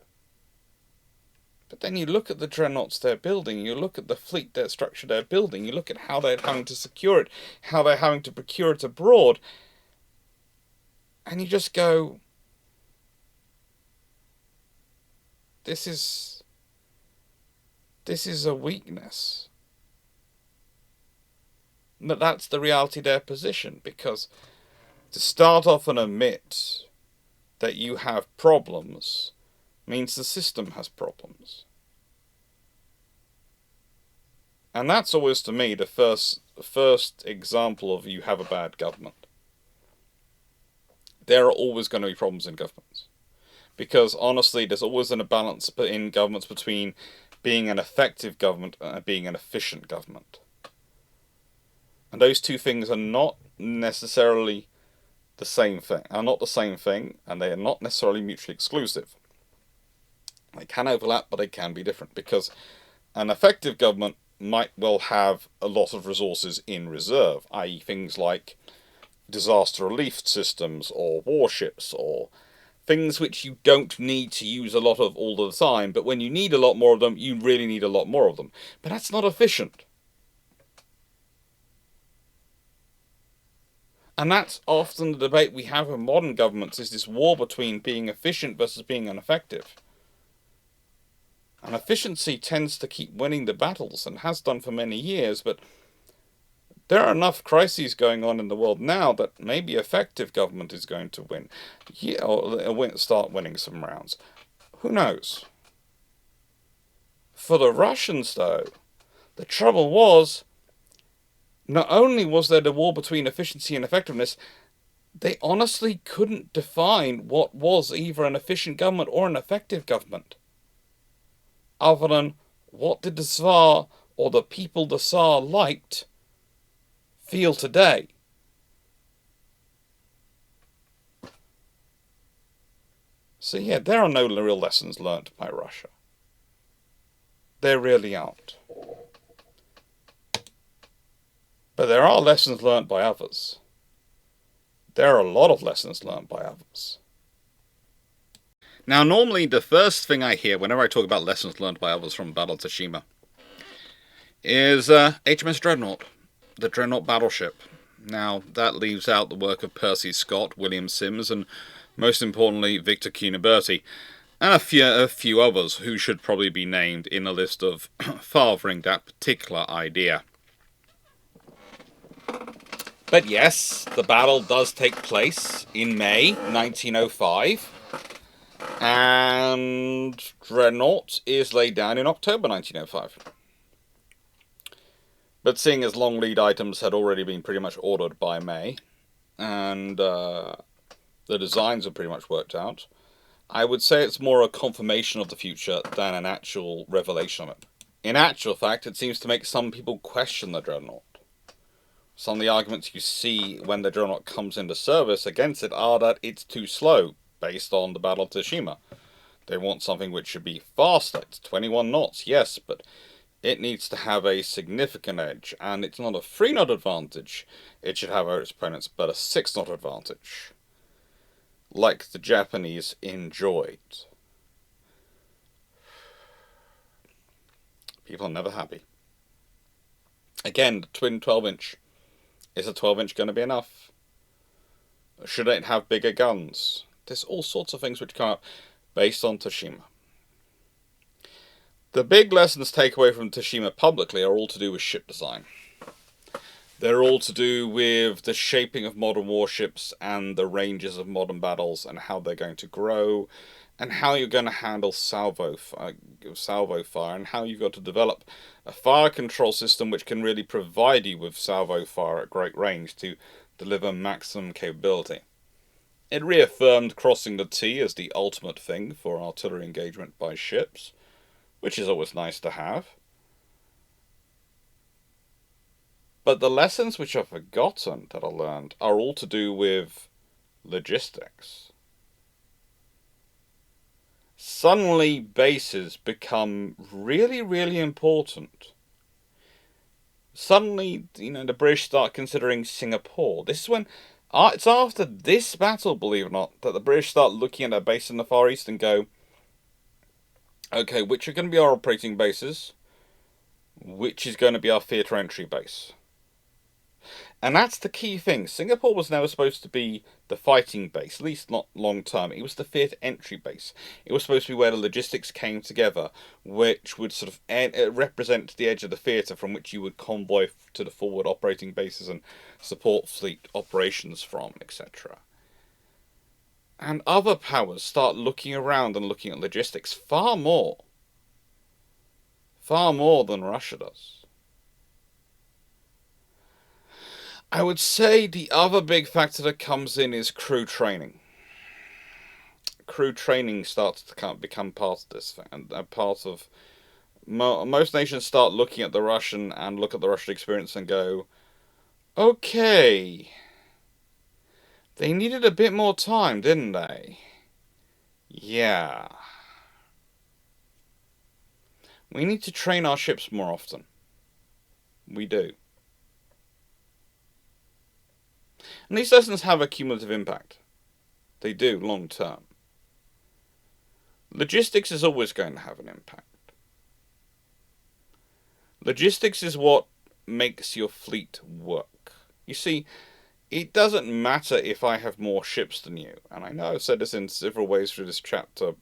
Speaker 1: But then you look at the dreadnoughts they're building, you look at the fleet structure they're building, you look at how they're having to secure it, how they're having to procure it abroad, and you just go, this is a weakness. But that's the reality of their position, because to start off and admit that you have problems means the system has problems. And that's always, to me, the first example of you have a bad government. There are always going to be problems in governments. Because, honestly, there's always an imbalance in governments between being an effective government and being an efficient government. And those two things are not necessarily the same thing. And they are not necessarily mutually exclusive. They can overlap, but they can be different, because an effective government might well have a lot of resources in reserve, i.e. things like disaster relief systems or warships or things which you don't need to use a lot of all the time, but when you need a lot more of them, you really need a lot more of them. But that's not efficient. And that's often the debate we have in modern governments, is this war between being efficient versus being ineffective. And efficiency tends to keep winning the battles, and has done for many years, but there are enough crises going on in the world now that maybe effective government is going to win. Yeah, or start winning some rounds. Who knows? For the Russians, though, the trouble was, not only was there the war between efficiency and effectiveness, they honestly couldn't define what was either an efficient government or an effective government. Other than, what did the Tsar, or the people the Tsar liked, feel today? So yeah, there are no real lessons learnt by Russia. There really aren't. But there are lessons learnt by others. There are a lot of lessons learnt by others. Now, normally the first thing I hear whenever I talk about lessons learned by others from Battle of Tsushima is HMS Dreadnought, the Dreadnought battleship. Now, that leaves out the work of Percy Scott, William Sims, and most importantly, Victor Cuniberti, and a few others who should probably be named in a list of fathering that particular idea. But yes, the battle does take place in May 1905. And Dreadnought is laid down in October 1905. But seeing as long lead items had already been pretty much ordered by May, and The designs are pretty much worked out. I would say it's more a confirmation of the future than an actual revelation of it. In actual fact, it seems to make some people question the Dreadnought. Some of the arguments you see when the Dreadnought comes into service against it are that it's too slow, based on the Battle of Tsushima. They want something which should be faster. It's 21 knots, yes, but it needs to have a significant edge, and it's not a 3-knot advantage. It should have over its opponents, but a 6-knot advantage, like the Japanese enjoyed. People are never happy. Again, the twin 12-inch. Is a 12-inch going to be enough? Should it have bigger guns? There's all sorts of things which come up based on Tsushima. The big lessons take away from Tsushima publicly are all to do with ship design. They're all to do with the shaping of modern warships and the ranges of modern battles and how they're going to grow and how you're going to handle salvo fire and how you've got to develop a fire control system which can really provide you with salvo fire at great range to deliver maximum capability. It reaffirmed crossing the T as the ultimate thing for artillery engagement by ships, which is always nice to have. But the lessons which are forgotten that I learned are all to do with logistics. Suddenly bases become really, really important. Suddenly, the British start considering Singapore. This is when, it's after this battle, believe it or not, that the British start looking at their base in the Far East and go, okay, which are going to be our operating bases? Which is going to be our theatre entry base? And that's the key thing. Singapore was never supposed to be the fighting base, at least not long term. It was the theatre entry base. It was supposed to be where the logistics came together, which would sort of represent the edge of the theatre from which you would convoy to the forward operating bases and support fleet operations from, etc. And other powers start looking around and looking at logistics far more than Russia does. I would say the other big factor that comes in is crew training. Crew training starts to become part of this thing, and a part of most nations start looking at the Russian experience and go, okay, they needed a bit more time, didn't they? Yeah. We need to train our ships more often. We do. And these lessons have a cumulative impact. They do, long term. Logistics is always going to have an impact. Logistics is what makes your fleet work. You see, it doesn't matter if I have more ships than you. And I know I've said this in several ways through this chapter,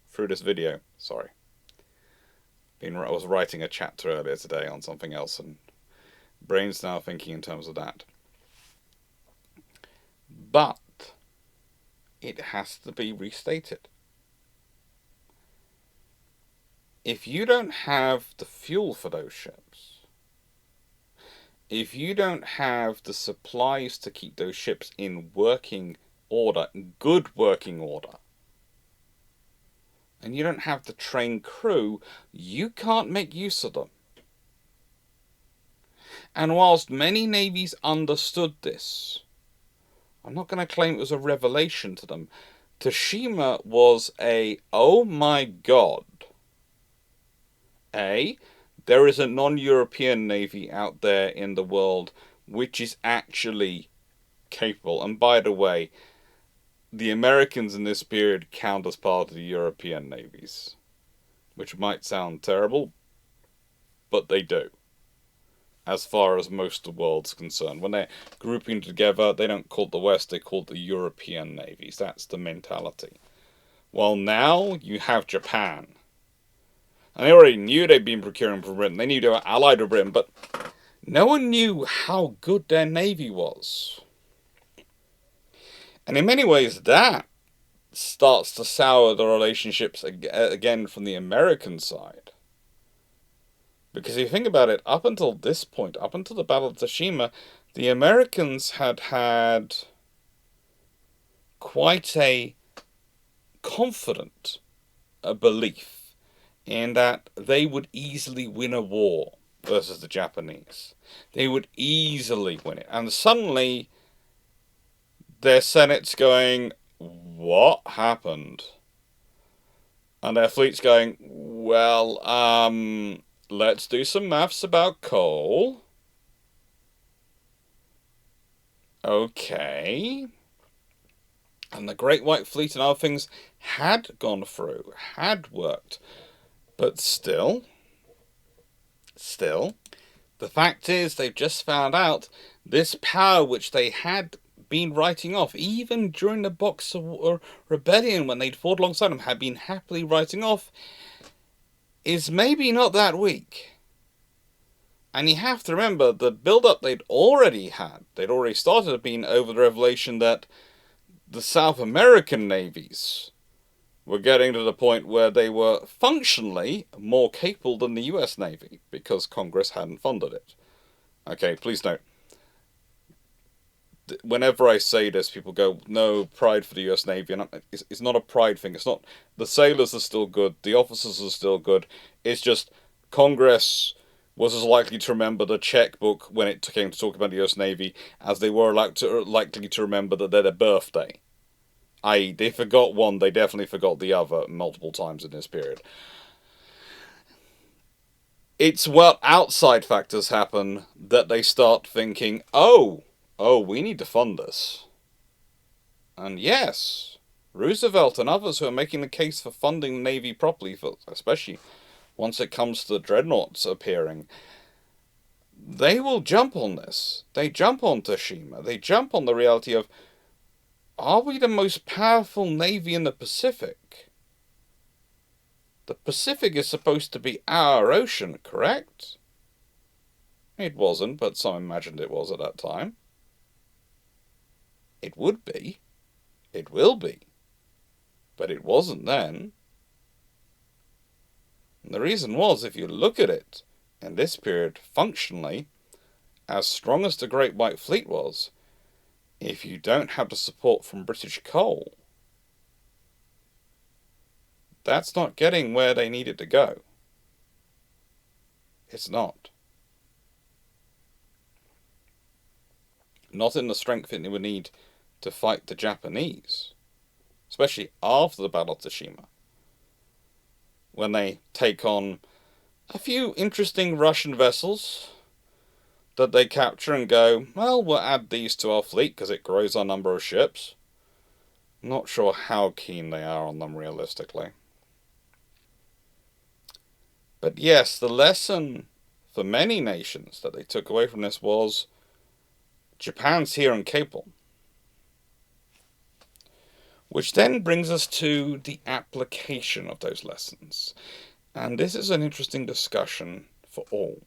Speaker 1: through this video, sorry. I was writing a chapter earlier today on something else, and brain's now thinking in terms of that. But it has to be restated. If you don't have the fuel for those ships, if you don't have the supplies to keep those ships in working order, good working order, and you don't have the trained crew, you can't make use of them. And whilst many navies understood this, I'm not going to claim it was a revelation to them. Tsushima was oh my god. There is a non-European navy out there in the world which is actually capable. And by the way, the Americans in this period count as part of the European navies. Which might sound terrible, but they do. As far as most of the world's concerned. When they're grouping together, they don't call it the West, they call it the European navies. That's the mentality. Well, now you have Japan. And they already knew they'd been procuring from Britain. They knew they were allied with Britain, but no one knew how good their navy was. And in many ways, that starts to sour the relationships again from the American side. Because if you think about it, up until this point, up until the Battle of Tsushima, the Americans had quite a confident belief in that they would easily win a war versus the Japanese. They would easily win it. And suddenly, their Senate's going, what happened? And their fleet's going, well, let's do some maths about coal. Okay. And the Great White Fleet and other things had gone through, had worked. But still, the fact is they've just found out this power which they had been writing off, even during the Boxer Rebellion when they'd fought alongside them, had been happily writing off, is maybe not that weak. And you have to remember the build-up they'd already started being over the revelation that the South American navies were getting to the point where they were functionally more capable than the US Navy, because Congress hadn't funded it. Okay, please note, whenever I say this, people go, no, pride for the US Navy. And it's not a pride thing. It's not, the sailors are still good, the officers are still good. It's just Congress was as likely to remember the checkbook when it came to talk about the US Navy as they were likely to remember that they're their birthday. I.e., they forgot one, they definitely forgot the other multiple times in this period. It's what outside factors happen that they start thinking, oh, we need to fund this. And yes, Roosevelt and others who are making the case for funding the Navy properly, especially once it comes to the dreadnoughts appearing, they will jump on this. They jump on Tsushima. They jump on the reality of, are we the most powerful navy in the Pacific? The Pacific is supposed to be our ocean, correct? It wasn't, but some imagined it was at that time. It would be. It will be. But it wasn't then. And the reason was, if you look at it, in this period, functionally, as strong as the Great White Fleet was, if you don't have the support from British coal, that's not getting where they need it to go. It's not. Not in the strength it would need to fight the Japanese, especially after the Battle of Tsushima, when they take on a few interesting Russian vessels that they capture and go, well, we'll add these to our fleet because it grows our number of ships. Not sure how keen they are on them realistically. But yes, the lesson for many nations that they took away from this was Japan's here and capable. Which then brings us to the application of those lessons. And this is an interesting discussion for all.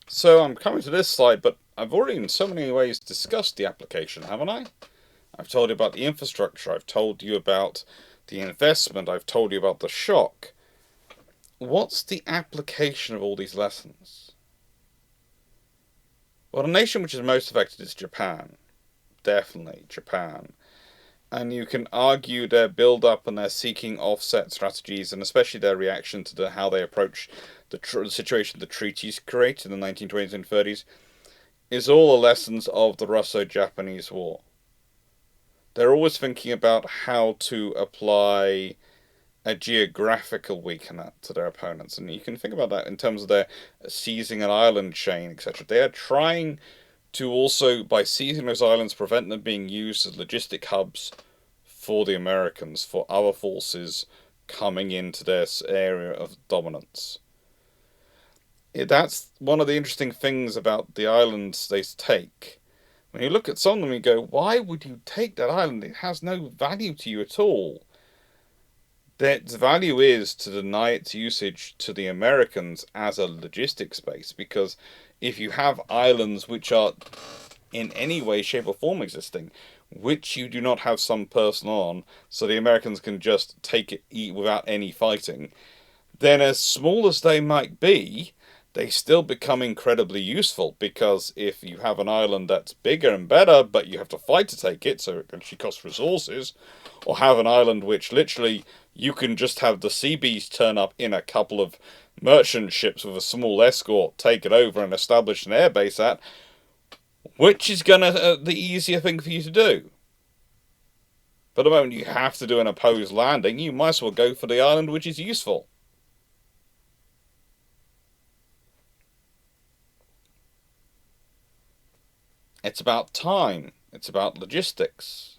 Speaker 1: So I'm coming to this slide, but I've already in so many ways discussed the application, haven't I? I've told you about the infrastructure, I've told you about the investment, I've told you about the shock. What's the application of all these lessons? Well, the nation which is most affected is Japan. Definitely Japan. And you can argue their build-up and their seeking offset strategies, and especially their reaction to how they approach the situation the treaties created in the 1920s and 30s, is all the lessons of the Russo-Japanese War. They're always thinking about how to apply a geographical weakener to their opponents. And you can think about that in terms of their seizing an island chain, etc. They are trying to also, by seizing those islands, prevent them being used as logistic hubs for the Americans, for other forces coming into their area of dominance. That's one of the interesting things about the islands they take. When you look at some of them, you go, why would you take that island? It has no value to you at all. Its value is to deny its usage to the Americans as a logistics base, because if you have islands which are in any way, shape or form existing, which you do not have some person on, so the Americans can just take it without any fighting, then as small as they might be, they still become incredibly useful, because if you have an island that's bigger and better, but you have to fight to take it, so it actually costs resources, or have an island which literally you can just have the sea beast turn up in a couple of merchant ships with a small escort, take it over and establish an airbase at, which is gonna the easier thing for you to do. But the moment you have to do an opposed landing, you might as well go for the island which is useful. It's about time. It's about logistics.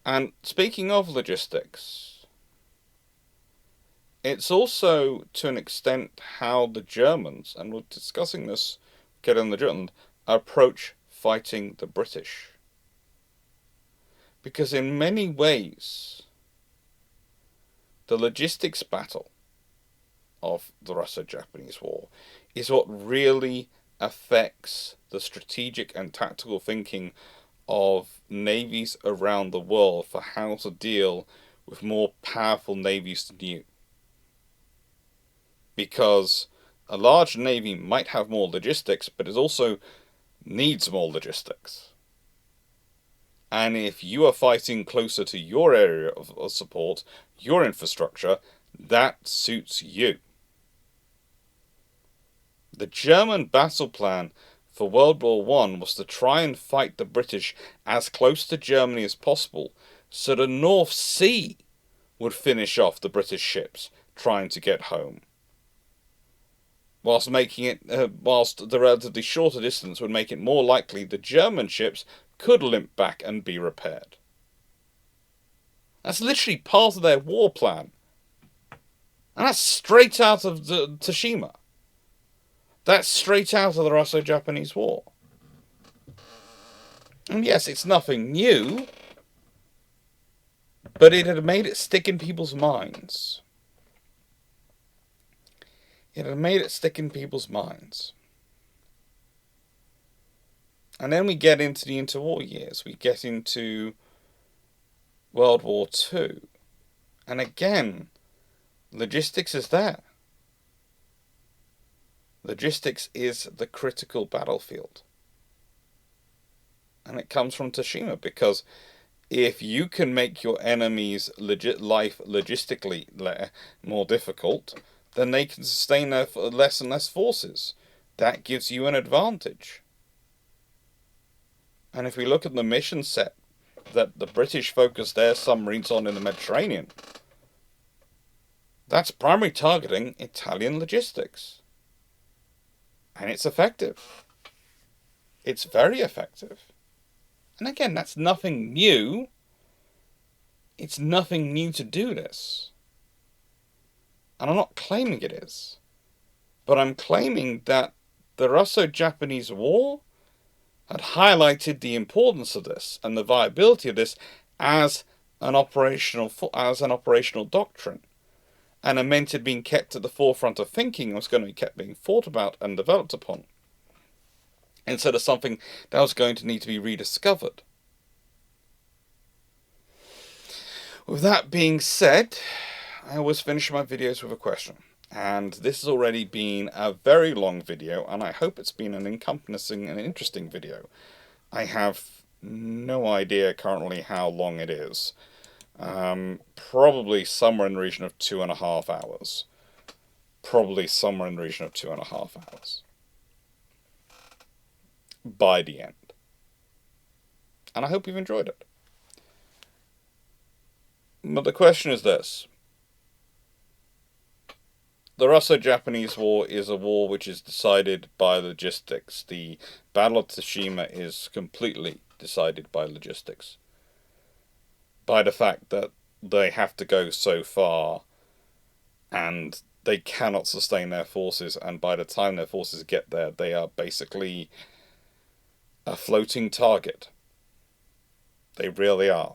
Speaker 1: And speaking of logistics, it's also, to an extent, how the Germans, and we're discussing this, getting the German, approach fighting the British. Because in many ways, the logistics battle of the Russo-Japanese War is what really affects the strategic and tactical thinking of navies around the world for how to deal with more powerful navies than you. Because a large navy might have more logistics, but it also needs more logistics. And if you are fighting closer to your area of support, your infrastructure, that suits you. The German battle plan for World War I was to try and fight the British as close to Germany as possible, so the North Sea would finish off the British ships trying to get home, whilst the relatively shorter distance would make it more likely the German ships could limp back and be repaired. That's literally part of their war plan. And that's straight out of Tsushima. That's straight out of the Russo-Japanese War. And yes, it's nothing new, but it had made it stick in people's minds. It had made it stick in people's minds. And then we get into the interwar years. We get into World War II. And again, logistics is there. Logistics is the critical battlefield. And it comes from Tsushima, because if you can make your enemy's life logistically more difficult, then they can sustain their less and less forces. That gives you an advantage. And if we look at the mission set that the British focused their submarines on in the Mediterranean, that's primarily targeting Italian logistics. And it's effective. It's very effective. And again, that's nothing new. It's nothing new to do this. And I'm not claiming it is. But I'm claiming that the Russo-Japanese War had highlighted the importance of this and the viability of this as an operational doctrine. And it meant it being kept at the forefront of thinking and was going to be kept being thought about and developed upon, instead of something that was going to need to be rediscovered. With that being said, I always finish my videos with a question. And this has already been a very long video, and I hope it's been an encompassing and interesting video. I have no idea currently how long it is. Probably somewhere in the region of 2.5 hours. By the end. And I hope you've enjoyed it. But the question is this. The Russo-Japanese War is a war which is decided by logistics. The Battle of Tsushima is completely decided by logistics. By the fact that they have to go so far and they cannot sustain their forces, and by the time their forces get there, they are basically a floating target. They really are.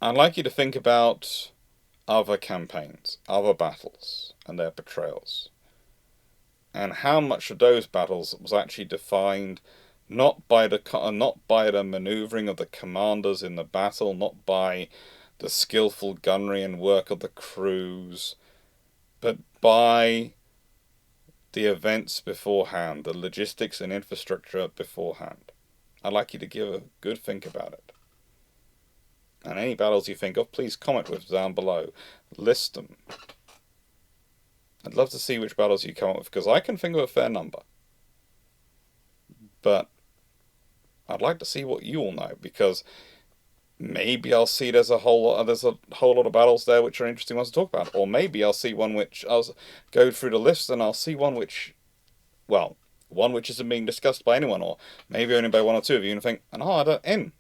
Speaker 1: I'd like you to think about other campaigns, other battles, and their portrayals, and how much of those battles was actually defined not by the maneuvering of the commanders in the battle, not by the skillful gunnery and work of the crews, but by the events beforehand, the logistics and infrastructure beforehand. I'd like you to give a good think about it. And any battles you think of, please comment with down below. List them. I'd love to see which battles you come up with, because I can think of a fair number. But I'd like to see what you all know, because maybe I'll see there's a whole lot of battles there which are interesting ones to talk about. Or maybe I'll see one which I'll go through the list and I'll see one which, well, one which isn't being discussed by anyone, or maybe only by one or two of you, and think, and I don't in.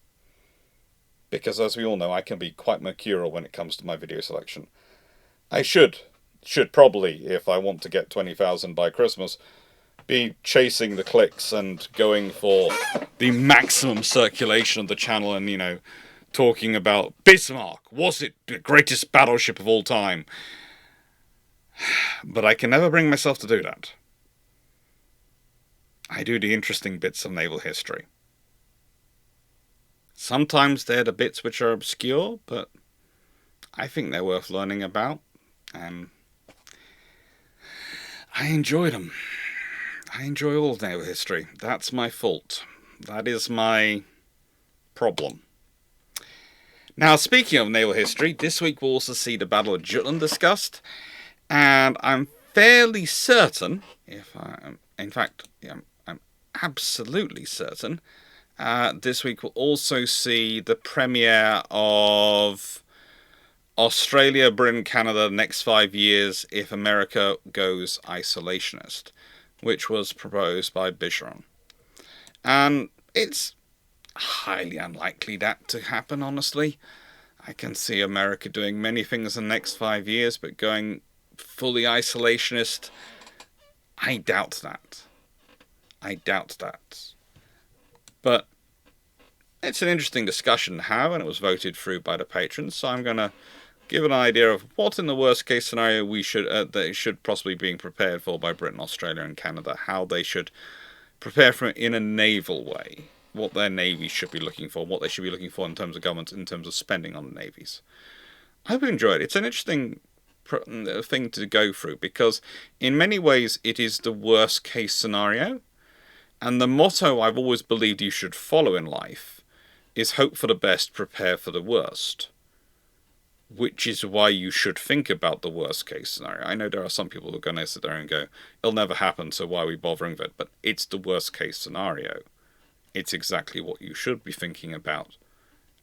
Speaker 1: Because as we all know, I can be quite mercurial when it comes to my video selection. I should probably, if I want to get 20,000 by Christmas, be chasing the clicks and going for the maximum circulation of the channel and, you know, talking about Bismarck, was it the greatest battleship of all time? But I can never bring myself to do that. I do the interesting bits of naval history. Sometimes they're the bits which are obscure, but I think they're worth learning about, and I enjoy them. I enjoy all of naval history. That's my fault. That is my problem. Now, speaking of naval history, this week we'll also see the Battle of Jutland discussed, and I'm fairly certain, I'm absolutely certain, this week we'll also see the premiere of Australia, Britain, Canada, the next 5 years if America goes isolationist, which was proposed by Bicheron. And it's highly unlikely that to happen, honestly. I can see America doing many things in the next 5 years, but going fully isolationist, I doubt that. But it's an interesting discussion to have, and it was voted through by the patrons, so I'm going to give an idea of what in the worst case scenario they should possibly be prepared for by Britain, Australia and Canada, how they should prepare for it in a naval way, what their navies should be looking for, what they should be looking for in terms of government, in terms of spending on the navies. I hope you enjoyed it. It's an interesting thing to go through, because in many ways it is the worst case scenario, and the motto I've always believed you should follow in life is hope for the best, prepare for the worst. Which is why you should think about the worst case scenario. I know there are some people who are going to sit there and go, it'll never happen, so why are we bothering with it? But it's the worst case scenario. It's exactly what you should be thinking about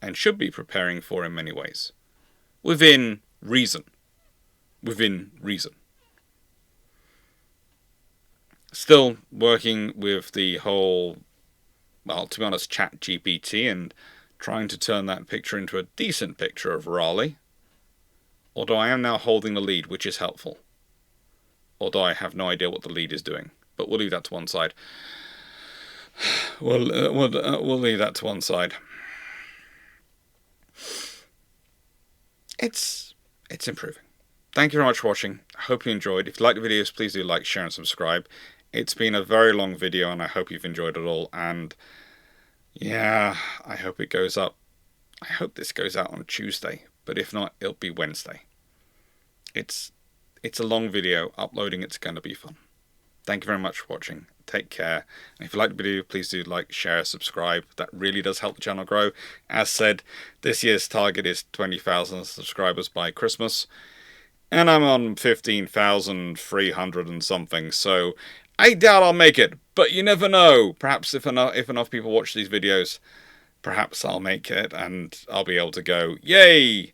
Speaker 1: and should be preparing for in many ways. Within reason. Still working with the whole, well, to be honest, Chat GPT, and trying to turn that picture into a decent picture of Raleigh. Although I am now holding the lead, which is helpful. Although I have no idea what the lead is doing. But we'll leave that to one side. We'll leave that to one side. It's improving. Thank you very much for watching. I hope you enjoyed. If you like the videos, please do like, share and subscribe. It's been a very long video, and I hope you've enjoyed it all. And yeah, I hope it goes up. I hope this goes out on Tuesday. But if not, it'll be Wednesday. It's a long video. Uploading it's going to be fun. Thank you very much for watching. Take care. And if you like the video, please do like, share, subscribe. That really does help the channel grow. As said, this year's target is 20,000 subscribers by Christmas. And I'm on 15,300 and something. So I doubt I'll make it. But you never know. Perhaps if enough people watch these videos, perhaps I'll make it and I'll be able to go, yay!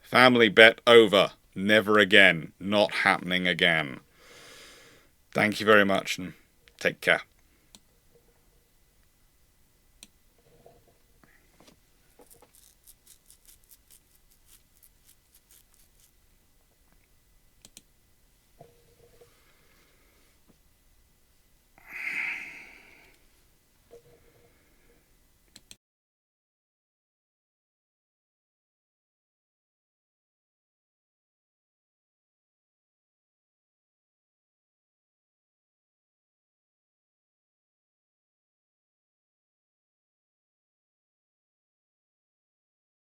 Speaker 1: Family bet over. Never again. Not happening again. Thank you very much and take care.